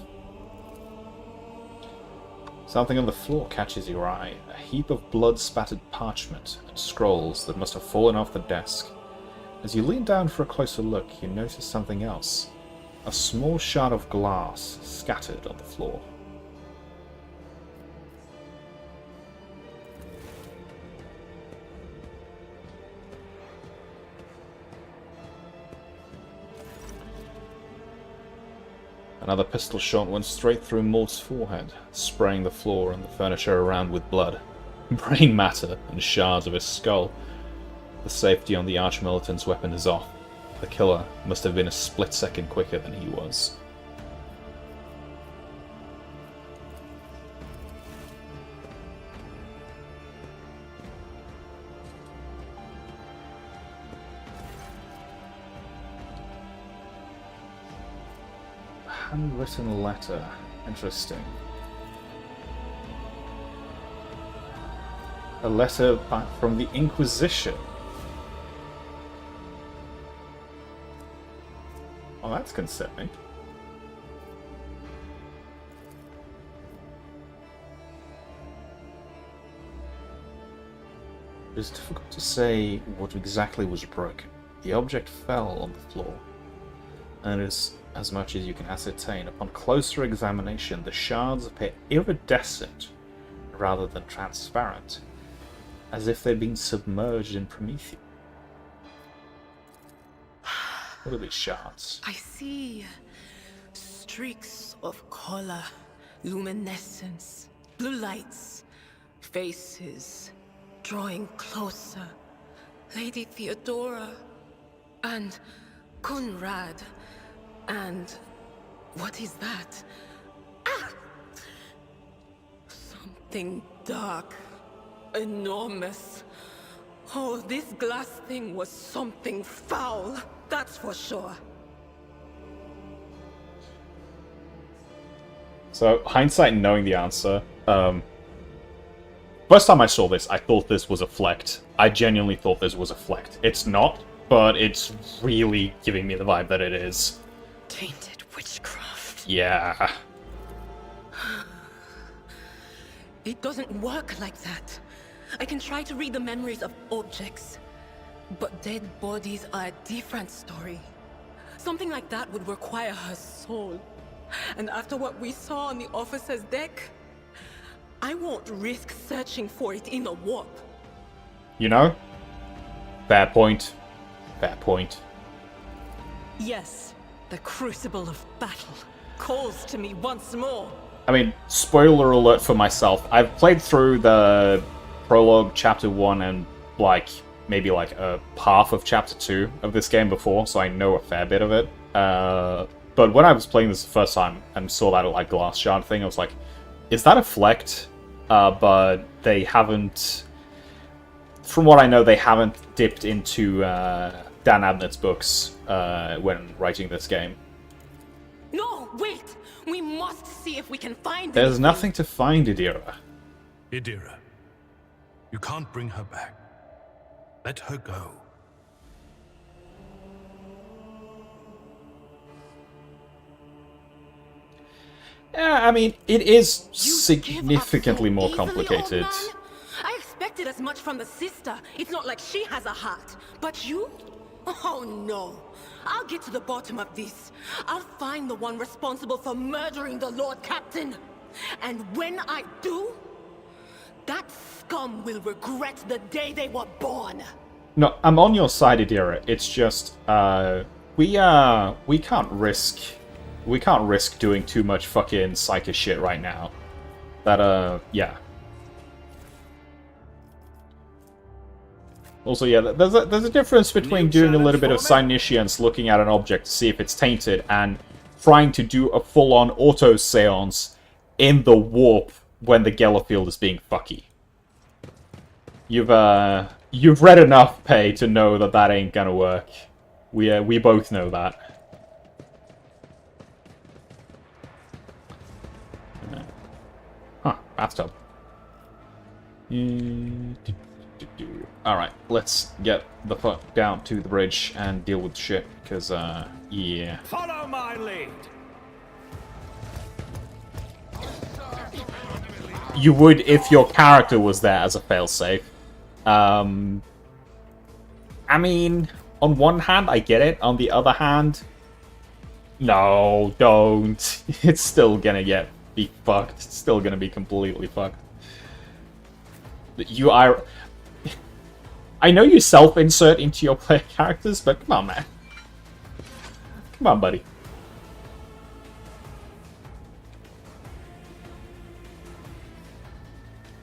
Something on the floor catches your eye, a heap of blood-spattered parchment and scrolls that must have fallen off the desk. As you lean down for a closer look, you notice something else. A small shard of glass scattered on the floor. Another pistol shot went straight through Mort's forehead, spraying the floor and the furniture around with blood, brain matter, and shards of his skull. The safety on the Archmilitant's weapon is off. The killer must have been a split second quicker than he was. Handwritten letter. Interesting. A letter back from the Inquisition. Oh, that's concerning. It is difficult to say what exactly was broken. The object fell on the floor. and as much as you can ascertain. Upon closer examination, the shards appear iridescent rather than transparent, as if they'd been submerged in Prometheus. What are these shards? I see streaks of color, luminescence, blue lights, faces drawing closer. Lady Theodora and Conrad and what is that? Ah! Something dark, enormous. Oh, this glass thing was something foul, that's for sure. So, hindsight knowing the answer, first time I saw this, I thought this was a flect. I genuinely thought this was a flect. It's not, but it's really giving me the vibe that it is. Tainted witchcraft. Yeah. It doesn't work like that. I can try to read the memories of objects, but dead bodies are a different story. Something like that would require her soul. And after what we saw on the officer's deck, I won't risk searching for it in the warp. You know? Fair point. Fair point. Yes, the crucible of battle calls to me once more. I mean, spoiler alert for myself. I've played through the prologue, chapter 1, and maybe a half of chapter 2 of this game before, so I know a fair bit of it. But when I was playing this the first time and saw that glass shard thing, I was like, is that a flect? But they haven't... From what I know, they haven't dipped into Dan Abnett's books when writing this game. No, wait! We must see if we can find There's anything. nothing to find, Idira. Idira, you can't bring her back. Let her go. Yeah, I mean, it is You significantly give up more so easily, complicated. old man? I expected as much from the sister. It's not like she has a heart. But you? Oh no. I'll get to the bottom of this. I'll find the one responsible for murdering the Lord Captain. And when I do, that scum will regret the day they were born. No, I'm on your side, Idira. It's just, we can't risk doing too much fucking psychic shit right now. Yeah. Also, yeah, there's a difference between doing a little bit of Psyniscience, looking at an object to see if it's tainted, and trying to do a full-on auto-seance in the warp when the Gellerfield is being fucky. You've read enough, Pei, to know that that ain't gonna work. We both know that. Huh, bathtub. Alright, let's get the fuck down to the bridge and deal with shit, because, yeah. Follow my lead. You would if your character was there as a failsafe. I mean, on one hand, I get it. On the other hand, no, don't. It's still gonna be fucked. It's still gonna be completely fucked. I know you self-insert into your player characters, but come on, man. Come on, buddy.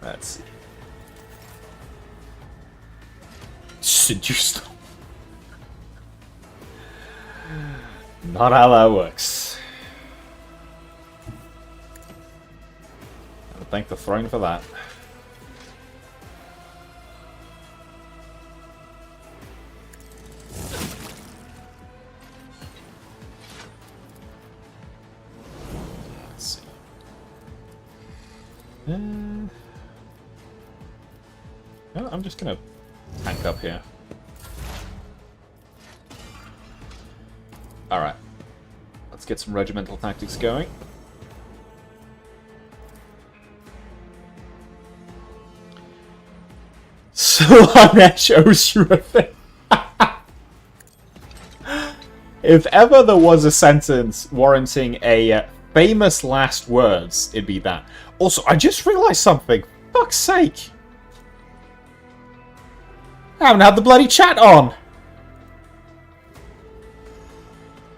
Let's see. Seduce them. Not how that works. Thank the throne for that. Let's see. Well, I'm just gonna tank up here. Alright. Let's get some regimental tactics going. Slanesh owes you a thing. If ever there was a sentence warranting a famous last words, it'd be that. Also, I just realized something. Fuck's sake. I haven't had the bloody chat on.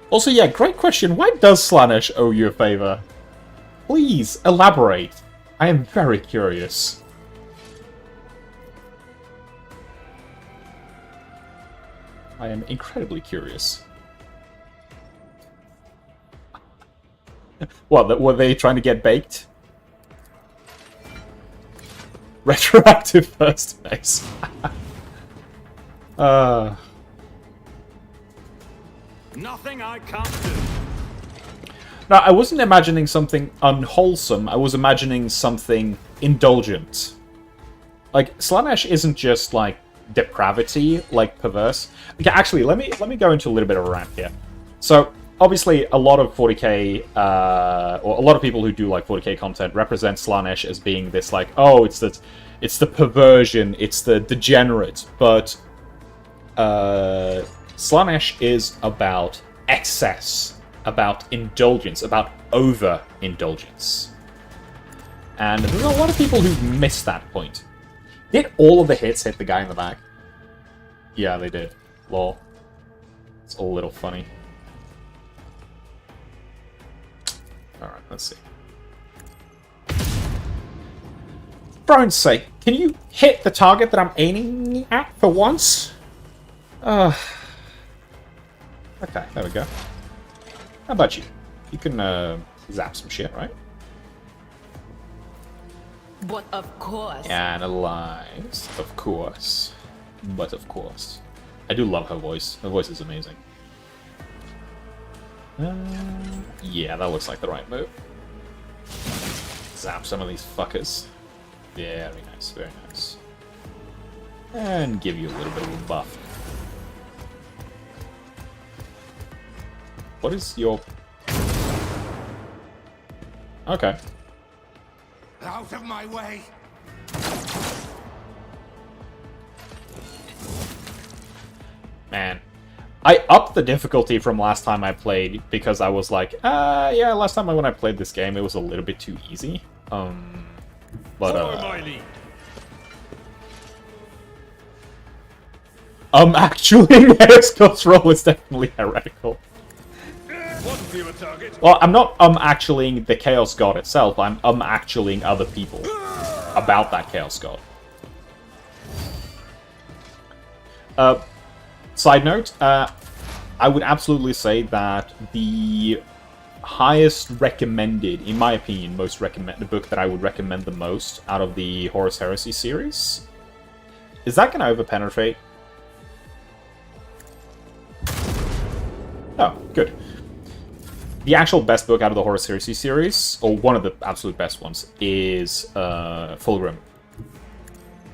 Also, yeah, great question. Why does Slaanesh owe you a favor? Please, elaborate. I am very curious. I am incredibly curious. What, were they trying to get baked? Retroactive first base. Nothing I can't do. No, I wasn't imagining something unwholesome. I was imagining something indulgent. Like, Slaanesh isn't just, like, depravity, like, perverse. Okay, actually, let me go into a little bit of a rant here. So, obviously, a lot of 40k, or a lot of people who do, like, 40k content represent Slaanesh as being this, like, oh, it's the perversion, it's the degenerate, but Slaanesh is about excess, about indulgence, about overindulgence. And there's a lot of people who miss that point. Did all of the hits hit the guy in the back? Yeah, they did. Lol. It's a little funny. Alright, let's see. For Brian's sake, can you hit the target that I'm aiming at for once? Okay, there we go. How about you? You can zap some shit, right? But of course. Analyze, of course. But of course. I do love her voice. Her voice is amazing. Yeah, that looks like the right move. Zap some of these fuckers. Very nice, very nice. And give you a little bit of a buff. What is your... Okay. Out of my way! Man. I upped the difficulty from last time I played because I was like, yeah, last time when I played this game it was a little bit too easy. Actually, Heretic's role is definitely heretical. Well, I'm not actuallying the Chaos God itself, I'm actuallying other people about that Chaos God. Side note, I would absolutely say that the highest recommended, in my opinion, the book that I would recommend the most out of the Horus Heresy series, is that going to overpenetrate? Oh, good. The actual best book out of the Horus Heresy series, or one of the absolute best ones, is Fulgrim.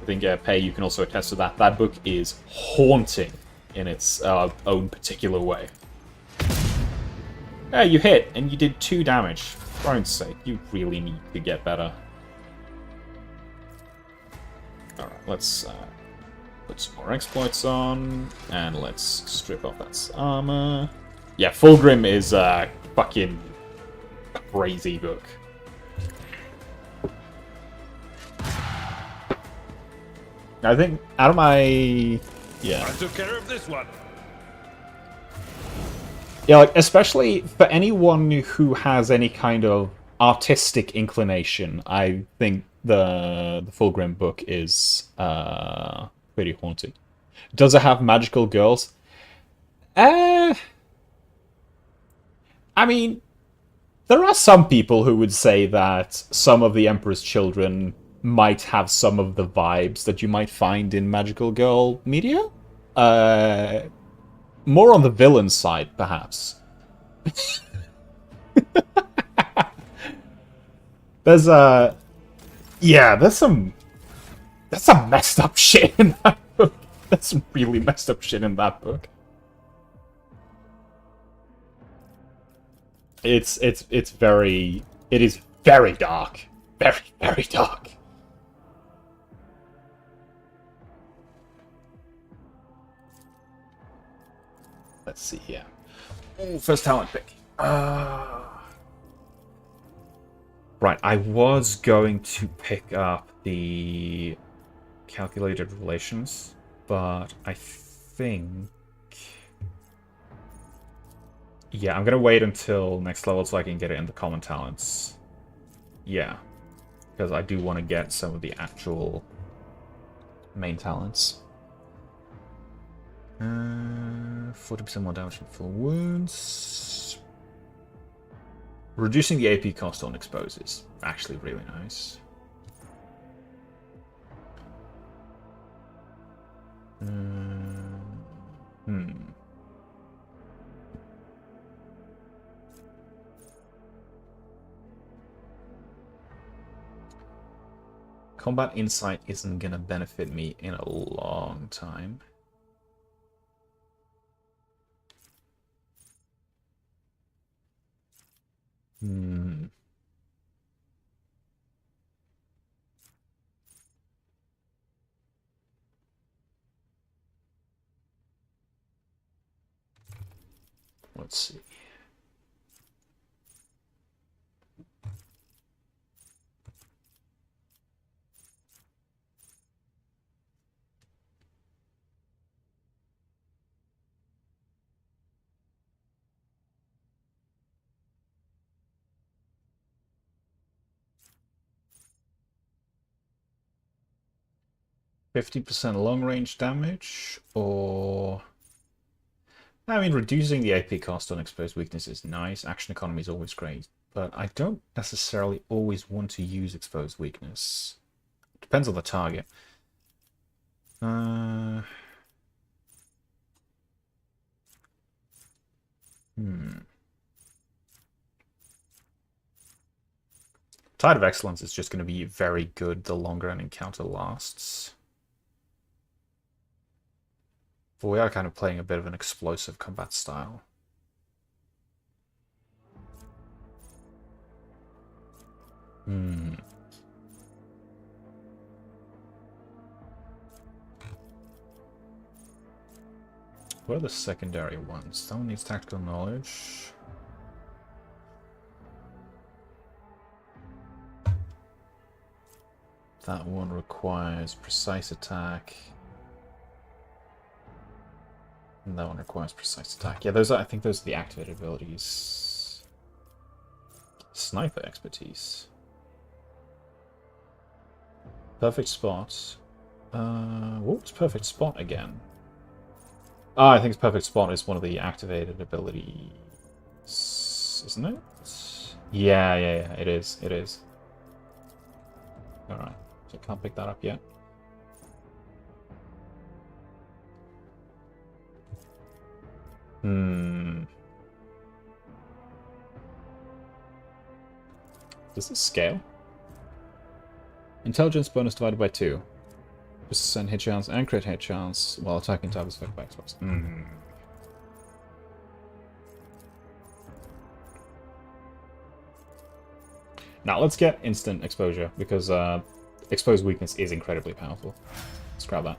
I think, Pei, you can also attest to that. That book is haunting in its own particular way. Yeah, you hit, and you did 2 damage. For God's sake, you really need to get better. Alright, let's put some more exploits on, and let's strip off that armor. Yeah, Fulgrim is a fucking crazy book. I think out of my... Yeah. I took care of this one. Yeah, like, especially for anyone who has any kind of artistic inclination, I think the Fulgrim book is pretty haunting. Does it have magical girls? I mean, there are some people who would say that some of the Emperor's Children might have some of the vibes that you might find in magical girl media. More on the villain side, perhaps. There's some messed up shit in that book. There's some really messed up shit in that book. It is very dark. Very, very dark. Let's see here. Oh, first talent pick. Right, I was going to pick up the calculated relations, but I think... Yeah, I'm gonna wait until next level so I can get it in the common talents. Yeah, because I do want to get some of the actual main talents. 40% more damage from full wounds. Reducing the AP cost on expose is actually really nice. Combat insight isn't gonna benefit me in a long time. Let's see. %50 long-range damage, or... I mean, reducing the AP cost on exposed weakness is nice. Action economy is always great, but I don't necessarily always want to use exposed weakness. Depends on the target. Tide of Excellence is just going to be very good the longer an encounter lasts. But we are kind of playing a bit of an explosive combat style. What are the secondary ones? That one needs tactical knowledge. That one requires precise attack. And that one requires precise attack. Yeah, those are, I think those are the activated abilities. Sniper expertise. Perfect spot. What's perfect spot again? Ah, I think it's perfect spot is one of the activated abilities, isn't it? Yeah, it is. It is. Alright, so I can't pick that up yet. Does this scale? Intelligence bonus divided by 2. % hit chance and crit hit chance while attacking type is affected by Xbox. Now let's get instant exposure, because exposed weakness is incredibly powerful. Let's grab that.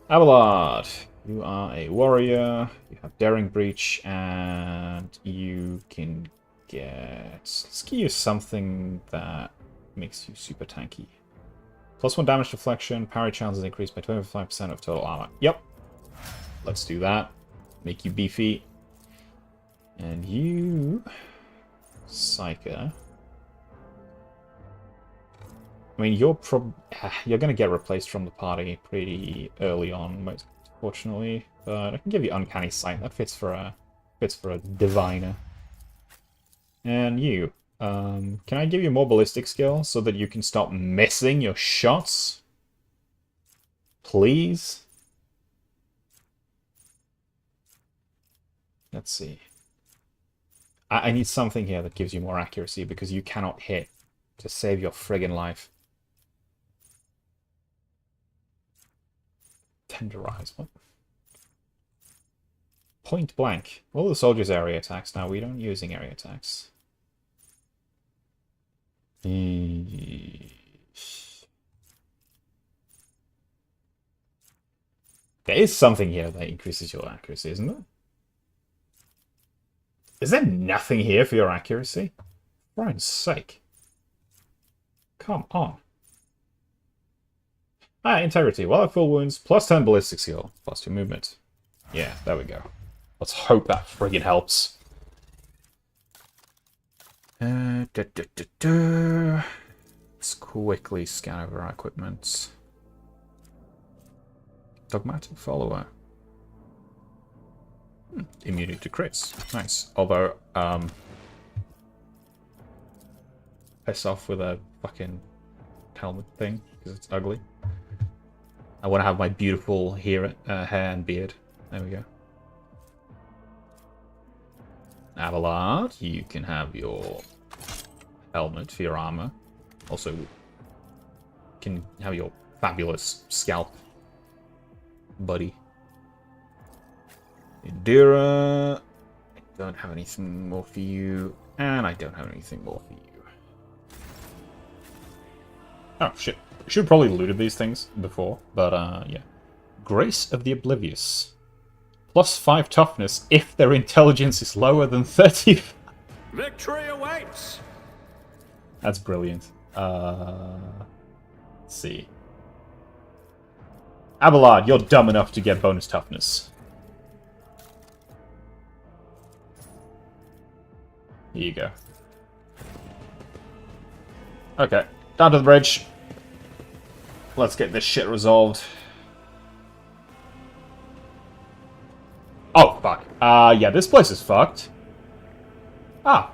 Abelard, you are a warrior, you have Daring Breach, and you can get... Let's give you something that makes you super tanky. +1 damage deflection, parry chance is increased by 25% of total armor. Yep. Let's do that. Make you beefy. And you... Psyker. I mean, you're gonna get replaced from the party pretty early on, most fortunately. But I can give you Uncanny Sight. That fits for a diviner. And you. Can I give you more ballistic skill so that you can stop missing your shots? Please? Let's see. I need something here that gives you more accuracy because you cannot hit to save your friggin' life. Tenderize, what? Point blank. All the soldiers' area attacks now. We don't using area attacks. There is something here that increases your accuracy, isn't there? Is there nothing here for your accuracy? For Christ's sake. Come on. Ah, integrity. While at full wounds, plus 10 ballistic skill, plus 2 movement. Yeah, there we go. Let's hope that friggin' helps. Let's quickly scan over our equipment. Dogmatic follower. Immunity to crits. Nice. Although, piss off with a fucking helmet thing, because it's ugly. I want to have my beautiful hair and beard. There we go. Abelard, you can have your helmet for your armor. Also, you can have your fabulous scalp, buddy. Indira, I don't have anything more for you, and I don't have anything more for you. Oh, shit. I should have probably looted these things before, but, yeah. Grace of the Oblivious. Plus 5 toughness if their intelligence is lower than 30. Victory awaits! That's brilliant. Let's see. Abelard, you're dumb enough to get bonus toughness. Here you go. Okay, down to the bridge. Let's get this shit resolved. Oh, fuck. Yeah, this place is fucked. Ah.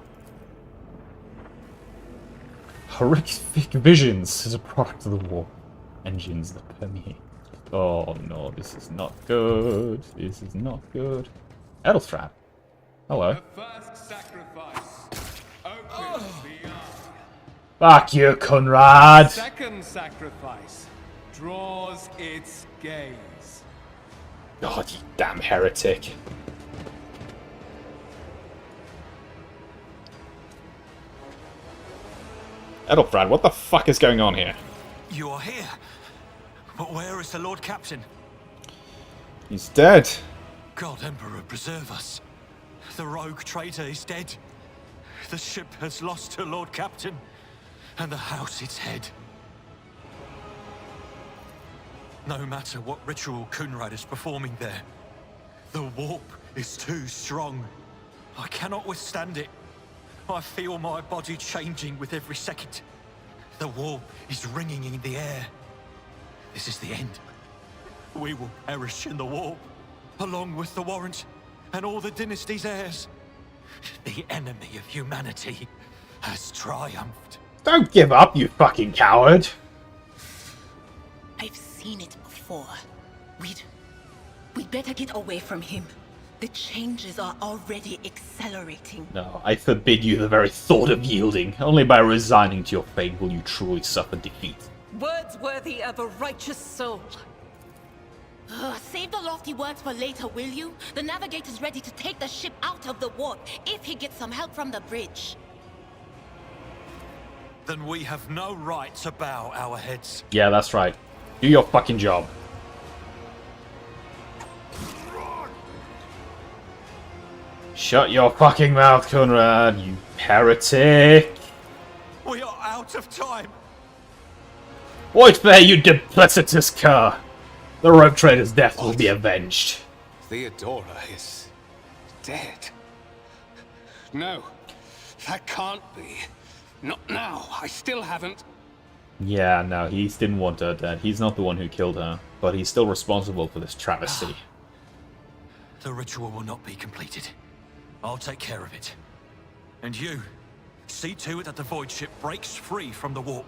Horrific visions is a product of the war. Engines that permeate. Oh no, this is not good. This is not good. Edelstrad. Hello. The first sacrifice opens the eye. Fuck you, Conrad! The second sacrifice draws its gaze. God, you damn heretic. Edelfrad, what the fuck is going on here? You are here. But where is the Lord Captain? He's dead. God Emperor, preserve us. The rogue traitor is dead. The ship has lost her Lord Captain, and the house its head. No matter what ritual Kunrad is performing there, the warp is too strong. I cannot withstand it. I feel my body changing with every second. The warp is ringing in the air. This is the end. We will perish in the warp, along with the Warrant and all the dynasty's heirs. The enemy of humanity has triumphed. Don't give up, you fucking coward! I've seen it before. We'd better get away from him. The changes are already accelerating. No, I forbid you the very thought of yielding. Only by resigning to your fate will you truly suffer defeat. Words worthy of a righteous soul. Save the lofty words for later, will you? The navigator's ready to take the ship out of the warp if he gets some help from the bridge. Then we have no right to bow our heads. Yeah, that's right. Do your fucking job. Shut your fucking mouth, Conrad, you heretic! We are out of time. Wait there, you duplicitous cur! The rogue trader's death will be avenged. Theodora is dead. No, that can't be. Not now. I still haven't. Yeah, no, he didn't want her dead. He's not the one who killed her, but he's still responsible for this travesty. The ritual will not be completed. I'll take care of it. And you, see to it that the void ship breaks free from the warp.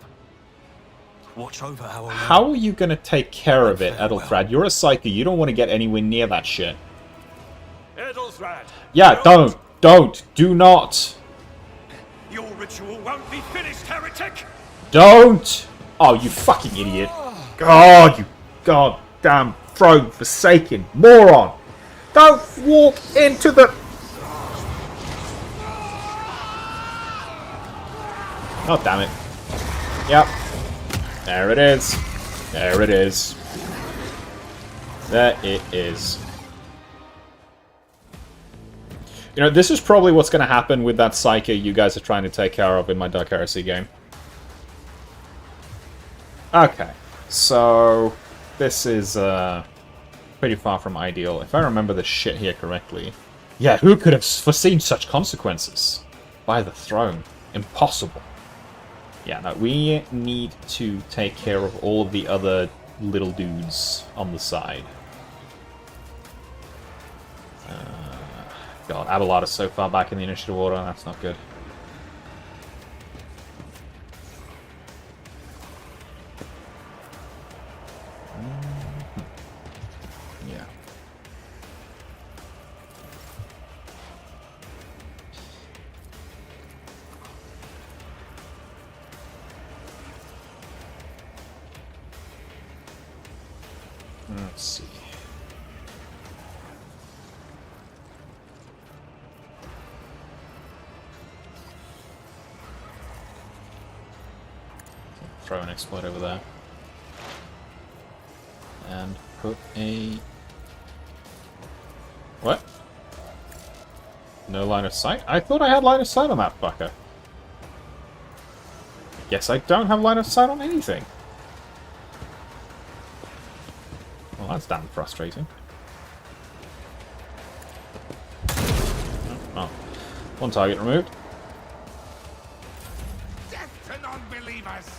Watch over our... How are you gonna take care of it, Edelfrad? You're a psyker. You don't want to get anywhere near that shit. Edelfrad! Yeah, do not. Your ritual won't be finished, heretic! Don't! Oh, you fucking idiot. God, you goddamn throne forsaken moron! Don't walk into the... Oh, damn it. Yep. There it is. There it is. There it is. You know, this is probably what's going to happen with that Psyche you guys are trying to take care of in my Dark Heresy game. Okay, so this is pretty far from ideal. If I remember this shit here correctly. Yeah, who could have foreseen such consequences? By the throne. Impossible. Yeah, no, we need to take care of all of the other little dudes on the side. God, Abelard is so far back in the initiative order, that's not good. Yeah. Let's see. Throw an exploit over there. And put a... What? No line of sight? I thought I had line of sight on that fucker. Guess I don't have line of sight on anything. Well, that's damn frustrating. Oh. One target removed. Death to non-believers!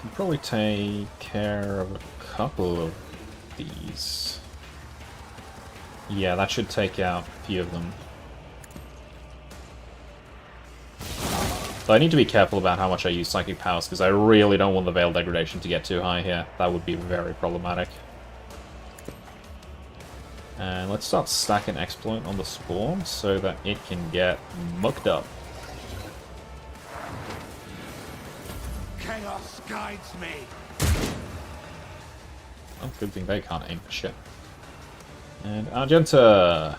I'll probably take care of a couple of these. Yeah, that should take out a few of them. So I need to be careful about how much I use Psychic Powers, because I really don't want the Veil Degradation to get too high here. That would be very problematic. And let's start stacking Exploit on the Spawn, so that it can get mucked up. Chaos guides me. Oh, good thing they can't aim for shit. And Argenta!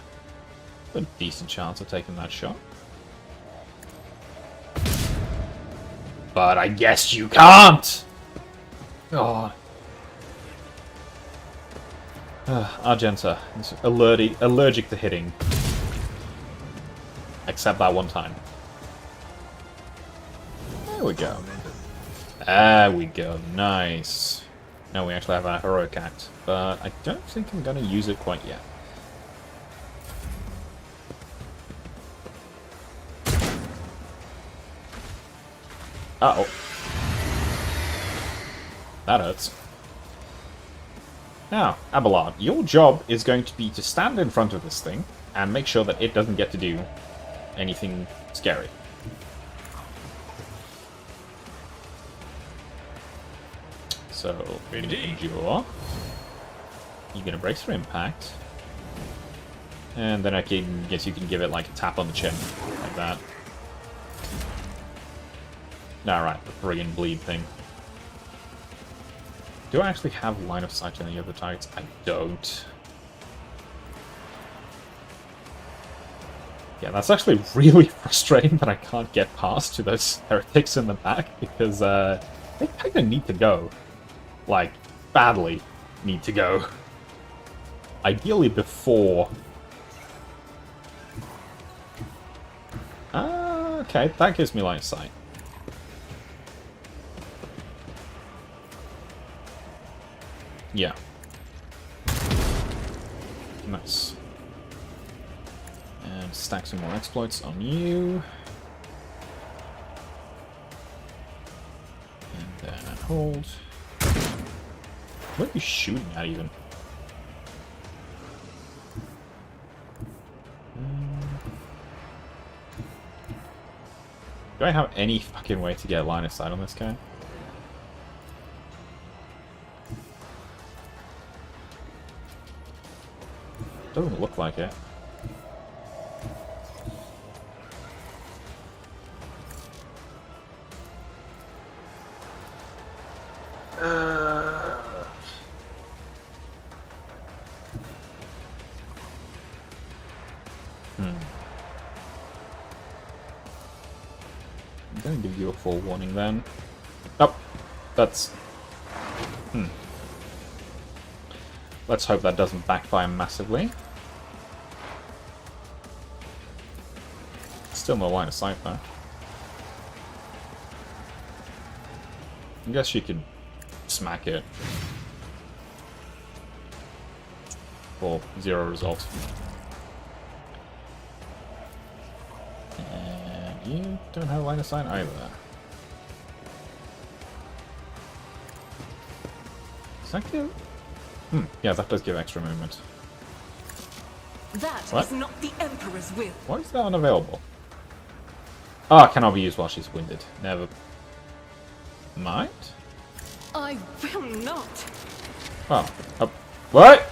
A decent chance of taking that shot. But I guess you can't! God. Argenta is allergic to hitting. Except that one time. There we go. There we go. Nice. Now we actually have our Heroic Act. But I don't think I'm going to use it quite yet. Uh-oh. That hurts. Now, Abelard, your job is going to be to stand in front of this thing and make sure that it doesn't get to do anything scary. So, endure. You're gonna brace for impact. And then I guess you can give it like a tap on the chin, like that. Alright, the friggin' bleed thing. Do I actually have line of sight on any other targets? I don't. Yeah, that's actually really frustrating that I can't get past to those heretics in the back, because they kind of need to go. Like, badly need to go. Ideally before... okay, that gives me line of sight. Yeah. Nice. And stack some more exploits on you. And then hold. What are you shooting at even? Do I have any fucking way to get line of sight on this guy? Doesn't look like it. I'm gonna give you a full warning then. Oh, that's... Let's hope that doesn't backfire massively. Still no line of sight though. I guess she could smack it. For 0 result. And you don't have line of sight either. Does that give... yeah, that does give extra movement. That What? is not the Emperor's will. Why is that unavailable? Ah, cannot be used while she's winded. Never mind. I will not. Oh. What?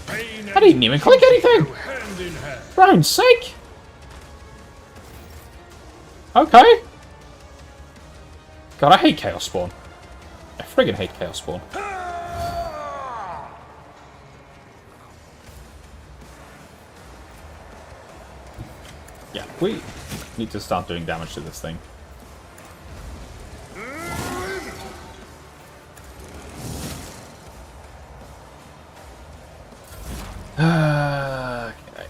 I didn't even click anything! For own's sake! Okay. God, I hate Chaos Spawn. I friggin' hate Chaos Spawn. Yeah, we need to start doing damage to this thing. Okay.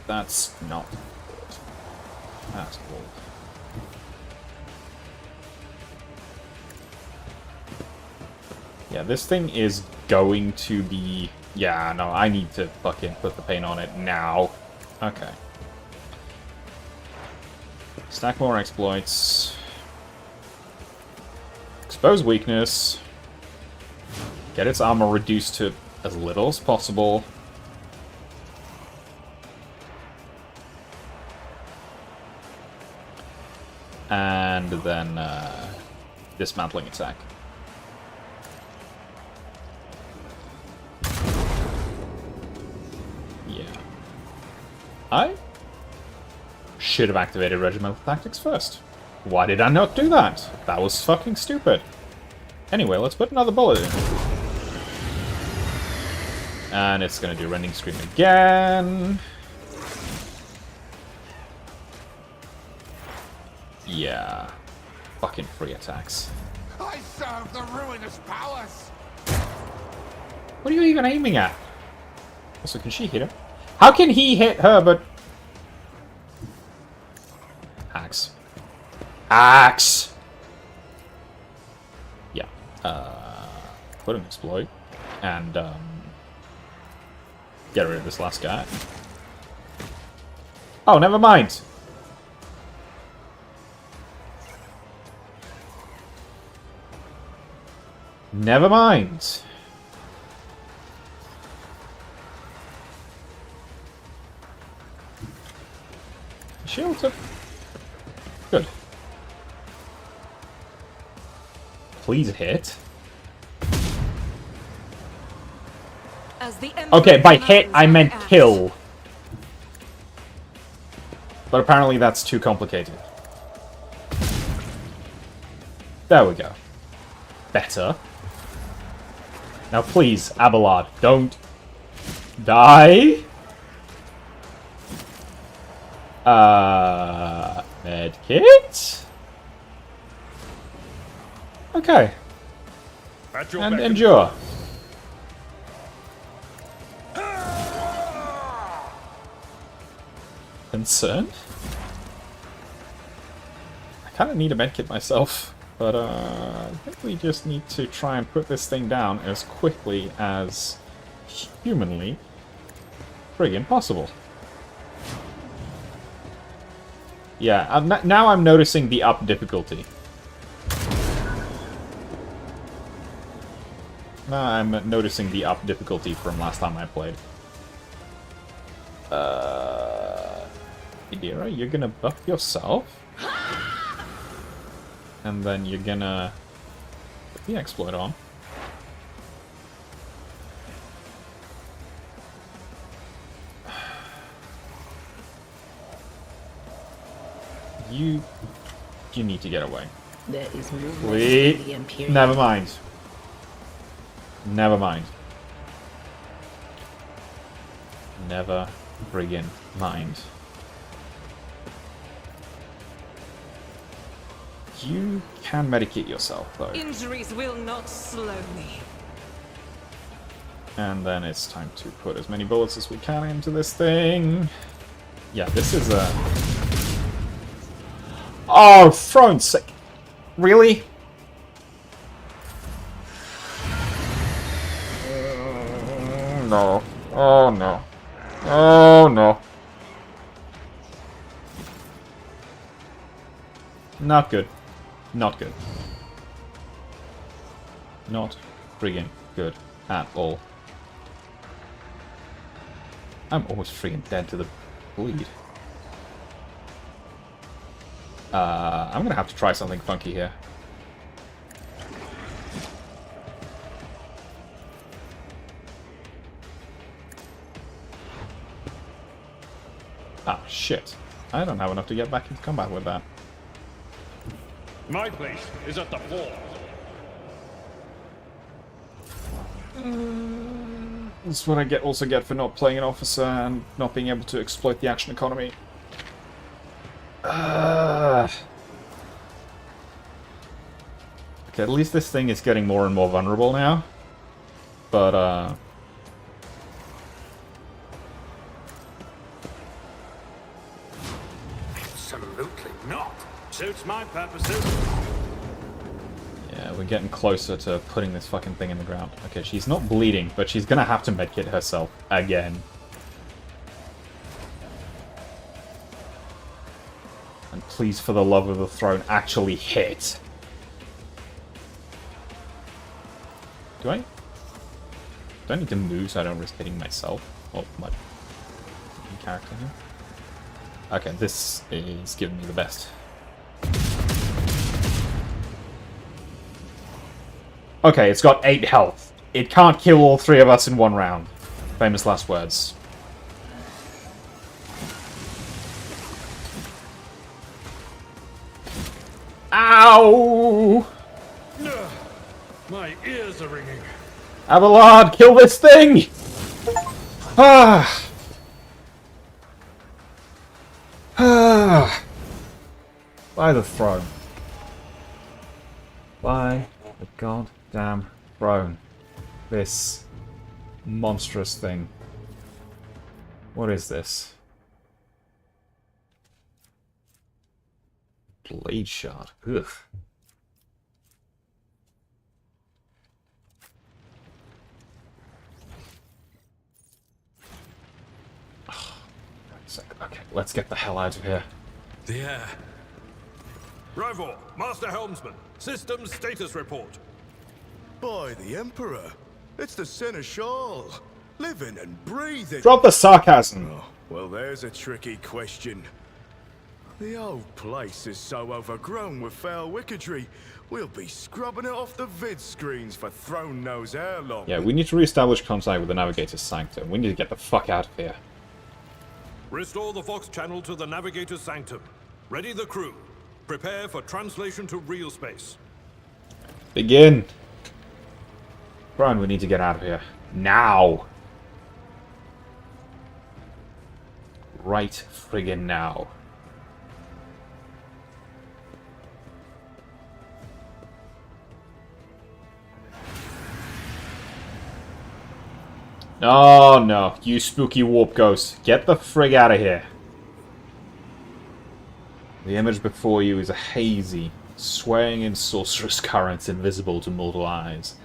That's not good. That's cool. Yeah, this thing is going to be... Yeah, no, I need to fucking put the paint on it now. Okay. Stack more exploits. Expose weakness. Get its armor reduced to as little as possible. And then dismantling attack. Yeah. I should have activated regimental tactics first. Why did I not do that? That was fucking stupid. Anyway, let's put another bullet in. And it's gonna do Rending Scream again. Yeah. Fucking free attacks. I serve the ruinous powers. What are you even aiming at? Also, can she hit him? How can he hit her, but... Axe. Axe! Yeah. Put an exploit. And, get rid of this last guy. Oh, never mind! Never mind. Shields up. Good. Please hit. As the Okay, by hit, I meant kill. But apparently that's too complicated. There we go. Better. Now please, Abelard, don't die. Medkit? Okay. And endure. Concerned? I kind of need a medkit myself, but I think we just need to try and put this thing down as quickly as humanly friggin' possible. Yeah, now I'm noticing the up difficulty. Now I'm noticing the up difficulty from last time I played. Idira, you're gonna buff yourself. And then you're gonna put the exploit on. You need to get away. There is movement Wait. in the Imperial. Never mind. Never mind. Never friggin' mind. You can medicate yourself, though. Injuries will not slow me. And then it's time to put as many bullets as we can into this thing. Yeah, this is a... Oh, throne's sake. Really? No. Oh, no. Oh, no. Not good. Not good. Not friggin' good at all. I'm always friggin' dead to the bleed. I'm gonna have to try something funky here. Ah, shit. I don't have enough to get back into combat with that. My place is at the fort. This is what I also get for not playing an officer and not being able to exploit the action economy. Okay, at least this thing is getting more and more vulnerable now. But, Absolutely not. Suits my purposes. yeah, we're getting closer to putting this fucking thing in the ground. Okay, she's not bleeding, but she's gonna have to medkit herself again. And please, for the love of the throne, actually hit. Do I need to move so I don't risk hitting myself? Oh, my character here. Okay, this is giving me the best. Okay, it's got 8 health. It can't kill all 3 of us in one round. Famous last words. Ow! My ears are ringing. Abelard, kill this thing! Ah! Ah! By the throne. By the goddamn throne. This monstrous thing. What is this? Blade shard. Ugh. Okay, let's get the hell out of here. Yeah. Rivor, Master Helmsman, systems status report. By the Emperor, it's the Seneschal, living and breathing. Drop the sarcasm. Oh, well, there's a tricky question. The old place is so overgrown with foul wickedry, we'll be scrubbing it off the vid screens for throne knows how long. Yeah, we need to re-establish contact with the Navigator's Sanctum. We need to get the fuck out of here. Restore the Vox channel to the Navigator's Sanctum. Ready the crew. Prepare for translation to real space. Begin. Brian, we need to get out of here. Now. Right friggin' now. Oh no, you spooky warp ghost. Get the frig out of here. The image before you is a hazy, swaying in sorcerous currents invisible to mortal eyes,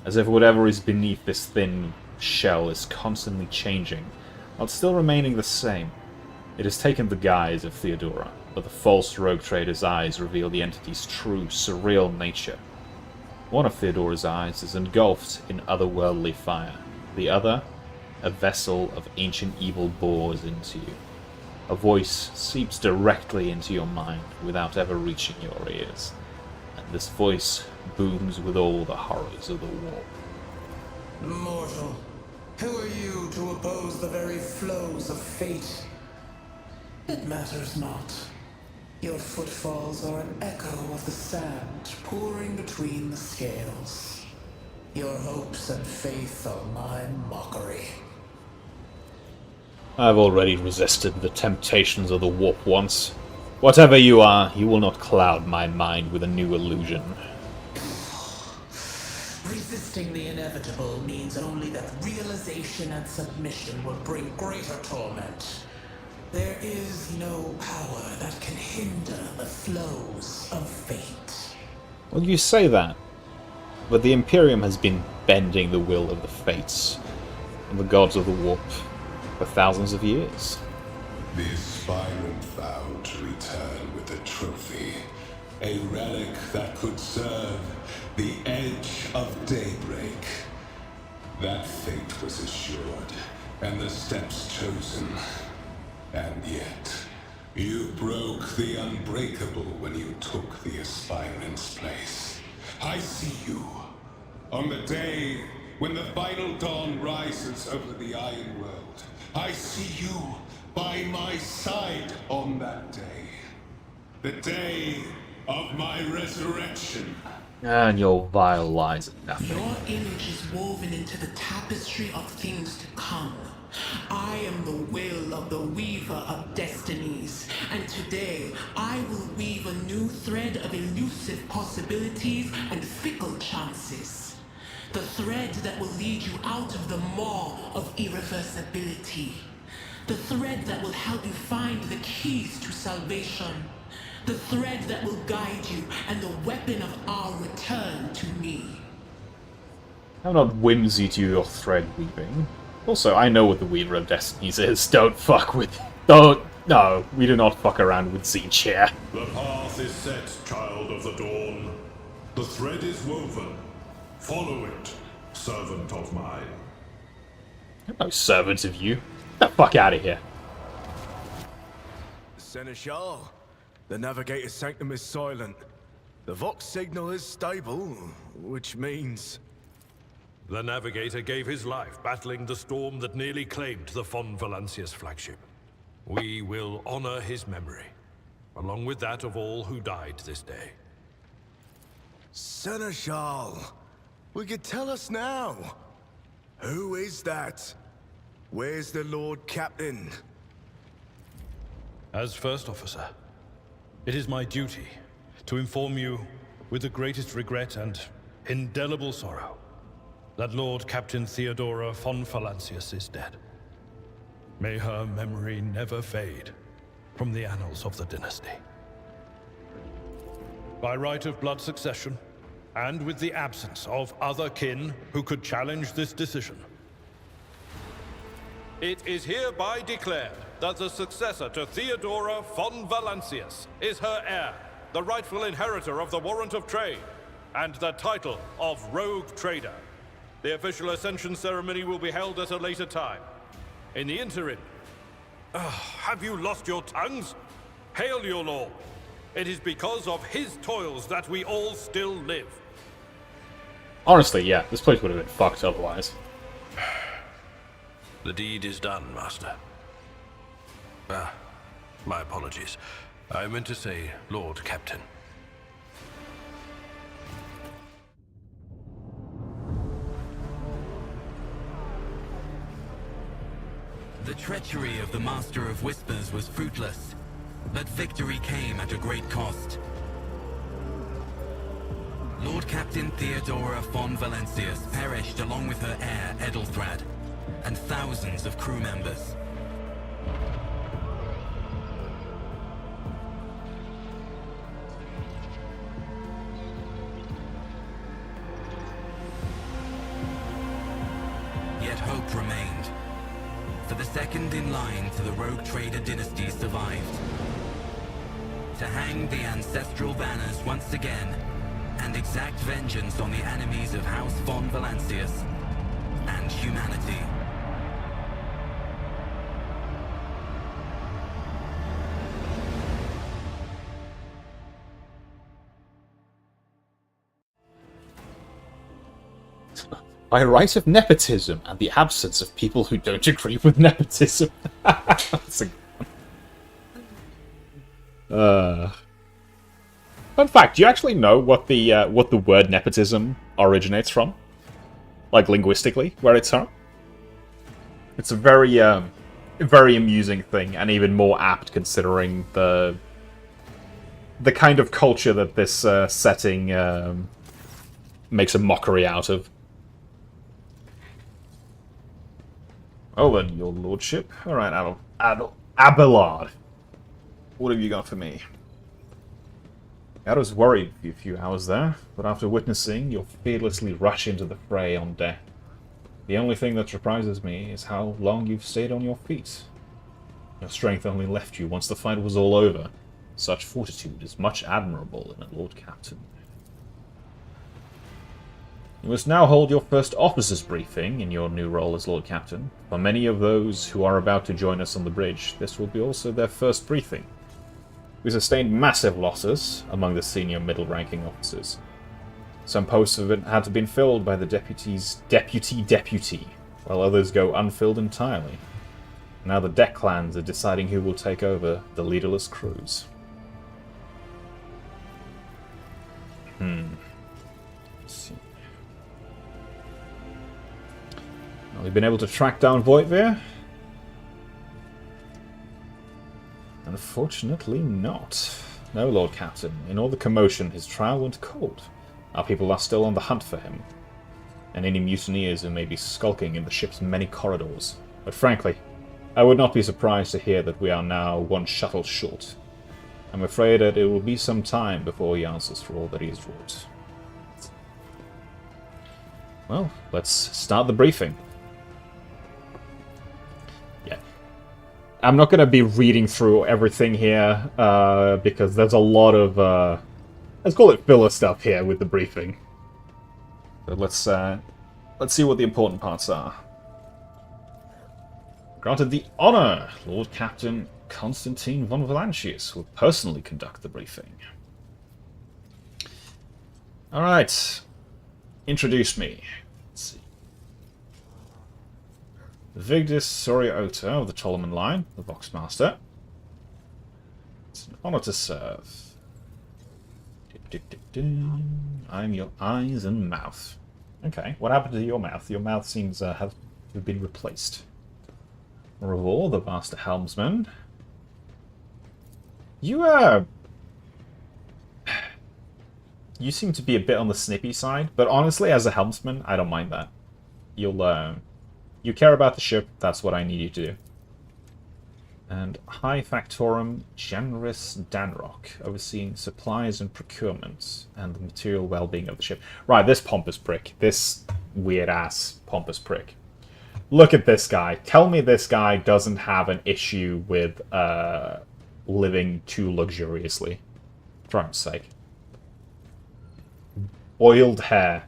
as if whatever is beneath this thin shell is constantly changing, while still remaining the same. It has taken the guise of Theodora, but the false rogue trader's eyes reveal the entity's true, surreal nature. One of Theodora's eyes is engulfed in otherworldly fire. The other, a vessel of ancient evil bores into you. A voice seeps directly into your mind without ever reaching your ears. And this voice booms with all the horrors of the warp. Mortal, who are you to oppose the very flows of fate? It matters not. Your footfalls are an echo of the sand pouring between the scales. Your hopes and faith are my mockery. I've already resisted the temptations of the warp once. Whatever you are, you will not cloud my mind with a new illusion. Resisting the inevitable means only that realization and submission will bring greater torment. There is no power that can hinder the flows of fate. Well, you say that, but the Imperium has been bending the will of the fates and the gods of the warp for thousands of years. The aspirant vowed to return with a trophy, a relic that could serve the edge of daybreak. That fate was assured, and the steps chosen. And yet, you broke the unbreakable when you took the aspirant's place. I see you. On the day when the final dawn rises over the Iron World, I see you by my side on that day. The day of my resurrection. And your vile lies are nothing. Your image is woven into the tapestry of things to come. I am the will of the weaver of destinies, and today I will weave a new thread of elusive possibilities and fickle chances. The thread that will lead you out of the maw of irreversibility. The thread that will help you find the keys to salvation. The thread that will guide you and the weapon of our return to me. I'm not whimsy to your thread weaving. Also, I know what the Weaver of Destinies is. Don't fuck with... No, we do not fuck around with Siege here. The path is set, child of the dawn. The thread is woven. Follow it, servant of mine. I'm no servant of you. Get the fuck out of here. Seneschal, the Navigator's sanctum is silent. The Vox signal is stable, which means... The Navigator gave his life battling the storm that nearly claimed the Von Valancius flagship. We will honor his memory, along with that of all who died this day. Seneschal, will you tell us now? Who is that? Where's the Lord Captain? As First Officer, it is my duty to inform you, with the greatest regret and indelible sorrow, that Lord Captain Theodora von Valancius is dead. May her memory never fade from the annals of the dynasty. By right of blood succession, and with the absence of other kin who could challenge this decision, it is hereby declared that the successor to Theodora von Valancius is her heir, the rightful inheritor of the Warrant of Trade, and the title of Rogue Trader. The official ascension ceremony will be held at a later time. In the interim... have you lost your tongues? Hail your lord. It is because of his toils that we all still live. Honestly, yeah, this place would have been fucked otherwise. The deed is done, Master. My apologies. I meant to say Lord Captain. The treachery of the Master of Whispers was fruitless, but victory came at a great cost. Lord Captain Theodora von Valancius perished along with her heir, Edelthrad, and thousands of crew members. Yet hope remained. For the second in line to the Rogue Trader dynasty survived. To hang the ancestral banners once again, and exact vengeance on the enemies of House von Valancius and humanity. By right of nepotism and the absence of people who don't agree with nepotism. That's a... Fun fact, do you actually know what the word nepotism originates from? Like, linguistically, where it's from? It's a very amusing thing, and even more apt considering the the kind of culture that this setting makes a mockery out of. Oh, then, your lordship. Alright, Abelard. What have you got for me? I was worried for a few hours there, but after witnessing your fearlessly rush into the fray on deck, the only thing that surprises me is how long you've stayed on your feet. Your strength only left you once the fight was all over. Such fortitude is much admirable in a Lord Captain. You must now hold your first officers' briefing in your new role as Lord Captain. For many of those who are about to join us on the bridge, this will be also their first briefing. We sustained massive losses among the senior middle-ranking officers. Some posts had to been filled by the deputy's deputy, while others go unfilled entirely. Now the deck clans are deciding who will take over the leaderless crews. Let's see. Well, we've been able to track down Voitvir? Unfortunately not. No, Lord Captain. In all the commotion, his trial went cold. Our people are still on the hunt for him, and any mutineers who may be skulking in the ship's many corridors. But frankly, I would not be surprised to hear that we are now one shuttle short. I'm afraid that it will be some time before he answers for all that he has wrought. Well, let's start the briefing. Yeah. I'm not going to be reading through everything here, because there's a lot of, let's call it filler stuff here with the briefing. But let's see what the important parts are. Granted the honor, Lord Captain Constantine von Valancius will personally conduct the briefing. Alright. Introduce me. Let's see. Vigdis Soriota of the Toloman line, the Voxmaster. It's an honor to serve. I'm your eyes and mouth. Okay, what happened to your mouth? Your mouth seems to have been replaced. Revor, the Master Helmsman. You seem to be a bit on the snippy side, but honestly, as a helmsman, I don't mind that. You care about the ship, that's what I need you to do. And High Factorum Generis Danrock, overseeing supplies and procurement, and the material well-being of the ship. Right, this pompous prick. This weird-ass pompous prick. Look at this guy. Tell me this guy doesn't have an issue with living too luxuriously. For heaven's sake. Oiled hair.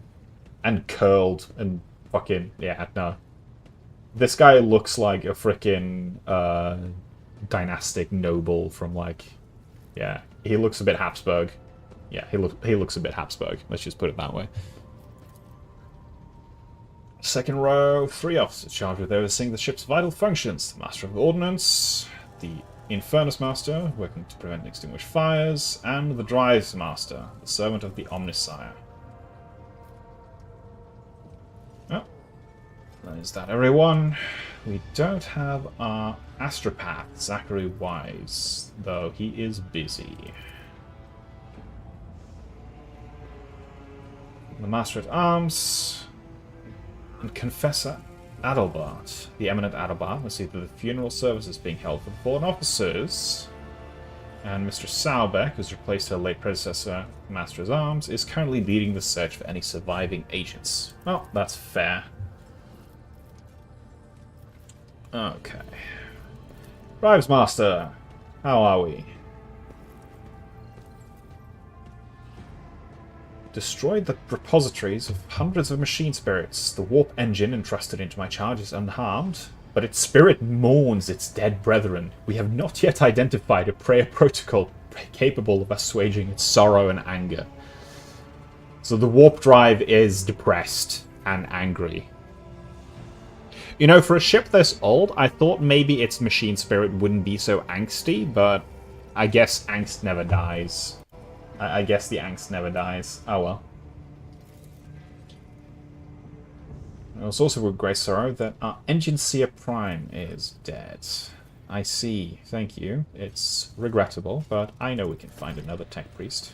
And curled. And fucking... yeah, no. This guy looks like a frickin' dynastic noble from, like... yeah, he looks a bit Habsburg. Yeah, he looks a bit Habsburg. Let's just put it that way. Second row, 3 officers charged with overseeing the ship's vital functions. The Master of Ordnance, the Infernus Master, working to prevent and extinguish fires, and the Drives Master, the servant of the Omnisire. Well, is that everyone? We don't have our astropath, Zachary Wise, though he is busy. The Master at Arms... and Confessor Adalbart. The eminent Adalbart will see that the funeral service is being held for the fallen officers. And Mr. Saubeck, who's replaced her late predecessor, Master at Arms, is currently leading the search for any surviving agents. Well, that's fair. Okay. Drives Master, how are we? Destroyed the repositories of hundreds of machine spirits. The warp engine entrusted into my charge is unharmed, but its spirit mourns its dead brethren. We have not yet identified a prayer protocol capable of assuaging its sorrow and anger. So the warp drive is depressed and angry. You know, for a ship this old, I thought maybe its machine spirit wouldn't be so angsty, but I guess angst never dies. I guess the angst never dies. Oh well. It was also with great sorrow that our Engine Seer Prime is dead. I see. Thank you. It's regrettable, but I know we can find another tech priest.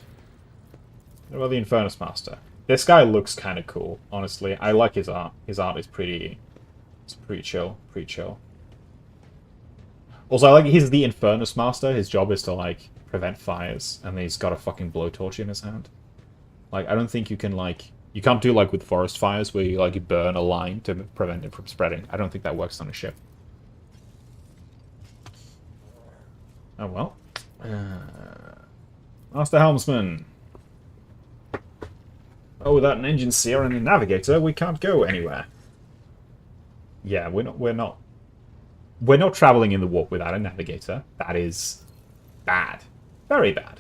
What about the Infernus Master? This guy looks kind of cool, honestly. I like his art. His art is pretty... It's pretty chill. Pretty chill. Also, I like he's the Infernus Master. His job is to, like, prevent fires, and he's got a fucking blowtorch in his hand. Like, I don't think you can, like... You can't do, like, with forest fires, where you, like, you burn a line to prevent it from spreading. I don't think that works on a ship. Oh, well. Master Helmsman. Oh, without an engine seer and a navigator, we can't go anywhere. Yeah, we're not traveling in the warp without a navigator. That is bad. Very bad.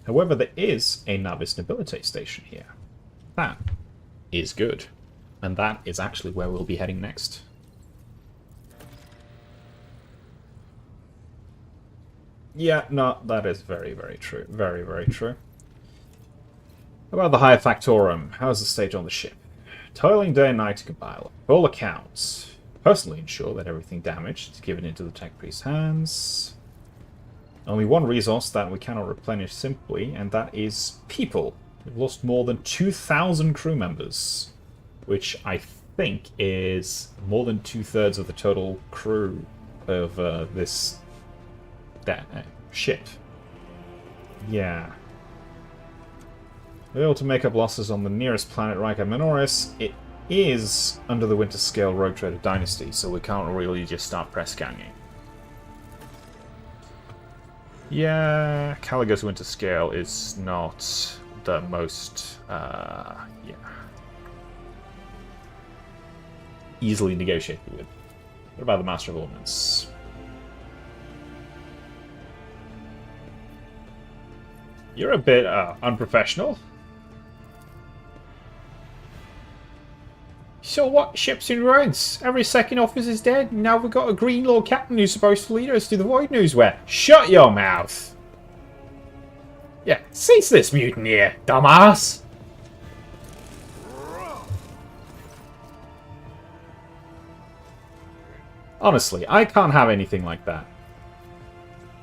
However, there is a Navis Nobilite station here. That is good. And that is actually where we'll be heading next. Yeah, no, that is very, very true. Very, very true. How about the Higher Factorum? How's the state on the ship? Toiling day and night to compile all accounts. Personally ensure that everything damaged is given into the tech priest's hands. Only one resource that we cannot replenish simply, and that is people. We've lost more than 2,000 crew members, which I think is more than 2/3 of the total crew of this ship. Yeah. We're able to make up losses on the nearest planet, Rika Minoris. It is under the Winter Scale Rogue Trader Dynasty, so we can't really just start press ganging. Yeah, Caligo's Winter Scale is not the most, easily negotiated with. What about the Master of Ordnance? You're a bit, unprofessional. So what? Ship's in ruins. Every second officer's dead. Now we've got a Green Lord Captain who's supposed to lead us to the Void Newsware. Shut your mouth! Yeah, cease this mutiny, dumbass! Honestly, I can't have anything like that.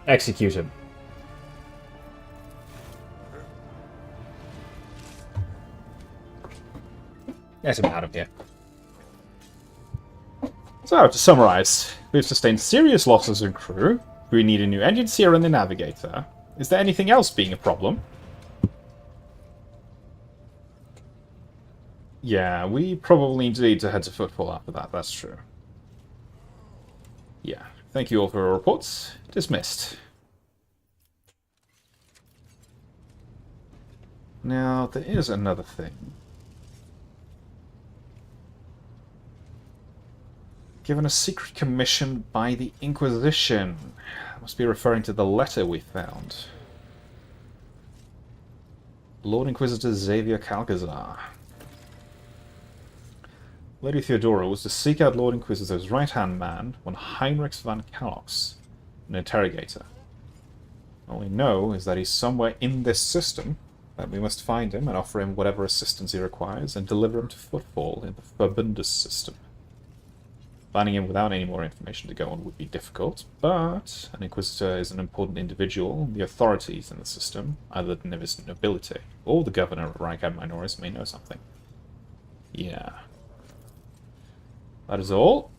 Execute him. Get him out of here. So, to summarize, we've sustained serious losses in crew. We need a new engine seer and the navigator. Is there anything else being a problem? Yeah, we probably need to head to Footfall after that, that's true. Yeah, thank you all for your reports. Dismissed. Now, there is another thing. Given a secret commission by the Inquisition. Must be referring to the letter we found. Lord Inquisitor Xavier Calcazar. Lady Theodora was to seek out Lord Inquisitor's right-hand man, one Heinrich van Kalox, an interrogator. All we know is that he's somewhere in this system, that we must find him and offer him whatever assistance he requires and deliver him to Footfall in the Verbundus system. Finding him without any more information to go on would be difficult, but an Inquisitor is an important individual. The authorities in the system, either the Navis Nobility or the Governor of Rika Minoris, may know something. Yeah. That is all.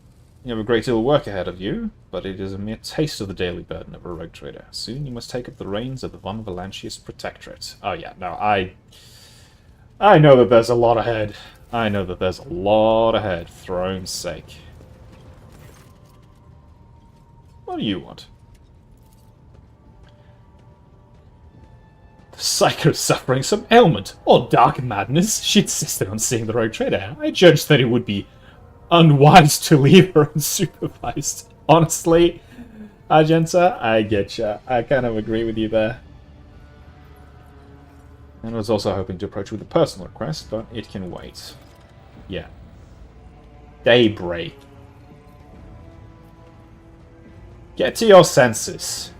You have a great deal of work ahead of you, but it is a mere taste of the daily burden of a rogue trader. Soon you must take up the reins of the Von Valancius Protectorate. Oh yeah, no, I know that there's a lot ahead. I know that there's a lot ahead, throne's sake. What do you want? The Psycho is suffering some ailment or dark madness. She insisted on seeing the rogue trader. I judged that it would be unwise to leave her unsupervised. Honestly, Argenta, I get ya. I kind of agree with you there. And I was also hoping to approach with a personal request, but it can wait. Yeah. Daybreak. Get to your senses.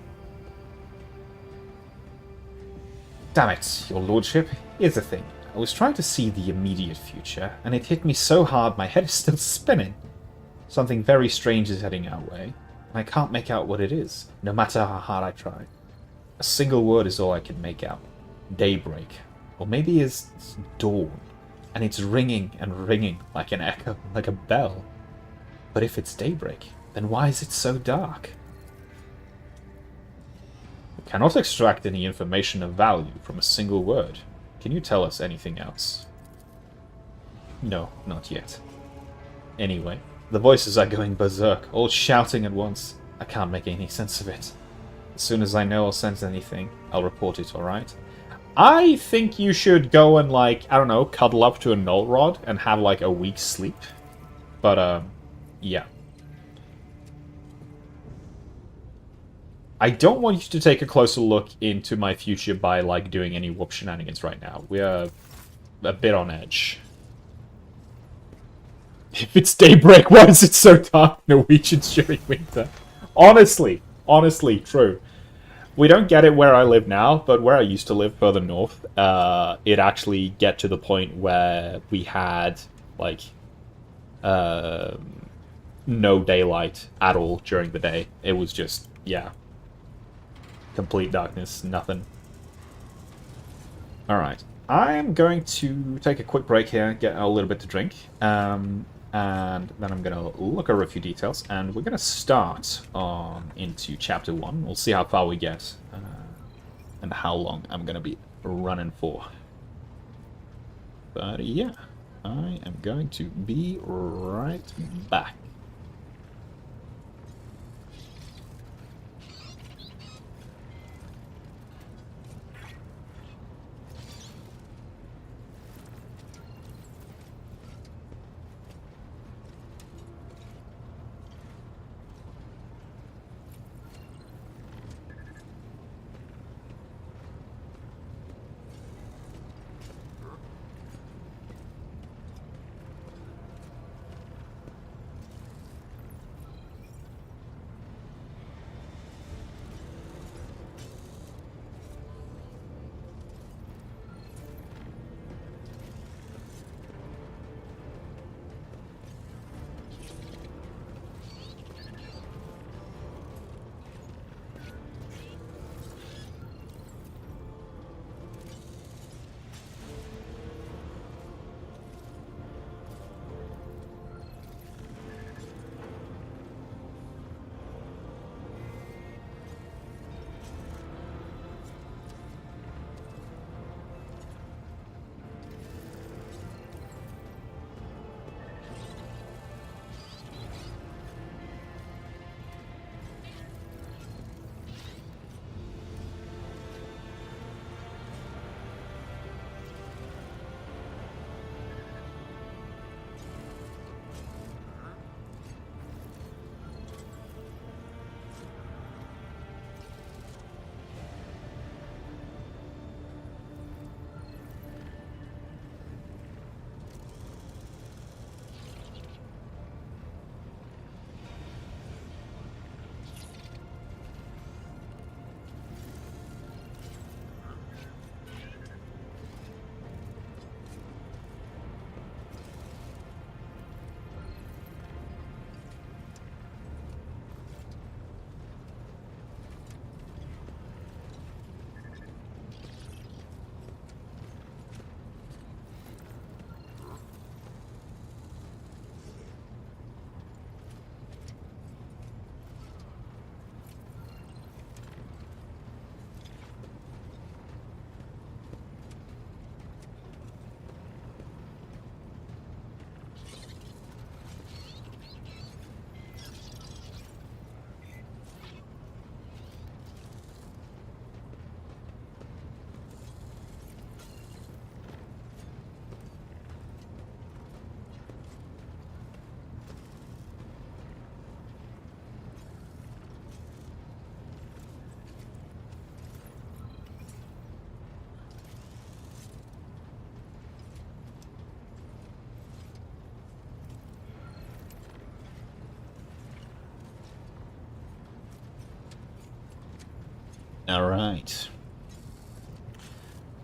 Damn it, your lordship. Here's the thing. I was trying to see the immediate future, and it hit me so hard my head is still spinning. Something very strange is heading our way, and I can't make out what it is, no matter how hard I try. A single word is all I can make out. Daybreak. Or maybe it's dawn, and it's ringing and ringing like an echo, like a bell. But if it's daybreak, then why is it so dark? We cannot extract any information of value from a single word. Can you tell us anything else? No, not yet. Anyway, the voices are going berserk, all shouting at once. I can't make any sense of it. As soon as I know or sense anything, I'll report it, alright? I think you should go and, like, I don't know, cuddle up to a null rod and have, like, a week's sleep. But, yeah. I don't want you to take a closer look into my future by, like, doing any warp shenanigans right now. We are a bit on edge. If it's daybreak, why is it so dark Norwegians during winter? Honestly, true. We don't get it where I live now, but where I used to live further north, it actually get to the point where we had, like, no daylight at all during the day. It was just, yeah, complete darkness, nothing. Alright, I am going to take a quick break here, get a little bit to drink, and then I'm going to look over a few details, and we're going to start on into Chapter 1. We'll see how far we get, and how long I'm going to be running for. But yeah, I am going to be right back. Alright.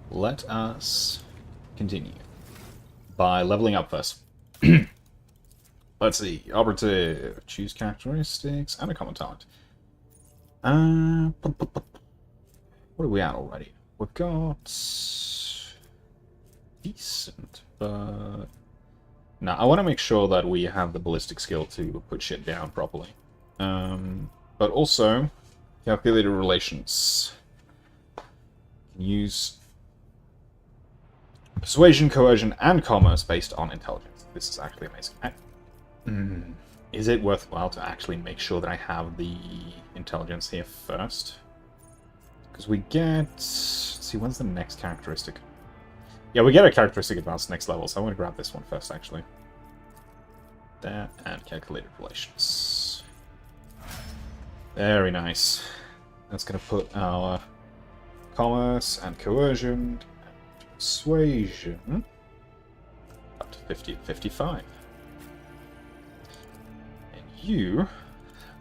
Let us continue by leveling up first. Let's see. Operative. Choose characteristics and a common talent. What are we at already? We've got... decent, but... No, I want to make sure that we have the ballistic skill to put shit down properly. But also, calculated relations. Use persuasion, coercion, and commerce based on intelligence. This is actually amazing. Is it worthwhile to actually make sure that I have the intelligence here first? Because we get... Let's see, when's the next characteristic? Yeah, we get a characteristic advanced next level, so I'm going to grab this one first, actually. There, and calculated relations. Very nice. That's going to put our commerce and coercion and persuasion up to 50 and 55. And you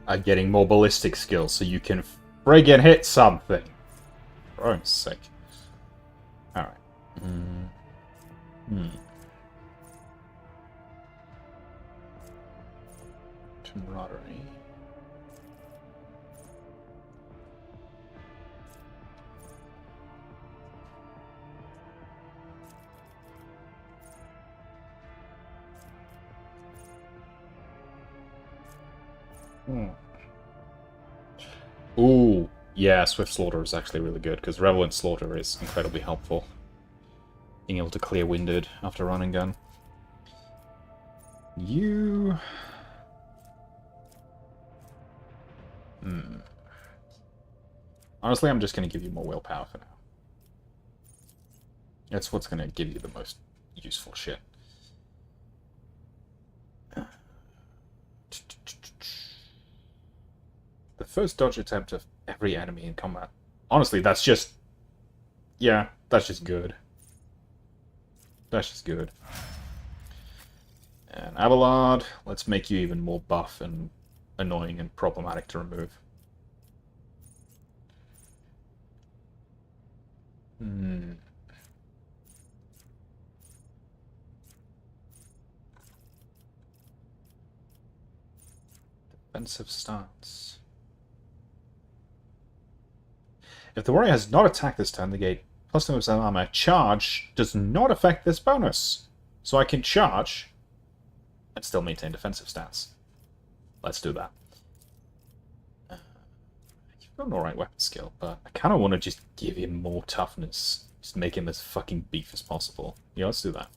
are getting more ballistic skills, so you can friggin' hit something. For own's sake. Alright. Camaraderie. Ooh, yeah, Swift Slaughter is actually really good, because Relevant Slaughter is incredibly helpful. Being able to clear winded after run and gun. You... Honestly, I'm just going to give you more willpower for now. That's what's going to give you the most useful shit. The first dodge attempt of every enemy in combat. Honestly, that's just... Yeah, that's just good. That's just good. And Abelard, let's make you even more buff and annoying and problematic to remove. Defensive stance. If the warrior has not attacked this turn, negate +2% armor. Charge does not affect this bonus. So I can charge and still maintain defensive stance. Let's do that. You've got an alright weapon skill, but I kind of want to just give him more toughness. Just make him as fucking beef as possible. Yeah, let's do that.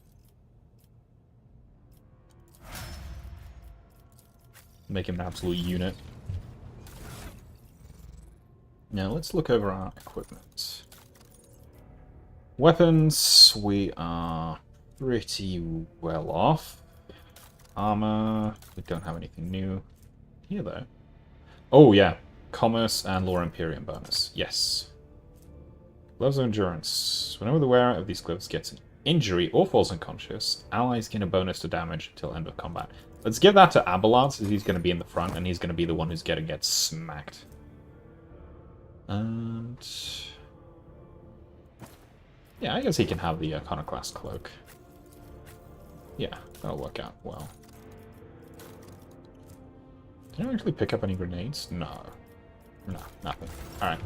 Make him an absolute unit. Now let's look over our equipment. Weapons, we are pretty well off. Armor, we don't have anything new here though. Oh yeah, Commerce and Lore Imperium bonus, yes. Gloves of Endurance. Whenever the wearer of these gloves gets an injury or falls unconscious, allies gain a bonus to damage until end of combat. Let's give that to Abelard, since he's going to be in the front, and he's going to be the one who's going to get smacked. And... yeah, I guess he can have the Iconoclast Cloak. Yeah, that'll work out well. Did I actually pick up any grenades? No. No, nothing. Alright.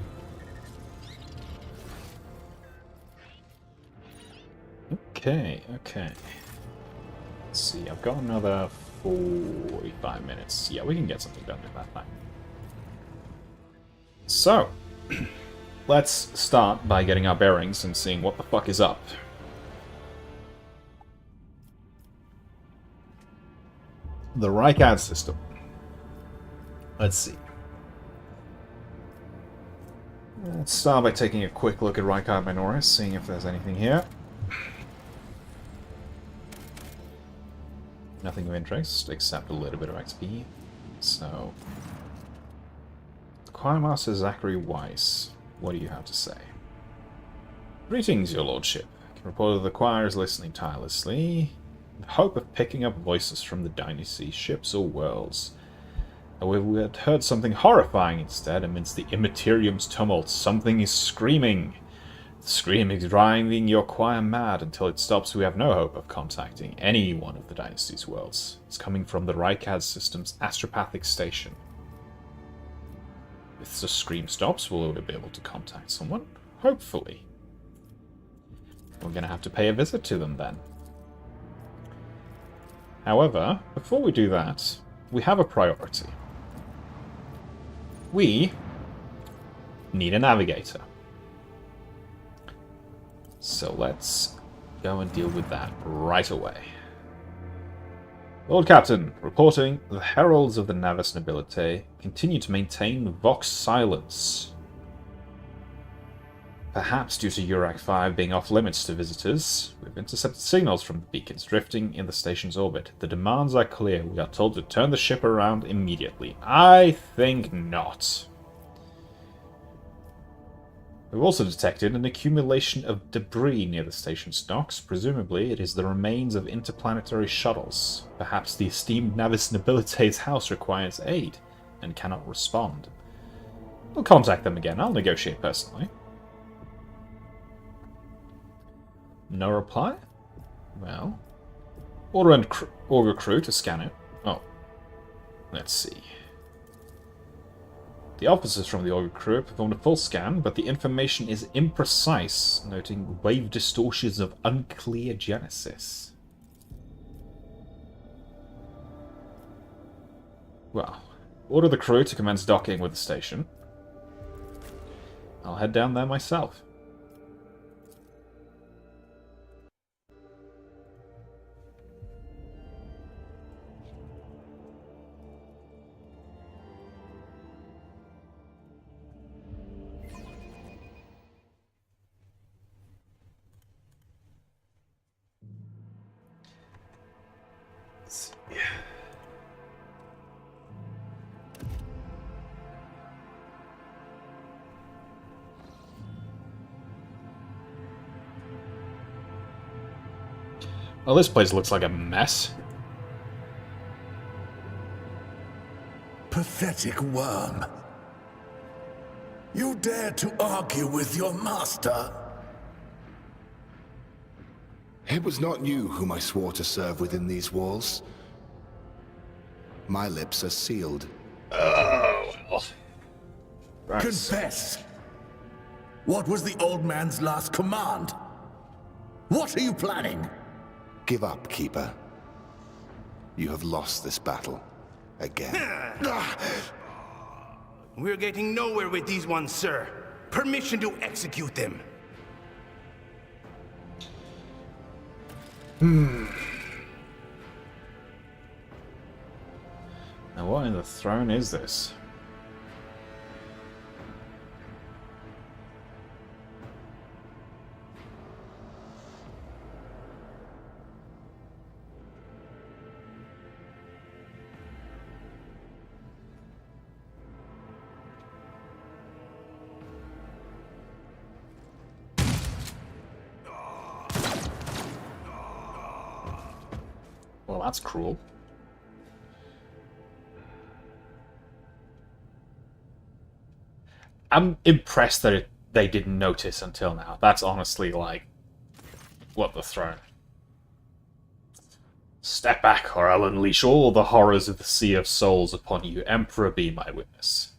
Okay, okay. Let's see, I've got another 45 minutes. Yeah, we can get something done in that time. So, let's start by getting our bearings and seeing what the fuck is up. The Owlcat system. Let's see. Let's start by taking a quick look at Owlcat Minoris, seeing if there's anything here. Nothing of interest, except a little bit of XP. So... Choir Master Zachary Weiss, what do you have to say? Greetings, your lordship. I can report that the choir is listening tirelessly, in the hope of picking up voices from the dynasty, ships, or worlds. However, we had heard something horrifying instead. Amidst the Immaterium's tumult, something is screaming. Screaming, driving your choir mad. Until it stops, we have no hope of contacting any one of the Dynasty's worlds. It's coming from the Rykad system's astropathic station. If the scream stops, we'll be able to contact someone. Hopefully. We're going to have to pay a visit to them then. However, before we do that, we have a priority. We need a navigator. So let's go and deal with that right away. Lord Captain, reporting, the heralds of the Navis nobility continue to maintain Vox silence. Perhaps due to Urac 5 being off-limits to visitors, we've intercepted signals from the beacons drifting in the station's orbit. The demands are clear. We are told to turn the ship around immediately. I think not. We've also detected an accumulation of debris near the station's docks. Presumably, it is the remains of interplanetary shuttles. Perhaps the esteemed Navis nobility's house requires aid and cannot respond. We'll contact them again. I'll negotiate personally. No reply? Well, order crew to scan it. Oh, let's see. The officers from the Augur crew performed a full scan, but the information is imprecise, noting wave distortions of unclear genesis. Well, order the crew to commence docking with the station. I'll head down there myself. Well, this place looks like a mess. Pathetic worm. You dare to argue with your master? It was not you whom I swore to serve within these walls. My lips are sealed. Oh, well. Right. Confess! What was the old man's last command? What are you planning? Give up, Keeper. You have lost this battle. Again. We're getting nowhere with these ones, sir. Permission to execute them. Now what in the throne is this? Well, that's cruel. I'm impressed that they didn't notice until now. That's honestly like, what the throne. Step back, or I'll unleash all the horrors of the Sea of Souls upon you. Emperor, be my witness.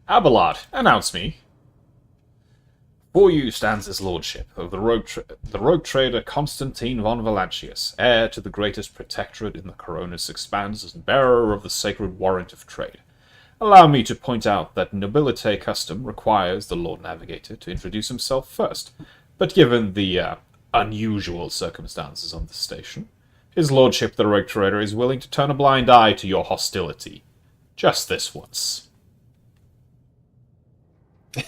Abelard, announce me. Before you stands his lordship of the rogue trader Constantine von Valancius, heir to the greatest protectorate in the Coronis Expanse and bearer of the sacred warrant of trade. Allow me to point out that nobilite custom requires the Lord Navigator to introduce himself first, but given the unusual circumstances on the station, his lordship the rogue trader is willing to turn a blind eye to your hostility. Just this once.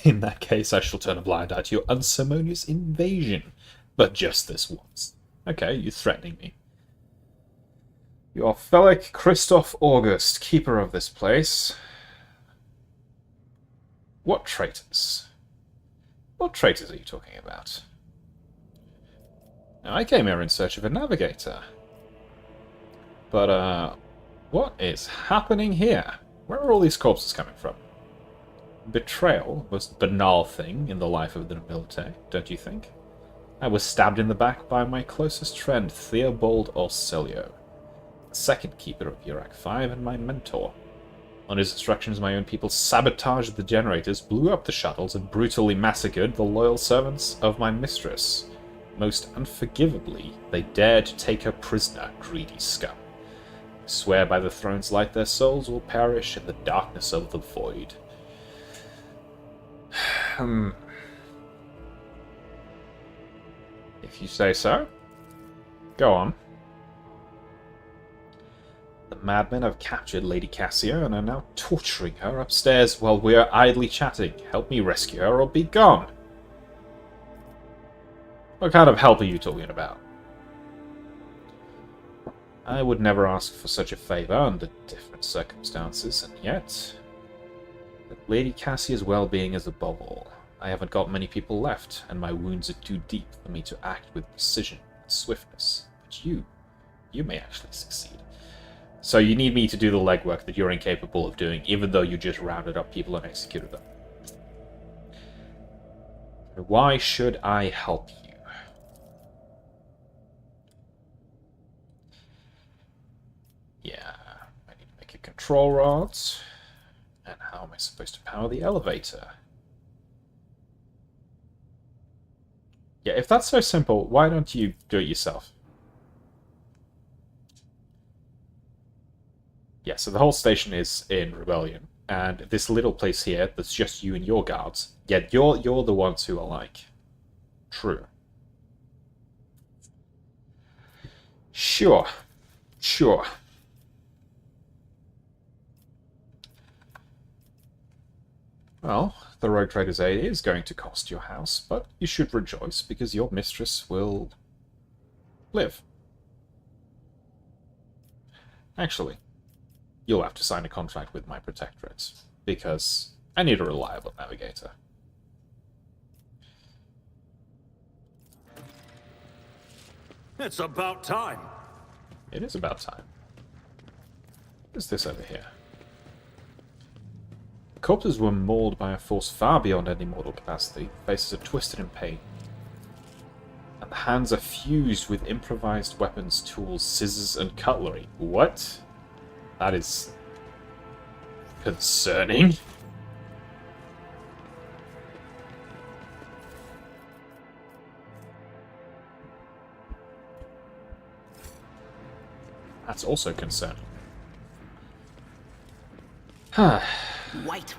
In that case, I shall turn a blind eye to your unceremonious invasion. But just this once. Okay, you're threatening me. You are Felic Christoph August, keeper of this place. What traitors? What traitors are you talking about? Now, I came here in search of a navigator. But, what is happening here? Where are all these corpses coming from? Betrayal was the banal thing in the life of the nobility, don't you think? I was stabbed in the back by my closest friend, Theobald Orselio, the second keeper of Heretic 5 and my mentor. On his instructions, my own people sabotaged the generators, blew up the shuttles, and brutally massacred the loyal servants of my mistress. Most unforgivably, they dared to take her prisoner, greedy scum. I swear by the throne's light their souls will perish in the darkness of the void. If you say so. Go on. The madmen have captured Lady Cassia and are now torturing her upstairs while we are idly chatting. Help me rescue her or be gone. What kind of help are you talking about? I would never ask for such a favor under different circumstances, and yet... Lady Cassia's well-being is above all. I haven't got many people left, and my wounds are too deep for me to act with precision and swiftness. But you may actually succeed. So you need me to do the legwork that you're incapable of doing, even though you just rounded up people and executed them. Why should I help you? Yeah, I need to make a control rods. And how am I supposed to power the elevator? Yeah, if that's so simple, why don't you do it yourself? Yeah, so the whole station is in rebellion, and this little place here that's just you and your guards. Yeah, you're the ones who are like true. Sure. Well, the Rogue Trader's aid is going to cost your house, but you should rejoice because your mistress will live. Actually, you'll have to sign a contract with my protectorate, because I need a reliable navigator. It's about time. It is about time. What is this over here? The corpses were mauled by a force far beyond any mortal capacity. Faces are twisted in pain. And the hands are fused with improvised weapons, tools, scissors, and cutlery. What? That is concerning. That's also concerning. White.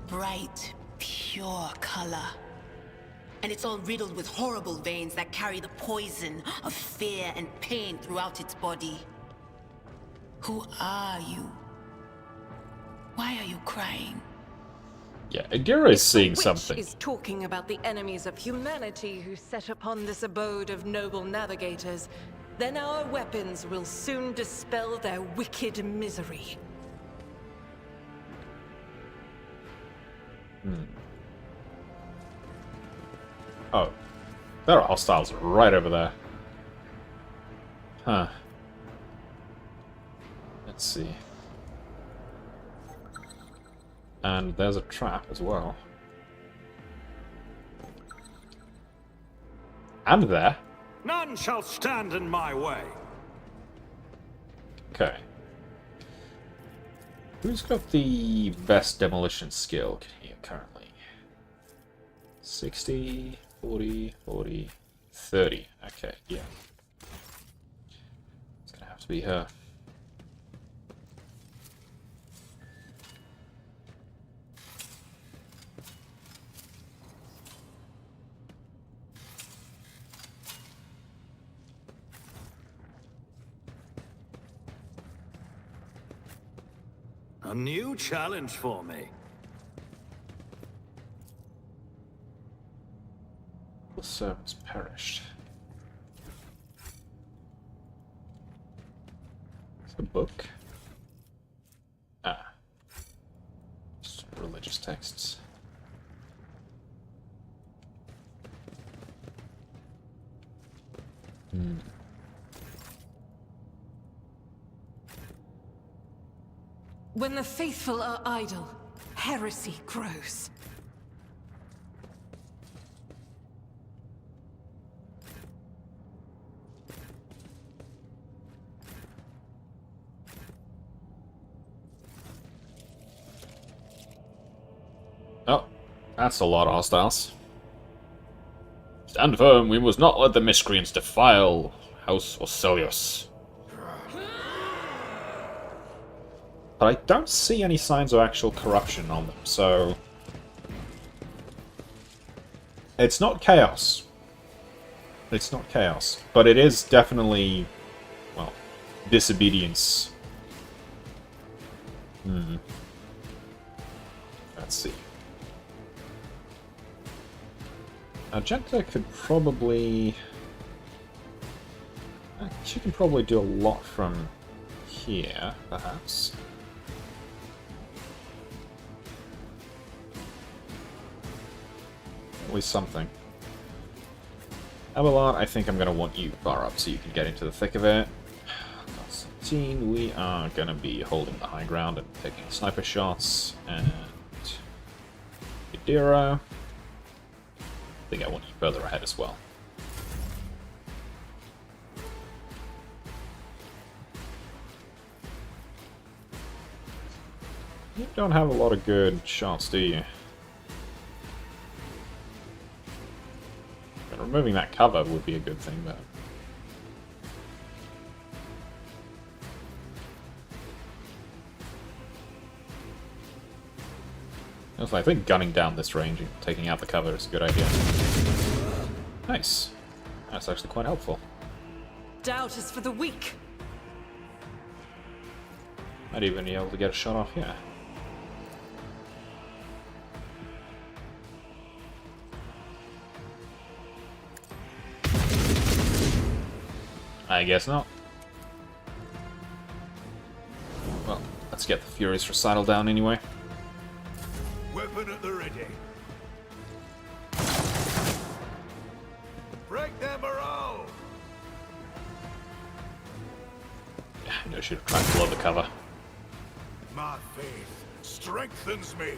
Bright, pure color. And it's all riddled with horrible veins that carry the poison of fear and pain throughout its body. Who are you? Why are you crying? Yeah, Agira is seeing Which something. is talking about the enemies of humanity who set upon this abode of noble navigators. Then our weapons will soon dispel their wicked misery. Oh. There are hostiles right over there. Huh. Let's see. And there's a trap as well. And there. None shall stand in my way. Okay. Who's got the best demolition skill here currently? 60, 40, 40, 30. Okay, yeah. It's gonna have to be her. A new challenge for me. The servants perished. It's a book. Ah. Just religious texts. When the faithful are idle, heresy grows. Oh, that's a lot of hostiles. Stand firm, we must not let the miscreants defile House Orselius. But I don't see any signs of actual corruption on them, so... It's not chaos. It's not chaos. But it is definitely, well, disobedience. Let's see. Argenta could probably... She can probably do a lot from here, perhaps. At least something. Abelard, I think I'm going to want you far up so you can get into the thick of it. Constantine, we are going to be holding the high ground and taking sniper shots. And... Idira, I think I want you further ahead as well. You don't have a lot of good shots, do you? But removing that cover would be a good thing, but... I think gunning down this range and taking out the cover is a good idea. Nice. That's actually quite helpful. Doubt is for the weak. Might even be able to get a shot off here. I guess not. Well, let's get the Furious Recital down anyway. Weapon at the ready. Break them morale! Yeah, I know I should have tried to blow the cover. My faith strengthens me.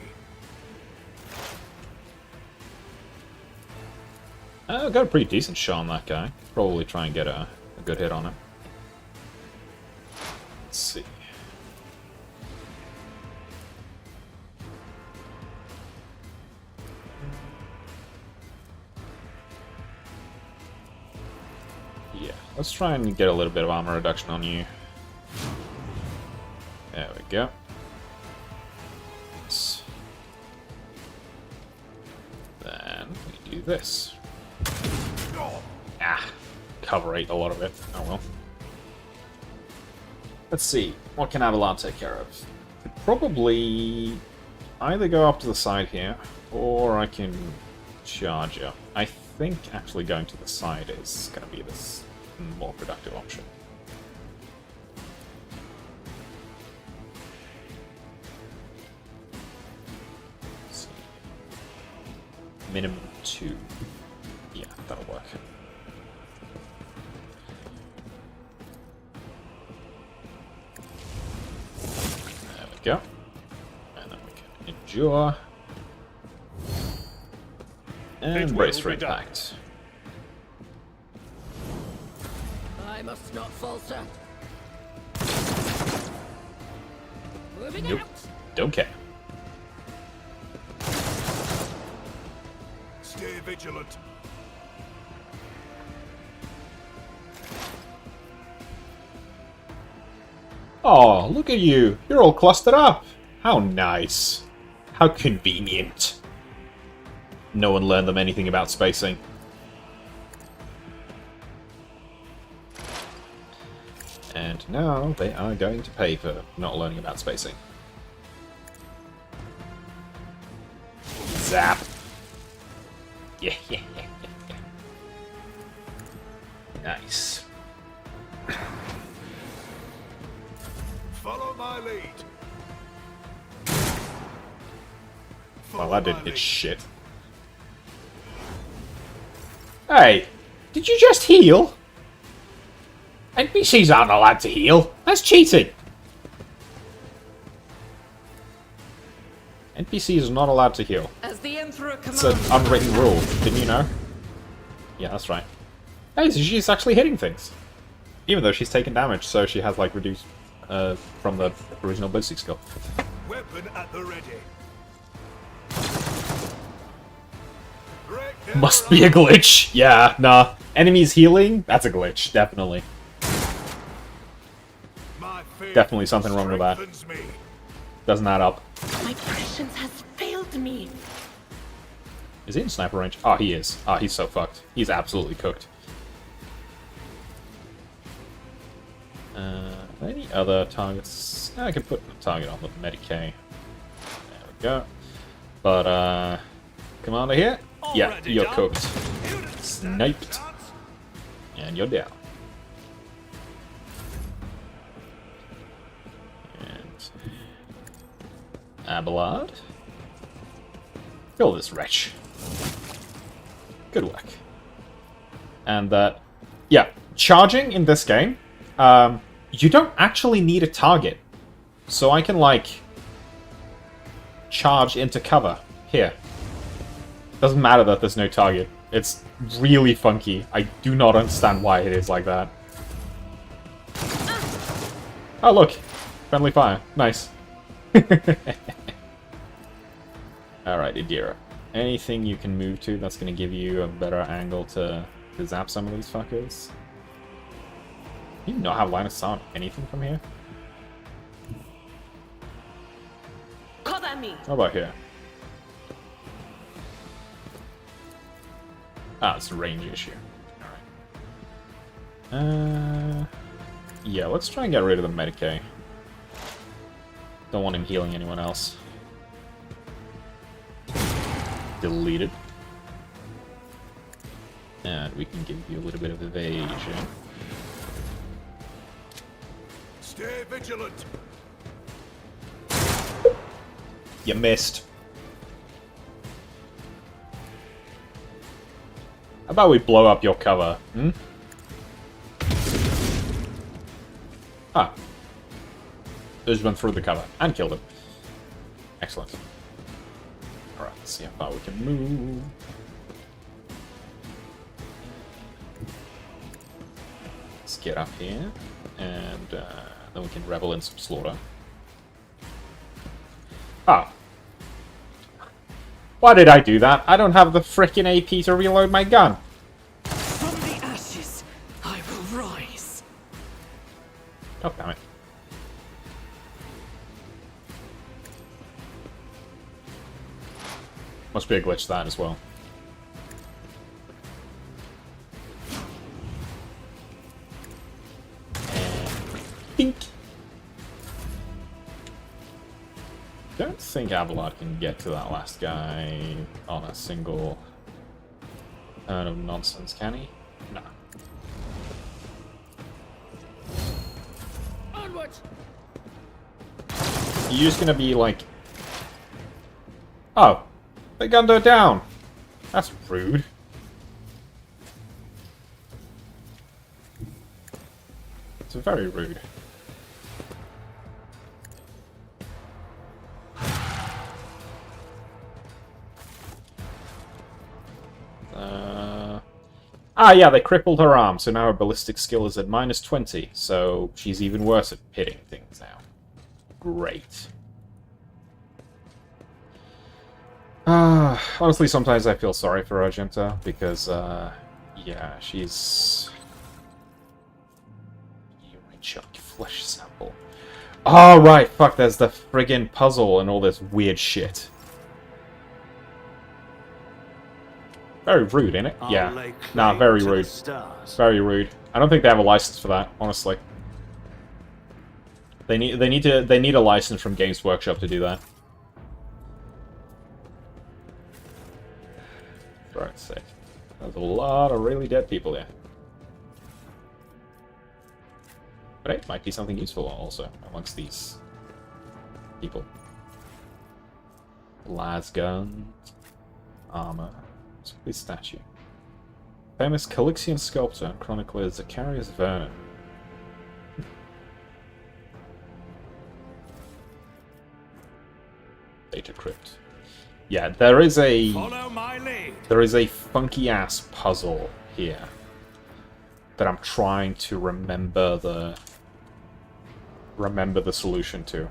I've got a pretty decent shot on that guy. Probably try and get a good hit on him. Let's see. Yeah, let's try and get a little bit of armor reduction on you. There we go. Then we do this. Ah, cover ate a lot of it. Oh well. Let's see, what can Abelard take care of? Could probably either go up to the side here, or I can charge up. I think actually going to the side is going to be this more productive option. Let's see. Minimum 2. Yeah, that'll work. There we go. And then we can endure. And brace for impact. I must not falter. Moving Nope. out. Don't care. Stay vigilant. Oh, look at you. You're all clustered up. How nice. How convenient. No one learned them anything about spacing. And now they are going to pay for not learning about spacing. Zap. Yeah. Nice. Follow my lead. Well, that didn't hit shit. Hey, did you just heal? NPCs aren't allowed to heal. That's cheating. NPCs are not allowed to heal. As the Emperor It's an commands. unwritten rule. Didn't you know? Yeah, that's right. Hey, so she's actually hitting things. Even though she's taken damage, so she has, like, reduced from the original ballistic skill. Weapon at the ready. Must be a glitch. Yeah, nah. Enemies healing? That's a glitch, definitely. Definitely something wrong with that. Doesn't add up. My prescience has failed me. Is he in sniper range? Oh, he is. Oh, he's so fucked. He's absolutely cooked. Any other targets? I can put a target on the Medicae. There we go. But, Commander here? Yeah, you're cooked. Sniped. And you're down. And... Abelard. Kill this wretch. Good work. And, yeah, charging in this game, you don't actually need a target. So I can, like, charge into cover. Here. Doesn't matter that there's no target. It's really funky. I do not understand why it is like that. Oh, look. Friendly fire. Nice. Alright, Idira. Anything you can move to that's going to give you a better angle to zap some of these fuckers? You not have line of sight on anything from here? Cover me. How about here? Ah, it's a range issue. Alright. Yeah, let's try and get rid of the Medicae. Don't want him healing anyone else. Deleted. And we can give you a little bit of evasion. Stay vigilant. You missed. How about we blow up your cover, hmm? Ah. Just went through the cover and killed him. Excellent. Alright, let's see how far we can move. Let's get up here, and then we can revel in some slaughter. Ah. Why did I do that? I don't have the frickin' AP to reload my gun. From the ashes, I will rise. Oh, damn it. Must be a glitch that as well. Dink. Don't think Abelard can get to that last guy on a single turn of nonsense, can he? No. Onward. You're just gonna be like... Oh, they gunned her down. That's rude. It's very rude. Ah, yeah, they crippled her arm, so now her ballistic skill is at -20, so she's even worse at hitting things now. Great. Honestly, sometimes I feel sorry for Argenta, because, yeah, she's... You might chuck flesh sample. Oh, right, fuck, there's the friggin' puzzle and all this weird shit. Very rude, innit? Yeah. Nah, very rude. Very rude. I don't think they have a license for that, honestly. They need a license from Games Workshop to do that. For Christ's sake. There's a lot of really dead people there. But it might be something useful also amongst these people. Las guns, armor. This statue. Famous Calixian sculptor and chronicler Zacharias Vernon. Data crypt. Yeah, there is a Follow my lead. funky ass puzzle here that I'm trying to remember the solution to.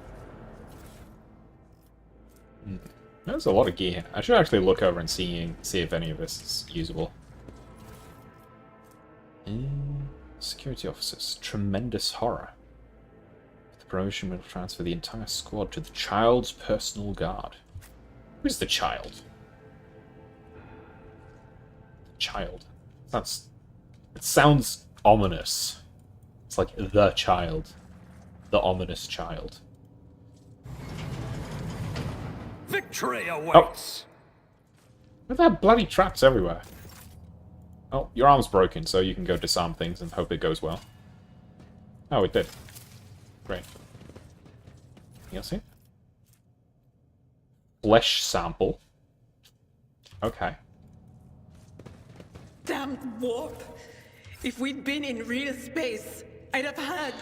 There's a lot of gear here. I should actually look over and see if any of this is usable. Security officers. Tremendous horror. The promotion will transfer the entire squad to the child's personal guard. Who's the child? The child. It sounds ominous. It's like the child. The ominous child. Victory awaits! Where are there bloody traps everywhere? Oh, your arm's broken, so you can go disarm things and hope it goes well. Oh, it did. Great. Anything else here? Flesh sample. Okay. Damned warp. If we'd been in real space, I'd have...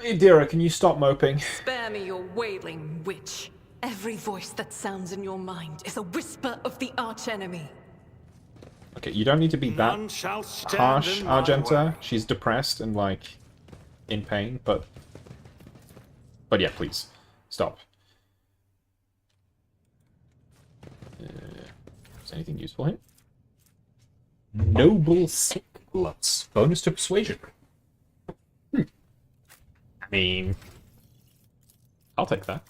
Hey, Dira, can you stop moping? Spare me your wailing, witch. Every voice that sounds in your mind is a whisper of the archenemy. Okay, you don't need to be that harsh, Argenta. She's depressed and, like, in pain, but yeah, please. Stop. Is anything useful here? Noble Sick Gloves. Bonus to Persuasion. I mean... I'll take that.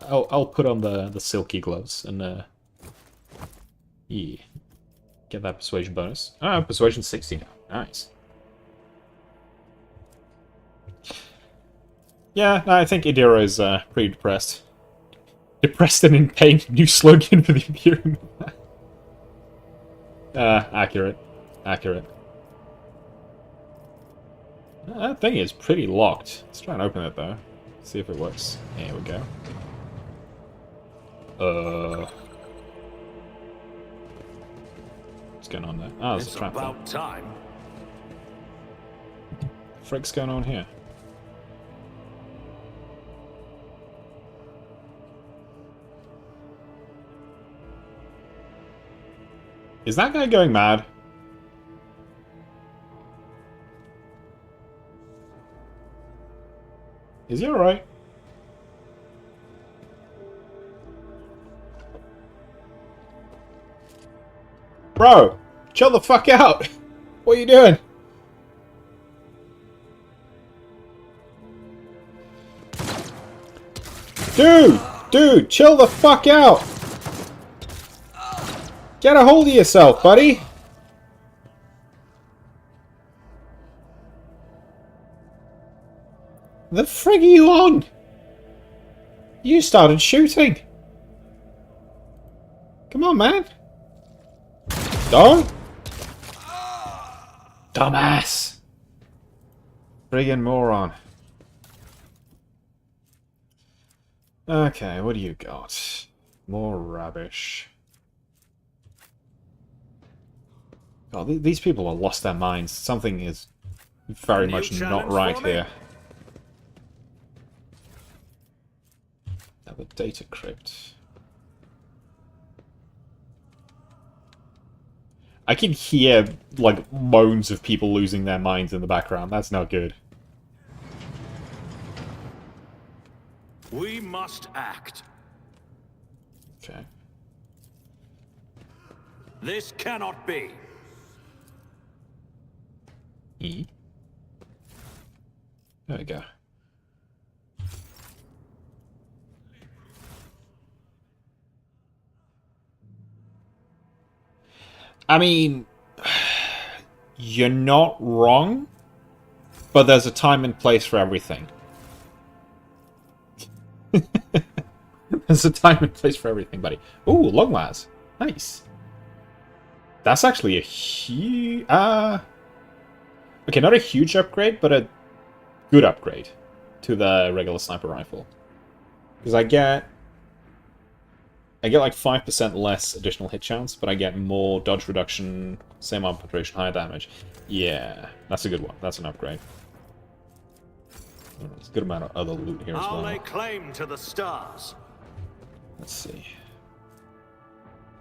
I'll put on the silky gloves and yeah, get that persuasion bonus. Ah, persuasion 60 now. Nice. Yeah, no, I think Idira is pretty depressed. Depressed and in pain. New slogan for the Imperium. Accurate. Accurate. That thing is pretty locked. Let's try and open it though. See if it works. There we go. What's going on there? Ah, there's a trap there. About time. Frick's going on here? Is that guy going mad? Is he alright? Bro, chill the fuck out. What are you doing? Dude, chill the fuck out. Get a hold of yourself, buddy. The frig are you on? You started shooting. Come on, man. Don't. Dumbass. Friggin' moron. Okay, what do you got? More rubbish. God, these people have lost their minds. Something is very much not right here. Another data crypt. I can hear, like, moans of people losing their minds in the background. That's not good. We must act. Okay. This cannot be. E? There we go. I mean, you're not wrong, but there's a time and place for everything. There's a time and place for everything, buddy. Ooh, long last. Nice. That's actually a huge... okay, not a huge upgrade, but a good upgrade to the regular sniper rifle. Because I get like 5% less additional hit chance, but I get more dodge reduction, same armor penetration, higher damage. Yeah, that's a good one. That's an upgrade. There's a good amount of other loot here as I'll well. lay claim to the stars. Let's see.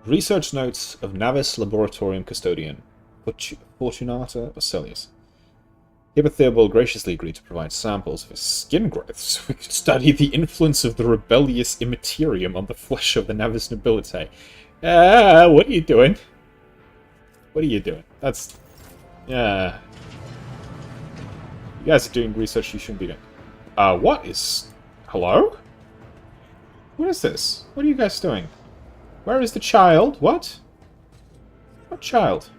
Research notes of Navis Laboratorium Custodian, Fortunata Ocelius. Here Theobald graciously agreed to provide samples of his skin growth so we could study the influence of the rebellious immaterium on the flesh of the Navis nobility. What are you doing? What are you doing? That's... Yeah. You guys are doing research you shouldn't be doing. What is... Hello? What is this? What are you guys doing? Where is the child? What? What child?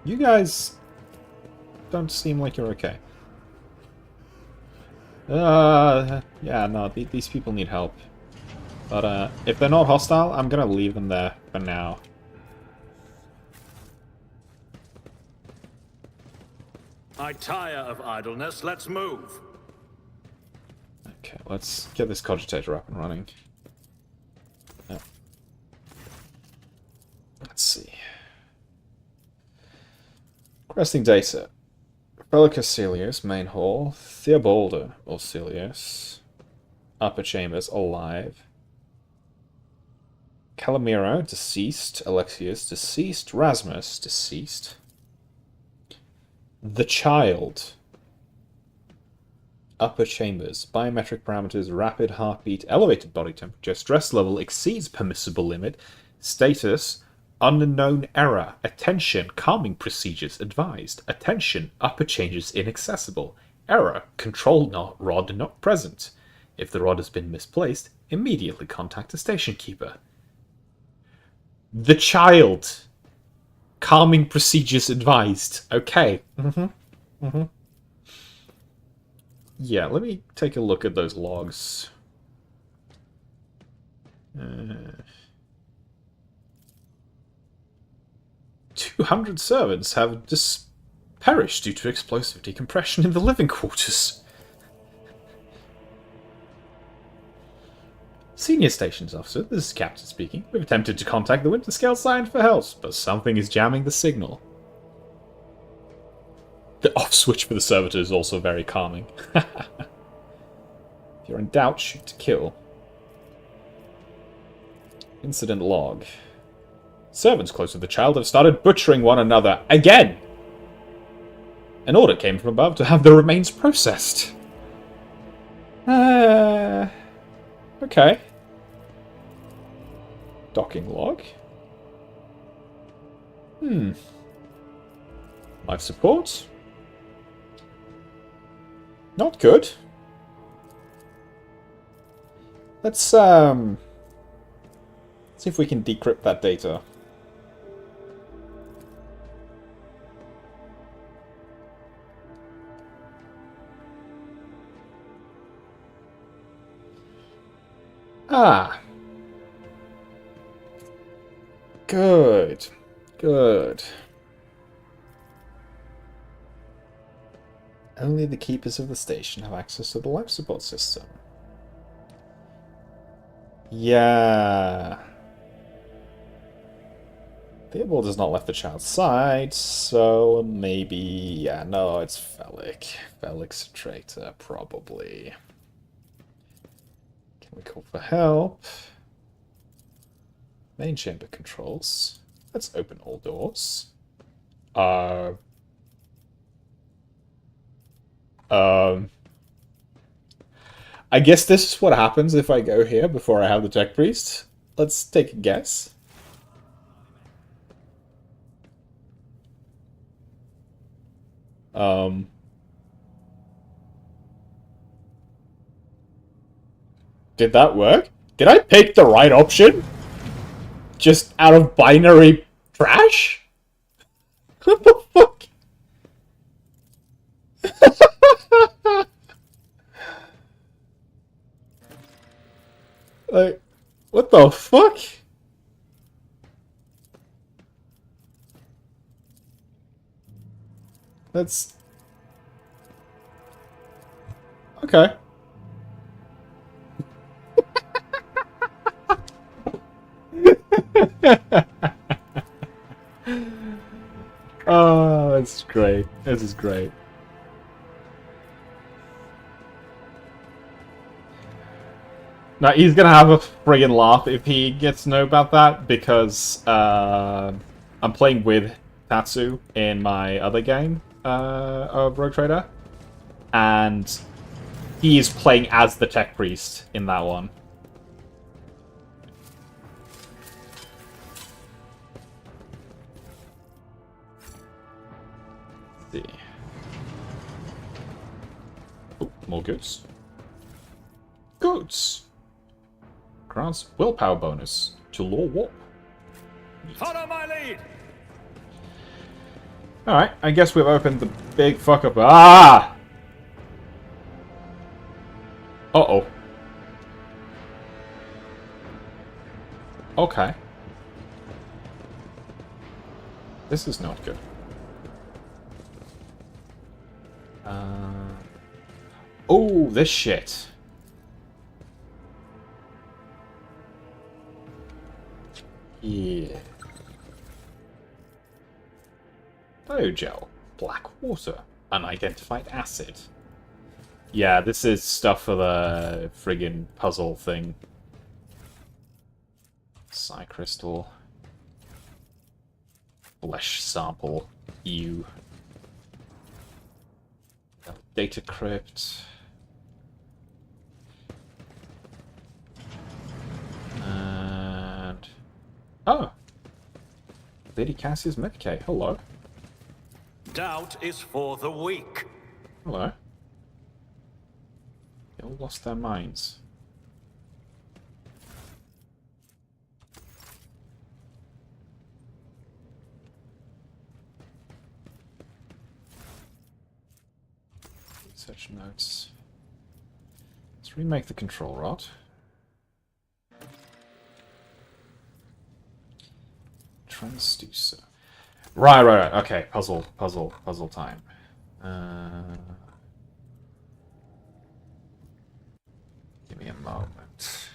You guys don't seem like you're okay. Yeah, no, these people need help. But, if they're not hostile, I'm gonna leave them there for now. I tire of idleness. Let's move. Okay, let's get this cogitator up and running. Let's see. Requesting data. Relic Ocelius, main hall. Theobald Ocelius. Upper chambers, alive. Calamiro, deceased. Alexius, deceased. Rasmus, deceased. The child. Upper chambers. Biometric parameters, rapid heartbeat, elevated body temperature, stress level exceeds permissible limit. Status, unknown error. Attention, calming procedures advised. Attention, upper changes inaccessible. Error, control rod not present. If the rod has been misplaced, immediately contact the station keeper. The child. Calming procedures advised. Okay. Yeah, let me take a look at those logs. 200 servants have perished due to explosive decompression in the living quarters. Senior Stations Officer, this is Captain speaking. We've attempted to contact the Winter Scale Sign for help, but something is jamming the signal. The off switch for the servitor is also very calming. If you're in doubt, shoot to kill. Incident log. Servants close to the child have started butchering one another again! An order came from above to have the remains processed. Okay. Docking log. Life support. Not good. Let's see if we can decrypt that data. Good. Good. Only the keepers of the station have access to the life support system. Yeah. Theobald has not left the child's side, so maybe... Yeah, no, it's Phallic. Phallic's a traitor, probably. Can we call for help? Main chamber controls. Let's open all doors. I guess this is what happens if I go here before I have the tech priest. Let's take a guess. Did that work? Did I pick the right option? Just out of binary trash? What the fuck? Like, what the fuck? That's... Okay. Oh, that's great. great. Now, he's gonna have a friggin' laugh if he gets to know about that, because I'm playing with Tatsu in my other game of Rogue Trader, and he is playing as the Tech Priest in that one. Let's see. Oh, more goods. Goods! Grants willpower bonus to Law Warp. Follow my lead! Alright, I guess we've opened the big fuck up. Ah! Uh-oh. Okay. This is not good. Oh, this shit. Yeah. Biogel, black water, unidentified acid. Yeah, this is stuff for the friggin' puzzle thing. Psi crystal. Flesh sample. Ew. Data crypt. And... oh! Lady Cassia's Medkit. Hello. Doubt is for the weak. Hello. They all lost their minds. Research notes. Let's remake the control rod. Transducer. Right. Okay, puzzle time. Give me a moment.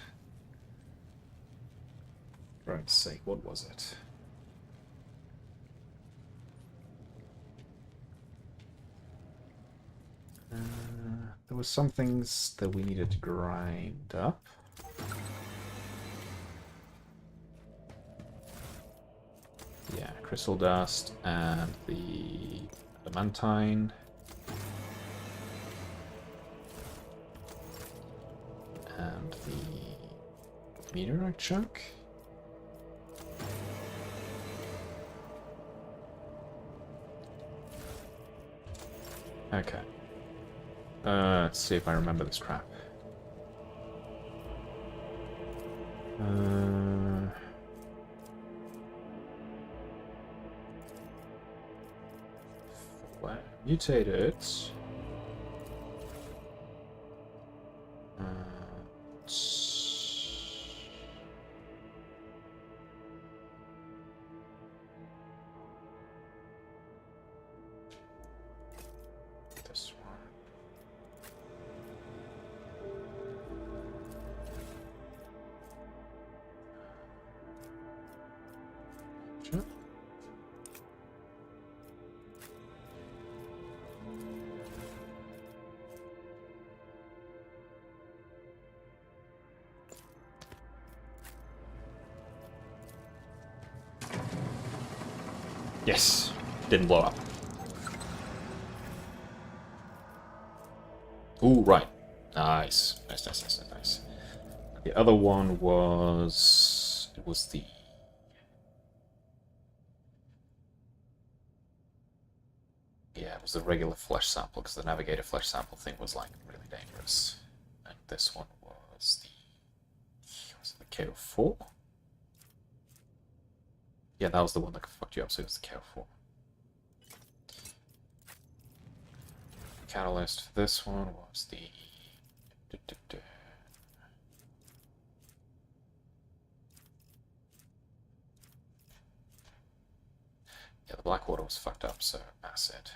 For God's sake, what was it? There was some things that we needed to grind up. Yeah, crystal dust and the adamantine. And the meteorite chunk. Okay. Let's see if I remember this crap. Mutated. This one. Sure. Yes, didn't blow up. Ooh, right. Nice. Nice. The other one was... it was the... yeah, it was the regular flesh sample, because the navigator flesh sample thing was, like, really dangerous. And this one was the... was it the KO4? Yeah, that was the one that fucked you up, so it was the KO4. Catalyst for this one was the... yeah, the black water was fucked up, so acid.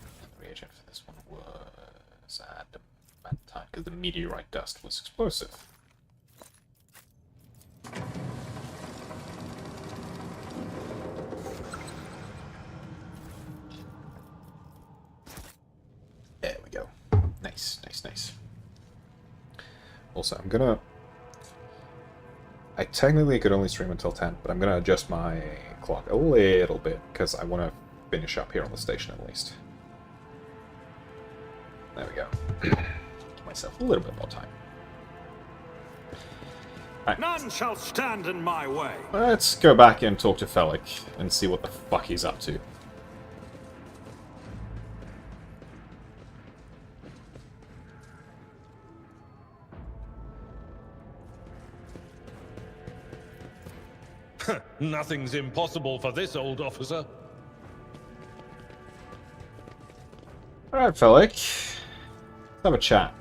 And the reagent for this one was adamantine, because the meteorite dust was explosive. Also, I'm gonna... I technically could only stream until 10, but I'm gonna adjust my clock a little bit, because I want to finish up here on the station at least. There we go. Give myself a little bit more time. Right. None shall stand in my way. Let's go back and talk to Felic and see what the fuck he's up to. Nothing's impossible for this old officer. Alright, Felic. Let's have a chat.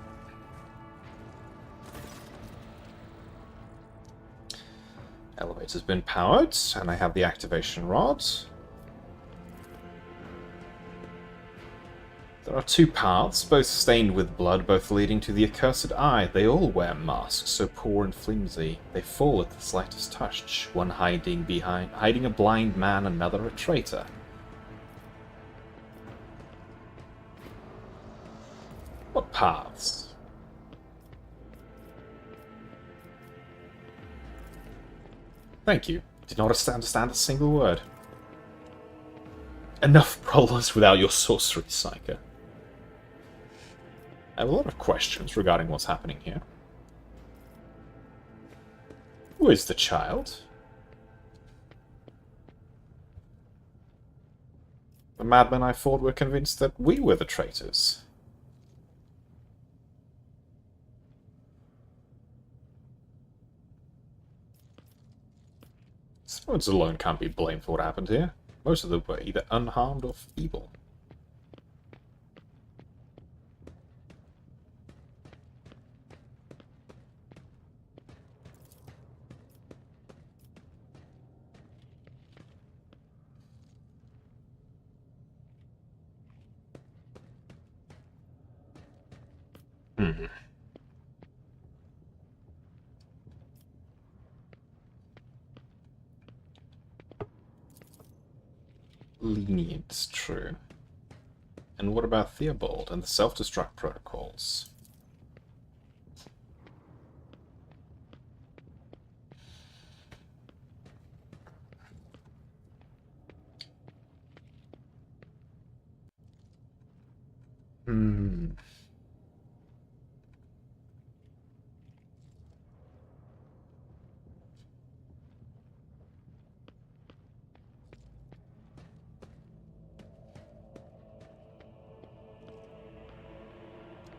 Elevator's been powered, and I have the activation rod. There are two paths, both stained with blood, both leading to the accursed eye. They all wear masks, so poor and flimsy. They fall at the slightest touch, one hiding a blind man, another a traitor. What paths? Thank you. Did not understand a single word. Enough problems without your sorcery, Psyker. I have a lot of questions regarding what's happening here. Who is the child? The madmen I fought were convinced that we were the traitors. Stones alone can't be blamed for what happened here. Most of them were either unharmed or feeble. Lenient, true. And what about Theobald and the self-destruct protocols?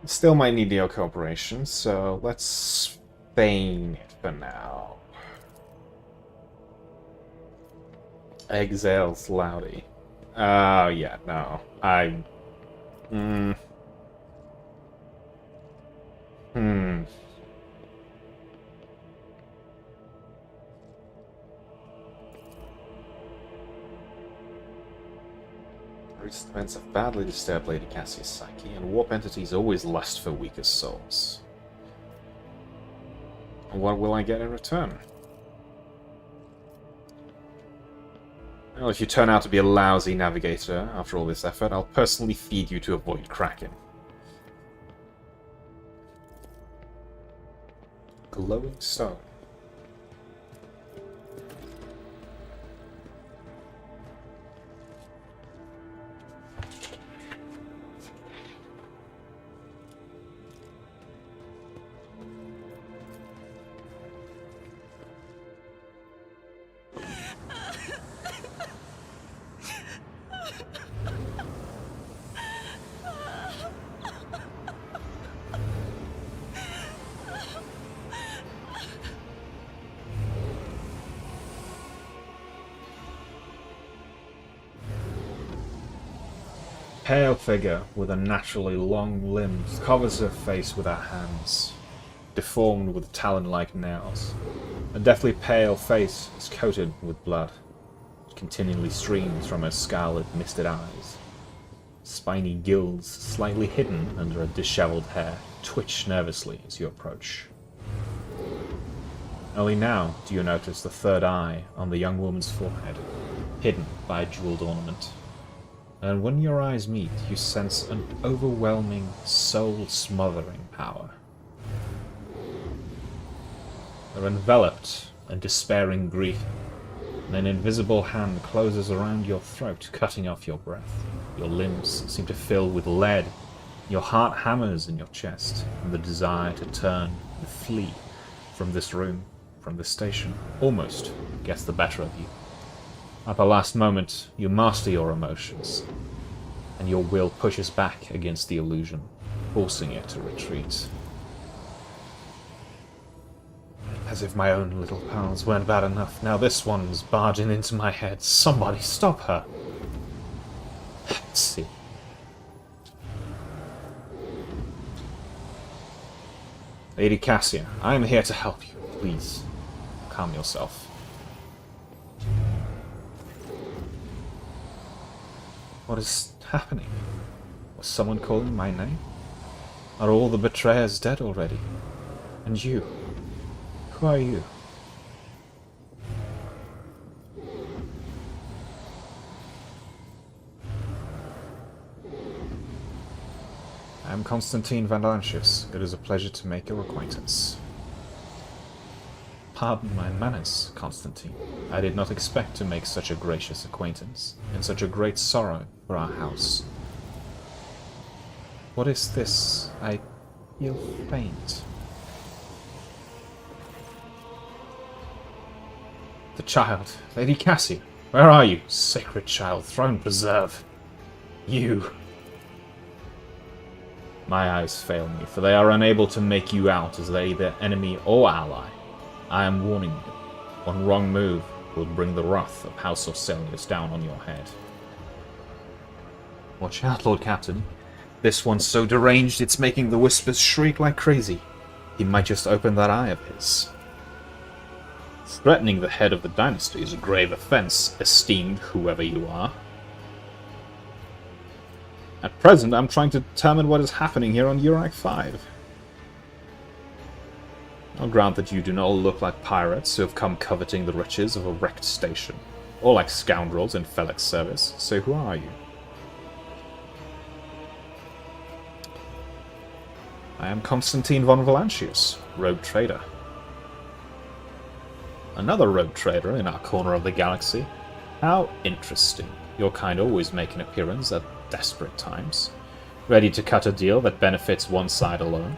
Still might need your cooperation, so let's feign it for now. Exhales Loudy. Oh, yeah, no. Recent events have badly disturbed Lady Cassie's psyche, and warp entities always lust for weaker souls. What will I get in return? Well, if you turn out to be a lousy navigator after all this effort, I'll personally feed you to avoid cracking. Glowing stone. Pale figure with unnaturally long limbs covers her face with her hands, deformed with talon-like nails. A deathly pale face is coated with blood. It continually streams from her scarlet, misted eyes. Spiny gills, slightly hidden under her disheveled hair, twitch nervously as you approach. Only now do you notice the third eye on the young woman's forehead, hidden by a jeweled ornament. And when your eyes meet, you sense an overwhelming, soul-smothering power. are enveloped in despairing grief, and an invisible hand closes around your throat, cutting off your breath. Your limbs seem to fill with lead. Your heart hammers in your chest, and the desire to turn and flee from this room, from this station, almost gets the better of you. At the last moment, you master your emotions, and your will pushes back against the illusion, forcing it to retreat. As if my own little pals weren't bad enough, now this one's barging into my head. Somebody stop her! Let's see. Lady Cassia, I am here to help you. Please, calm yourself. What is happening? Was someone calling my name? Are all the betrayers dead already? And you? Who are you? I am Constantine Vandalantius. It is a pleasure to make your acquaintance. Pardon my manners, Constantine. I did not expect to make such a gracious acquaintance, and such a great sorrow for our house. What is this? I feel faint. The child, Lady Cassia, where are you? Sacred child, throne preserve. You. My eyes fail me, for they are unable to make you out as either enemy or ally. I am warning you. One wrong move will bring the wrath of House Orselius down on your head. Watch out, Lord Captain. This one's so deranged it's making the Whispers shriek like crazy. He might just open that eye of his. Threatening the head of the dynasty is a grave offense, esteemed whoever you are. At present, I'm trying to determine what is happening here on Urac 5. I'll grant that you do not look like pirates who have come coveting the riches of a wrecked station, or like scoundrels in Felic's service, so who are you? I am Constantine von Valantius, rogue trader. Another rogue trader in our corner of the galaxy. How interesting. Your kind always make an appearance at desperate times, ready to cut a deal that benefits one side alone.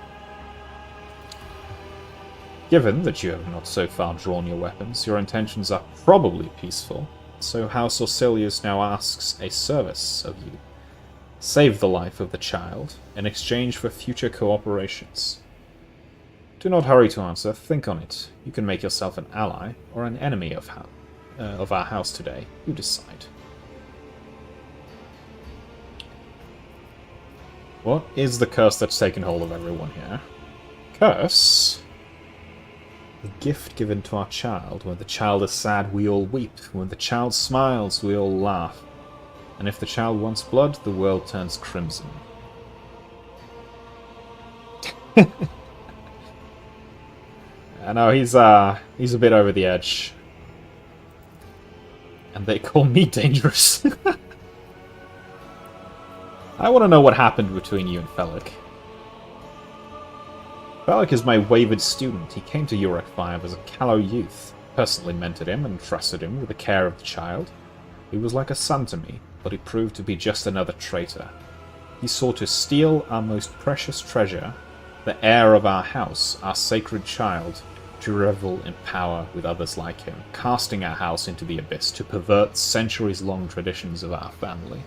Given that you have not so far drawn your weapons, your intentions are probably peaceful, so House Orselius now asks a service of you. Save the life of the child in exchange for future cooperations. Do not hurry to answer, think on it. You can make yourself an ally or an enemy of our house today. You decide. What is the curse that's taken hold of everyone here? Curse? A gift given to our child. When the child is sad, we all weep. When the child smiles, we all laugh. And if the child wants blood, the world turns crimson. I know, he's a bit over the edge. And they call me dangerous. I want to know what happened between you and Felic. Felic is my wayward student. He came to Urac 5 as a callow youth. Personally mentored him and trusted him with the care of the child. He was like a son to me, but he proved to be just another traitor. He sought to steal our most precious treasure, the heir of our house, our sacred child, to revel in power with others like him, casting our house into the abyss to pervert centuries-long traditions of our family.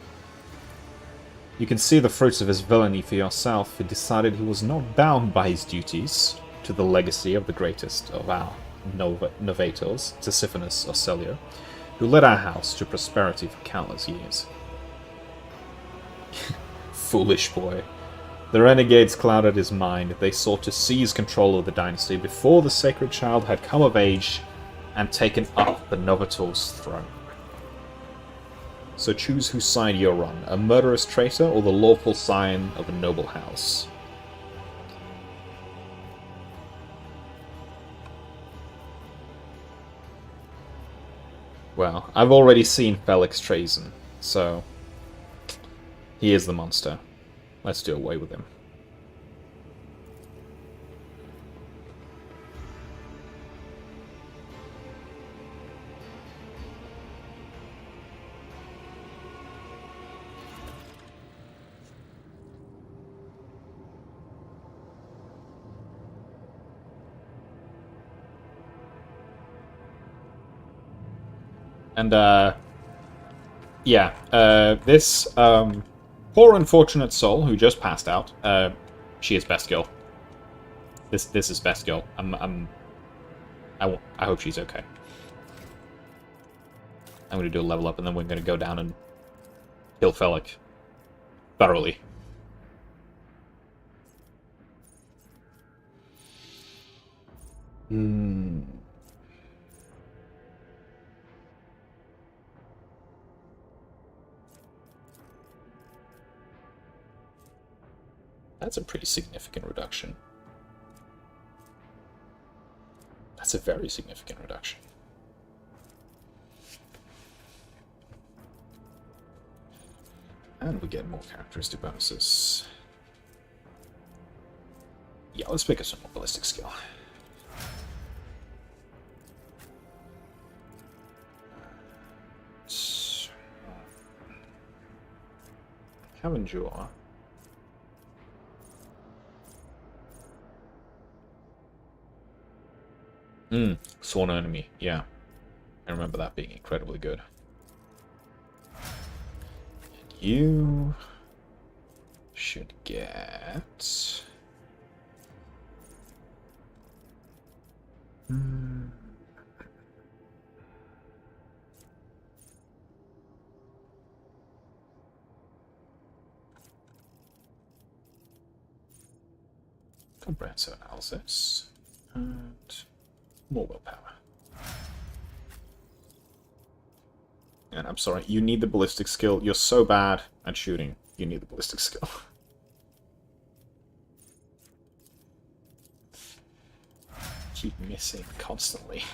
You can see the fruits of his villainy for yourself. He decided he was not bound by his duties to the legacy of the greatest of our novators, Tisiphonus Orselio, who led our house to prosperity for countless years. Foolish boy. The renegades clouded his mind. They sought to seize control of the dynasty before the sacred child had come of age and taken up the Novator's throne. So choose whose side you're on, a murderous traitor or the lawful scion of a noble house. Well, I've already seen Felic's treason, so he is the monster. Let's do away with him. And, yeah, this, poor unfortunate soul who just passed out, she is best girl. This is best girl. I hope she's okay. I'm gonna do a level up, and then we're gonna go down and kill Felic thoroughly. That's a pretty significant reduction. That's a very significant reduction. And we get more characteristic bonuses. Yeah, let's pick up some more ballistic skill. Cavendior. Sworn enemy. Yeah. I remember that being incredibly good. And you should get... Comprehensive analysis. And more willpower. And I'm sorry, you need the ballistic skill. You're so bad at shooting. You need the ballistic skill. Keep missing constantly.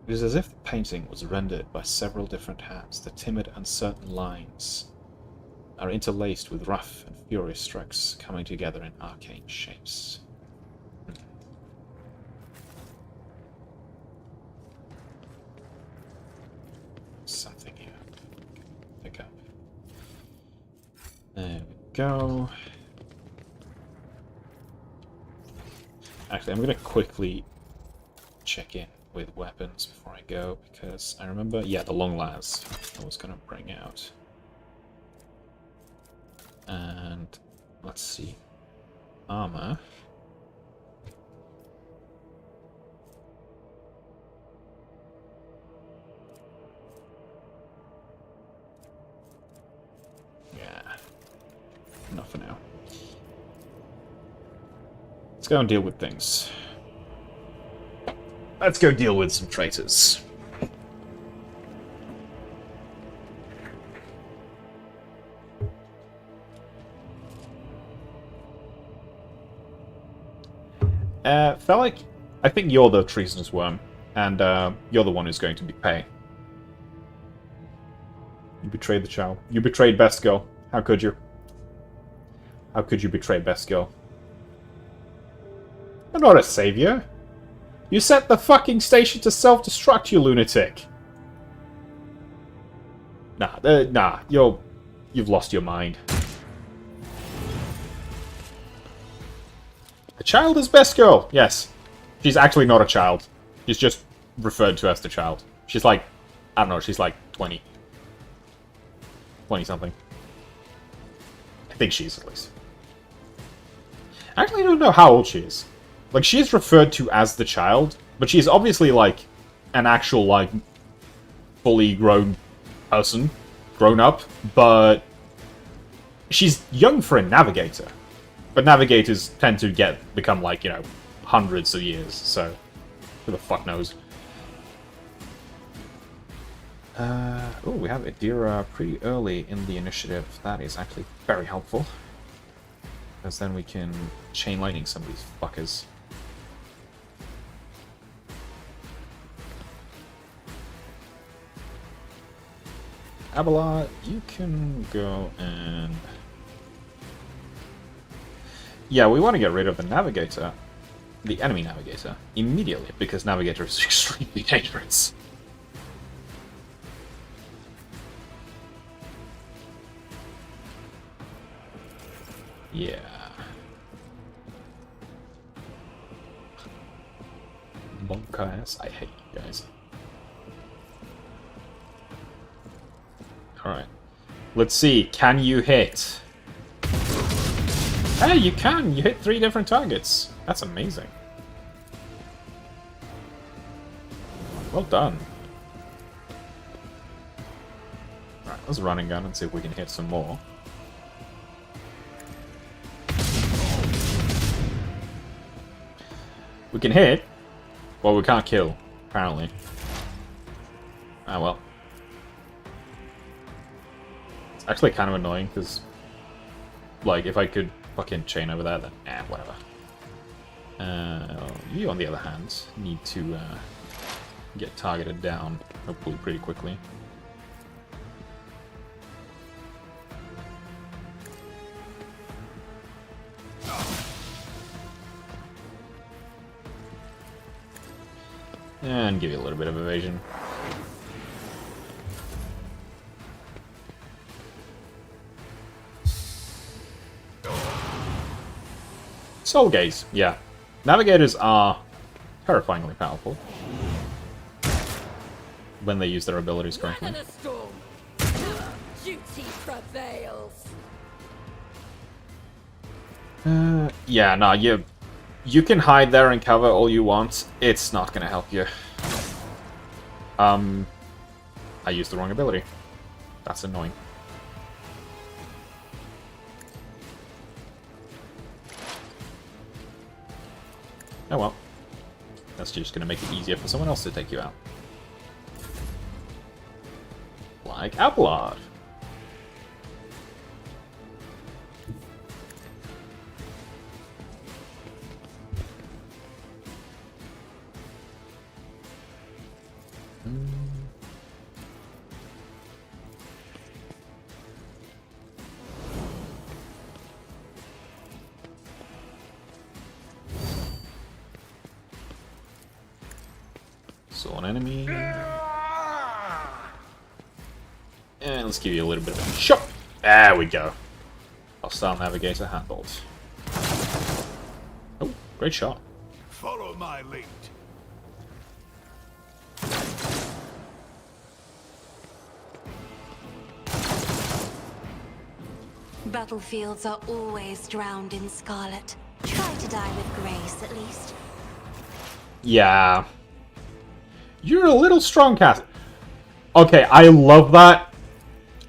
It is as if the painting was rendered by several different hands. The timid, uncertain lines are interlaced with rough and furious strokes coming together in arcane shapes. Something here. Pick up. There we go. Actually, I'm going to quickly check in with weapons before I go, because I remember, yeah, the long last I was going to bring out. And let's see. Armor. Yeah. Enough for now. Let's go and deal with things. Let's go deal with some traitors. Felic, I think you're the treasonous worm, and you're the one who's going to pay. You betrayed the child. You betrayed Best Girl. How could you? How could you betray Best Girl? You're not a savior. You set the fucking station to self-destruct, you lunatic. Nah, you've lost your mind. The child is Best Girl, yes. She's actually not a child. She's just referred to as the child. She's like, I don't know, she's like 20. 20-something. I think she is, at least. Actually, I don't know how old she is. Like, she is referred to as the child, but she is obviously, like, an actual, like, fully grown person. Grown up, but she's young for a navigator. But navigators tend to become, like, you know, hundreds of years, so who the fuck knows. Oh, we have Adira pretty early in the initiative. That is actually very helpful. Because then we can chain lightning some of these fuckers. Abelard, you can go and... Yeah, we want to get rid of the Navigator, the enemy Navigator, immediately, because Navigator is extremely dangerous. Alright. Let's see. Can you hit? Hey, you can! You hit 3 different targets. That's amazing. Well done. Alright, let's run and gun and see if we can hit some more. We can hit. Well, we can't kill, apparently. Ah, well. It's actually kind of annoying, because... Like, if I could fucking chain over there, then... whatever. You, on the other hand, need to get targeted down, hopefully pretty quickly. And give you a little bit of evasion. Soul Gaze, yeah. Navigators are terrifyingly powerful when they use their abilities correctly. Duty prevails. Yeah, no, you can hide there and cover all you want. It's not gonna help you. I used the wrong ability. That's annoying. Oh well. That's just gonna make it easier for someone else to take you out. Like Applard. Saw an enemy. And let's give you a little bit of a shot. There we go. Hostile Navigator handled. Oh, great shot. Follow my lead. Battlefields are always drowned in scarlet. Try to die with grace, at least. Yeah. You're a little strong, Cassia. Okay, I love that.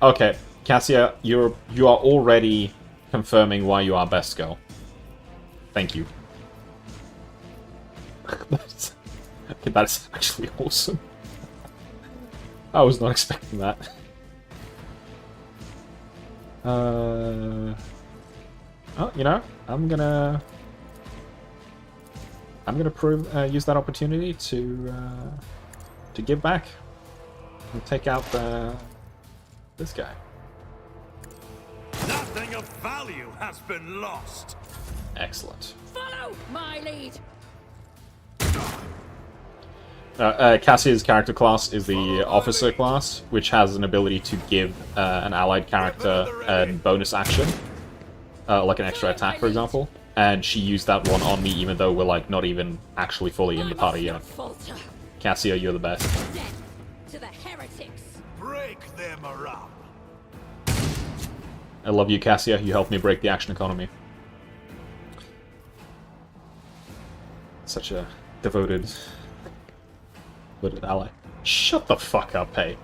Okay, Cassia, you are already confirming why you are best girl. Thank you. That's actually awesome. I was not expecting that. Oh, you know, I'm gonna use that opportunity to give back and take out this guy. Nothing of value has been lost. Excellent. Follow my lead. Cassia's character class is the Officer class, which has an ability to give an allied character a bonus action, like an extra attack, for example. And she used that one on me, even though we're like not even actually fully in the party yet. Cassia, you're the best. To the heretics. Break them around. I love you, Cassia. You helped me break the action economy. Such a devoted ally. Shut the fuck up, hey.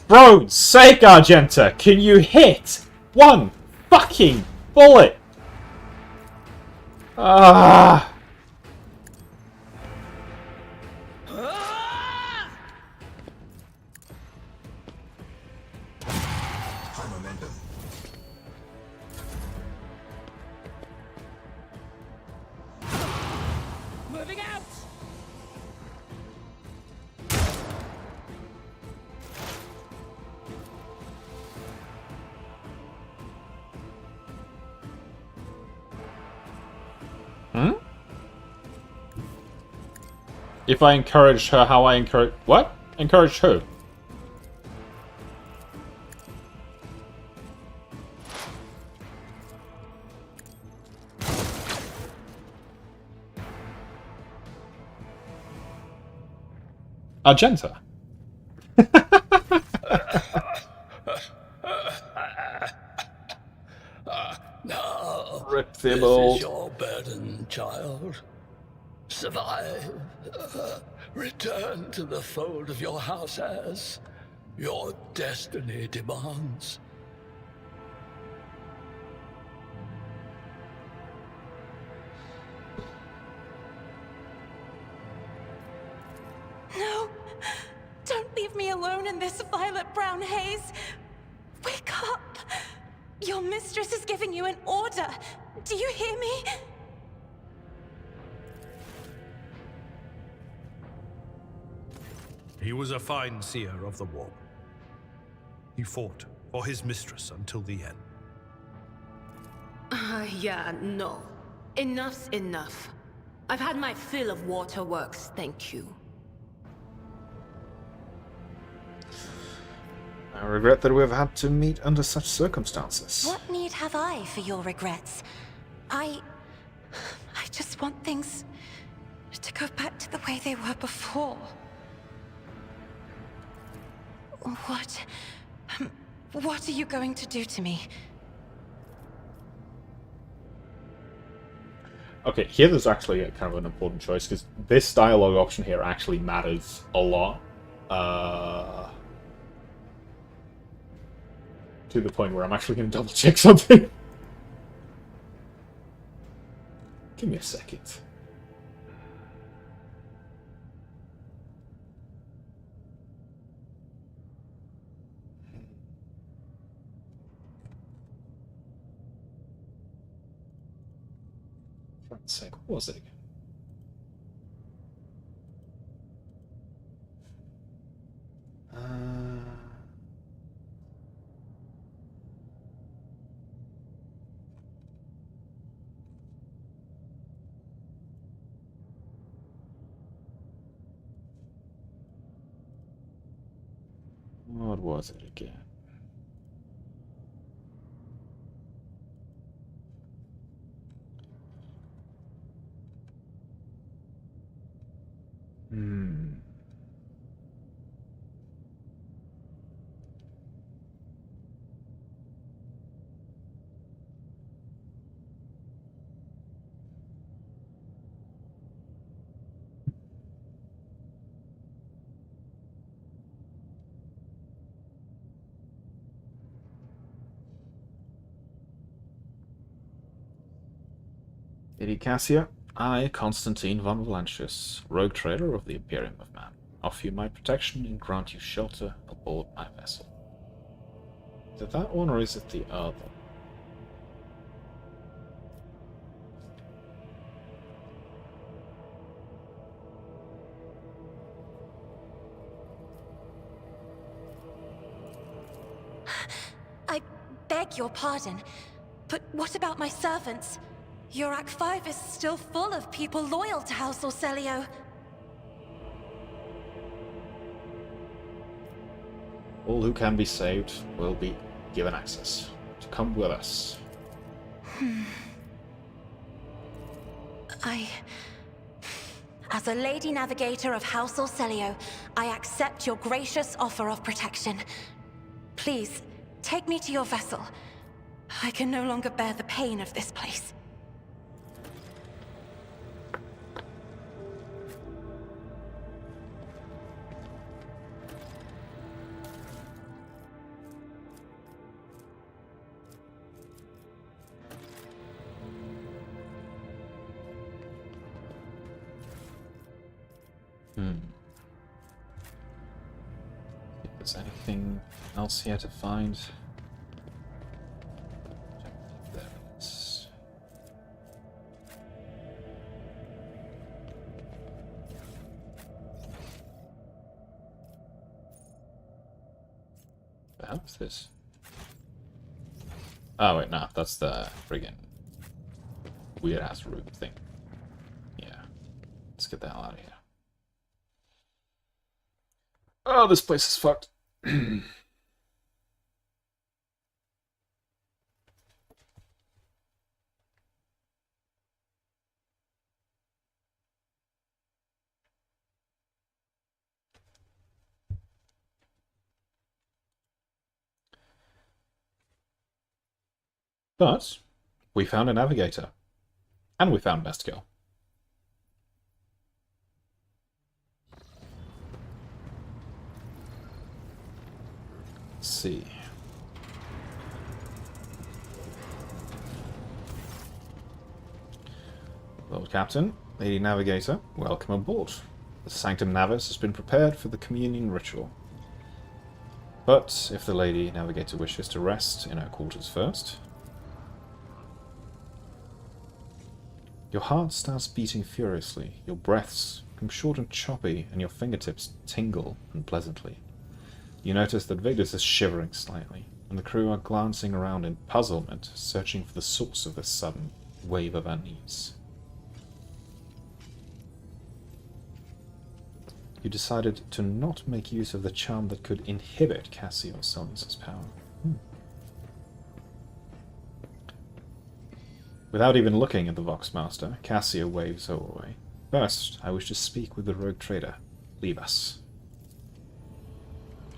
Bro, sake, Argenta, can you hit one fucking bullet? Ah. Moving out. Hmm? If I encouraged her, how I encourage... What? Encouraged who? Argenta. Now, Rip this Theobald. is your burden, child. Survive. Return to the fold of your house as your destiny demands. No! Don't leave me alone in this violet-brown haze! Wake up! Your mistress is giving you an order! Do you hear me? He was a fine seer of the warp. He fought for his mistress until the end. Yeah, no. Enough's enough. I've had my fill of waterworks, thank you. I regret that we have had to meet under such circumstances. What need have I for your regrets? I just want things to go back to the way they were before. What are you going to do to me? Okay, here there's actually a kind of an important choice, because this dialogue option here actually matters a lot. To the point where I'm actually going to double check something. Give me a second. For God's sake, what was it again? What was it again? Lady Cassia, I, Constantine von Valancius, rogue trader of the Imperium of Man, offer you my protection and grant you shelter aboard my vessel. Is it that one or is it the other? I beg your pardon, but what about my servants? Your Act 5 is still full of people loyal to House Orselio. All who can be saved will be given access to come with us. As a Lady Navigator of House Orselio, I accept your gracious offer of protection. Please, take me to your vessel. I can no longer bear the pain of this place. If there's anything else here to find. There it is. The hell is this? Oh wait, no, that's the friggin' weird ass room thing. Yeah. Let's get the hell out of here. Oh, this place is fucked. But we found a navigator. And we found Best Girl. Let's see. Lord Captain, Lady Navigator, welcome aboard. The Sanctum Navis has been prepared for the communion ritual. But if the Lady Navigator wishes to rest in her quarters first... Your heart starts beating furiously, your breaths become short and choppy, and your fingertips tingle unpleasantly. You notice that Vigdis is shivering slightly, and the crew are glancing around in puzzlement, searching for the source of this sudden wave of unease. You decided to not make use of the charm that could inhibit Cassio Solnus' power. Without even looking at the Voxmaster, Cassio waves her away. First, I wish to speak with the rogue trader. Leave us.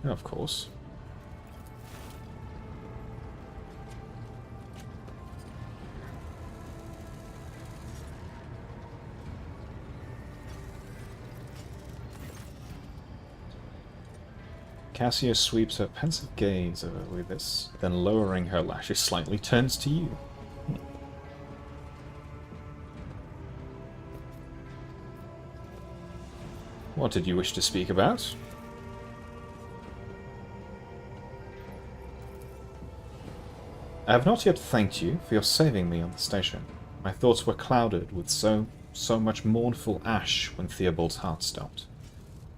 Of course. Cassio sweeps her pensive gaze over this, then lowering her lashes slightly, turns to you. What did you wish to speak about? I have not yet thanked you for your saving me on the station. My thoughts were clouded with so much mournful ash when Theobald's heart stopped.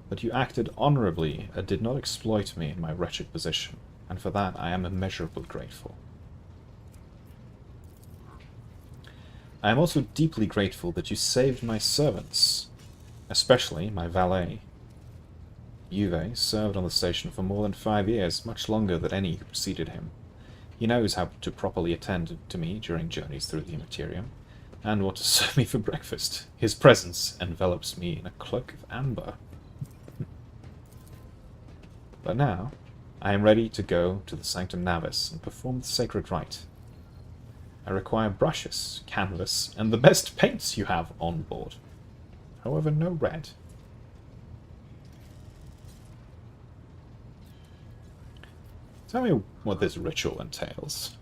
But you acted honourably and did not exploit me in my wretched position, and for that I am immeasurably grateful. I am also deeply grateful that you saved my servants, especially my valet. Juve served on the station for more than 5 years, much longer than any who preceded him. He knows how to properly attend to me during journeys through the Immaterium, and what to serve me for breakfast. His presence envelops me in a cloak of amber. But now, I am ready to go to the Sanctum Navis and perform the sacred rite. I require brushes, canvas, and the best paints you have on board. However, no red. Tell me what this ritual entails.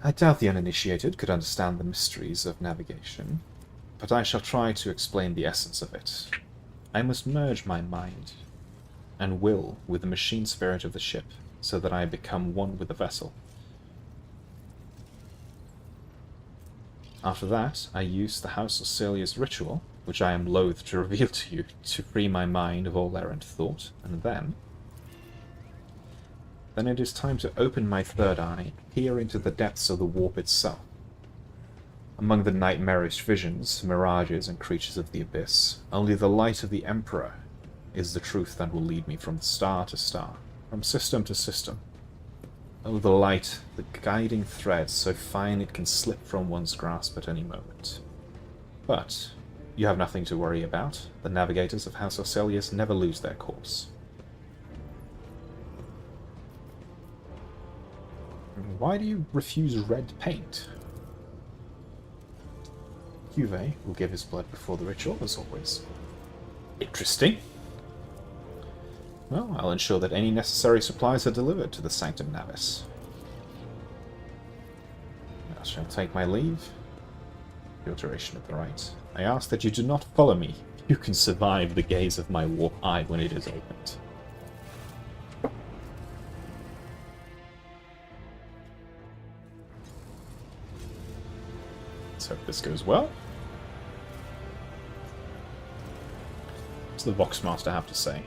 I doubt the uninitiated could understand the mysteries of navigation, but I shall try to explain the essence of it. I must merge my mind and will with the machine spirit of the ship, so that I become one with the vessel. After that, I use the House of Celia's ritual, which I am loath to reveal to you, to free my mind of all errant thought, and then it is time to open my third eye, peer into the depths of the warp itself. Among the nightmarish visions, mirages, and creatures of the abyss, only the light of the Emperor is the truth that will lead me from star to star, from system to system. Oh, the light, the guiding thread, so fine it can slip from one's grasp at any moment. But you have nothing to worry about. The navigators of House Orselius never lose their course. Why do you refuse red paint? Juve will give his blood before the ritual, as always. Interesting. Well, I'll ensure that any necessary supplies are delivered to the Sanctum Navis. I shall take my leave. Your duration of the rite. I ask that you do not follow me. You can survive the gaze of my warp eye when it is opened. Let's hope this goes well. What's the Voxmaster have to say?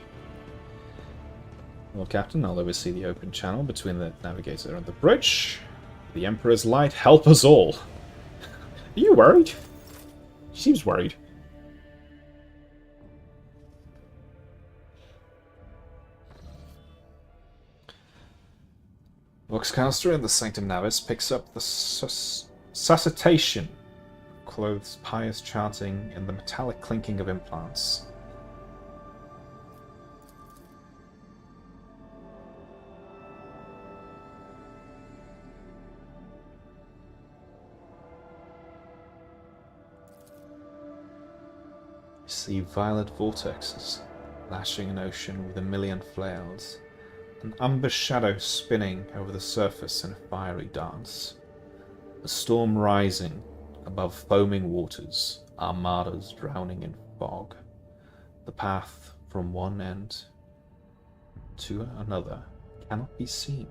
Lord Captain, I'll oversee the open channel between the navigator and the bridge. The Emperor's light help us all. Are you worried? She seems worried. Voxcaster in the Sanctum Navis picks up the suscitation, clothes pious chanting in the metallic clinking of implants. see violet vortexes lashing an ocean with a million flails, an umber shadow spinning over the surface in a fiery dance, a storm rising above foaming waters, armadas drowning in fog. The path from one end to another cannot be seen.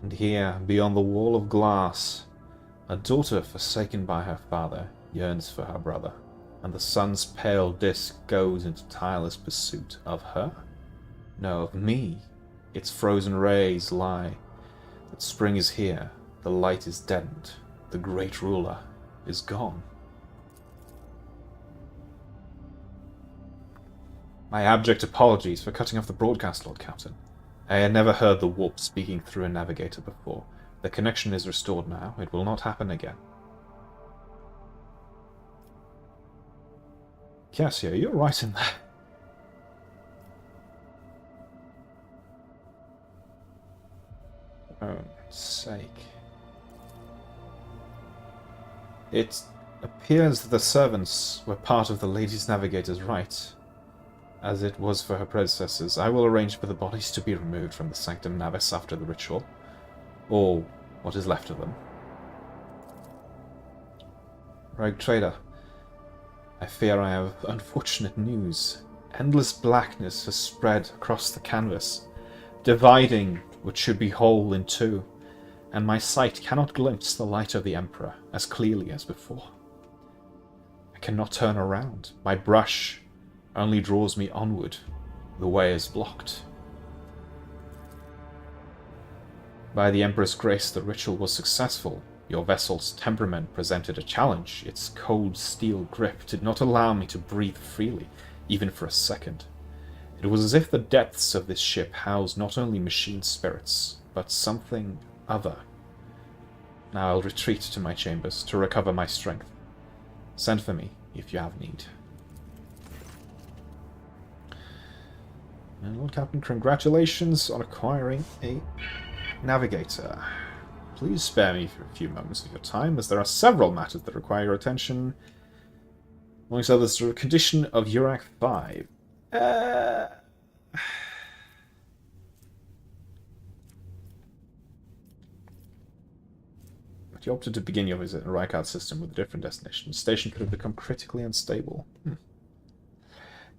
And here, beyond the wall of glass, a daughter forsaken by her father yearns for her brother, and the sun's pale disk goes into tireless pursuit of her? No, of me. Its frozen rays lie. That spring is here, the light is deadened, the great ruler is gone. My abject apologies for cutting off the broadcast, Lord Captain. I had never heard the warp speaking through a navigator before. The connection is restored now. It will not happen again. Cassia, you're right in there. Oh, sake. It appears that the servants were part of the Lady's Navigator's right, as it was for her predecessors. I will arrange for the bodies to be removed from the Sanctum Navis after the ritual, or what is left of them. Rogue Trader, I fear I have unfortunate news. Endless blackness has spread across the canvas, dividing what should be whole in two, and my sight cannot glimpse the light of the Emperor as clearly as before. I cannot turn around. My brush only draws me onward. The way is blocked. By the Emperor's grace, the ritual was successful. Your vessel's temperament presented a challenge. Its cold steel grip did not allow me to breathe freely, even for a second. It was as if the depths of this ship housed not only machine spirits, but something other. Now I'll retreat to my chambers to recover my strength. Send for me if you have need. And Lord Captain, congratulations on acquiring a navigator. Please spare me for a few moments of your time, as there are several matters that require your attention. Amongst others, the condition of Urac 5. But you opted to begin your visit in a Rykard system with a different destination. The station could have become critically unstable.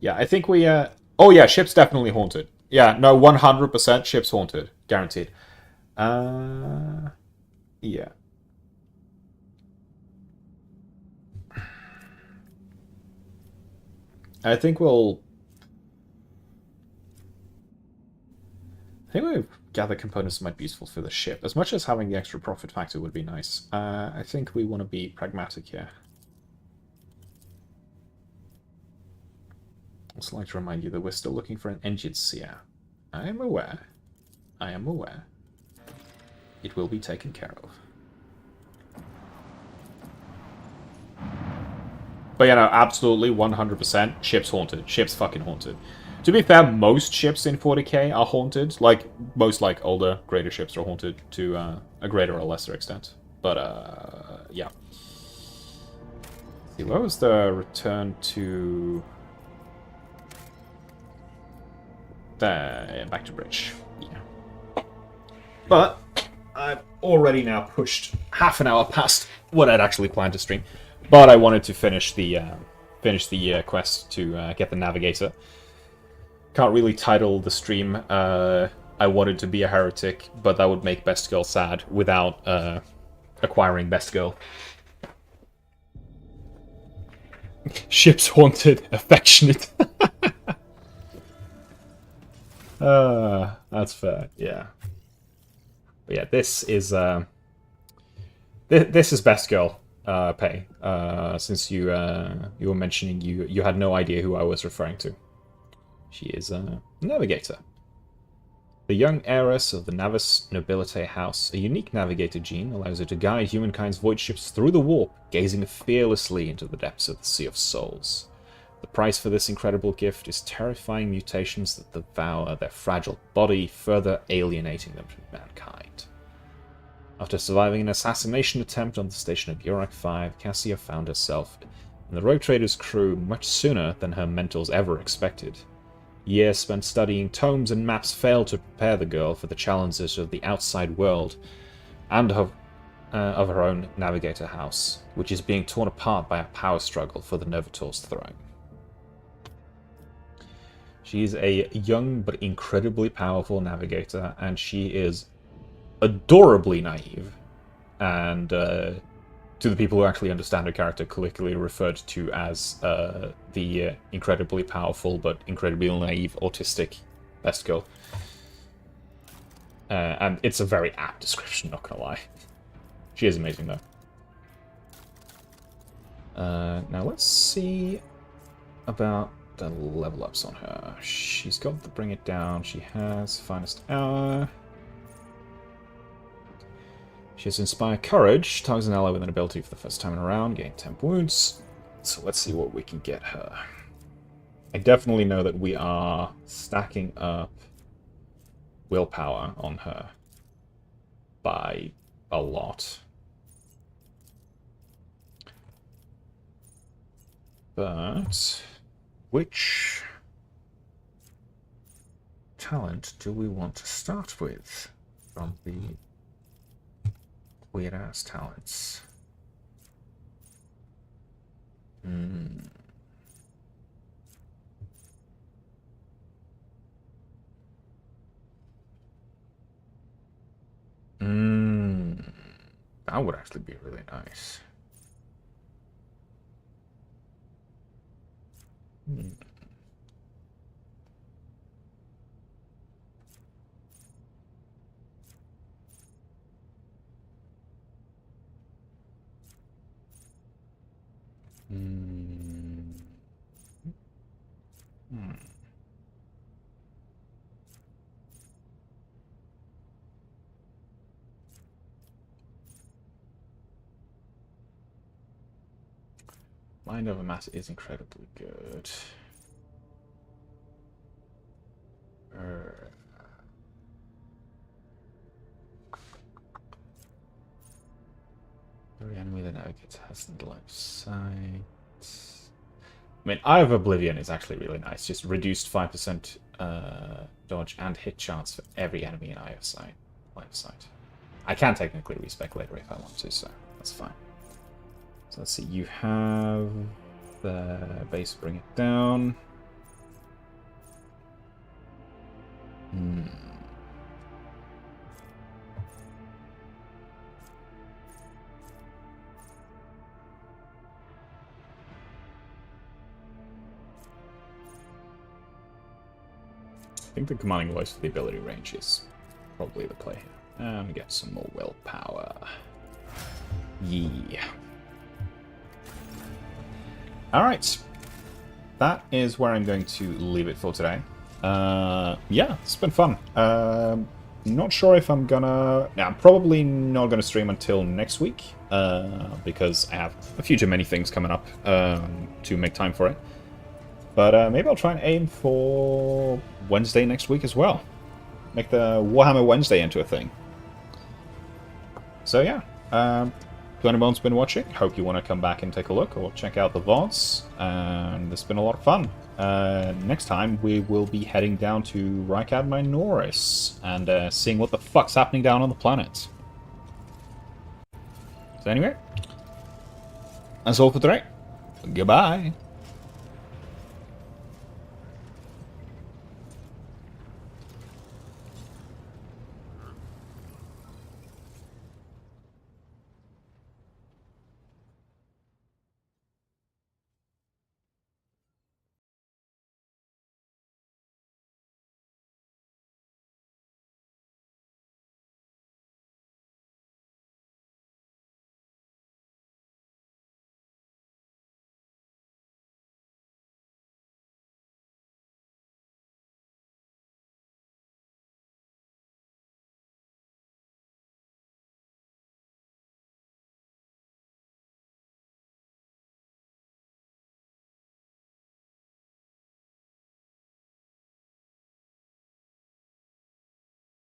Yeah, I think we... Oh yeah, ship's definitely haunted. Yeah, no, 100% ship's haunted. Guaranteed. Yeah. I think we'll gather components that might be useful for the ship. As much as having the extra profit factor would be nice, I think we want to be pragmatic here. I'd also like to remind you that we're still looking for an engine seer. I am aware. I am aware. It will be taken care of. But yeah, no, absolutely, 100%, ship's haunted. Ship's fucking haunted. To be fair, most ships in 40k are haunted. Like, most, like, older, greater ships are haunted to a greater or lesser extent. But, yeah. Let's see, where was the return to... There, back to bridge. Yeah. But I've already now pushed half an hour past what I'd actually planned to stream. But I wanted to finish the quest to get the navigator. Can't really title the stream I wanted to be a heretic, but that would make Best Girl sad without acquiring Best Girl. Ship's haunted, affectionate. That's fair, yeah. But yeah, this is this is Best Girl pay. Since you were mentioning you had no idea who I was referring to. She is a navigator. The young heiress of the Navis Nobilite House, a unique navigator gene allows her to guide humankind's void ships through the warp, gazing fearlessly into the depths of the Sea of Souls. The price for this incredible gift is terrifying mutations that devour their fragile body, further alienating them from mankind. After surviving an assassination attempt on the station of Urac 5, Cassia found herself and the Rogue Trader's crew much sooner than her mentors ever expected. Years spent studying tomes and maps failed to prepare the girl for the challenges of the outside world and of her own Navigator house, which is being torn apart by a power struggle for the Novator's throne. She is a young but incredibly powerful Navigator, and she is adorably naive, and to the people who actually understand her character, colloquially referred to as the incredibly powerful but incredibly naive autistic best girl. And it's a very apt description, not gonna lie. She is amazing, though. Now let's see about the level ups on her. She's got the Bring It Down. She has Finest Hour. She has Inspire Courage. Targets an ally with an ability for the first time in a round. Gain 10 wounds. So let's see what we can get her. I definitely know that we are stacking up willpower on her by a lot. But which talent do we want to start with from the weird-ass talents? That would actually be really nice. Mind over mass is incredibly good. Every enemy that navigates has the line of sight. I mean, Eye of Oblivion is actually really nice. Just reduced 5% dodge and hit chance for every enemy in line of sight. I can technically respec later if I want to, so that's fine. So let's see, you have the base Bring It Down. I think the commanding voice for the ability range is probably the play here. And get some more willpower. Yeah. Alright. That is where I'm going to leave it for today. Yeah, it's been fun. Not sure if I'm gonna... I'm probably not gonna stream until next week, because I have a few too many things coming up to make time for it. But maybe I'll try and aim for Wednesday next week as well. Make the Warhammer Wednesday into a thing. So yeah, to anyone's been watching, hope you want to come back and take a look or check out the VODs. And it's been a lot of fun. Next time we will be heading down to Rykad Minoris and seeing what the fuck's happening down on the planet. So anyway, that's all for today. Goodbye.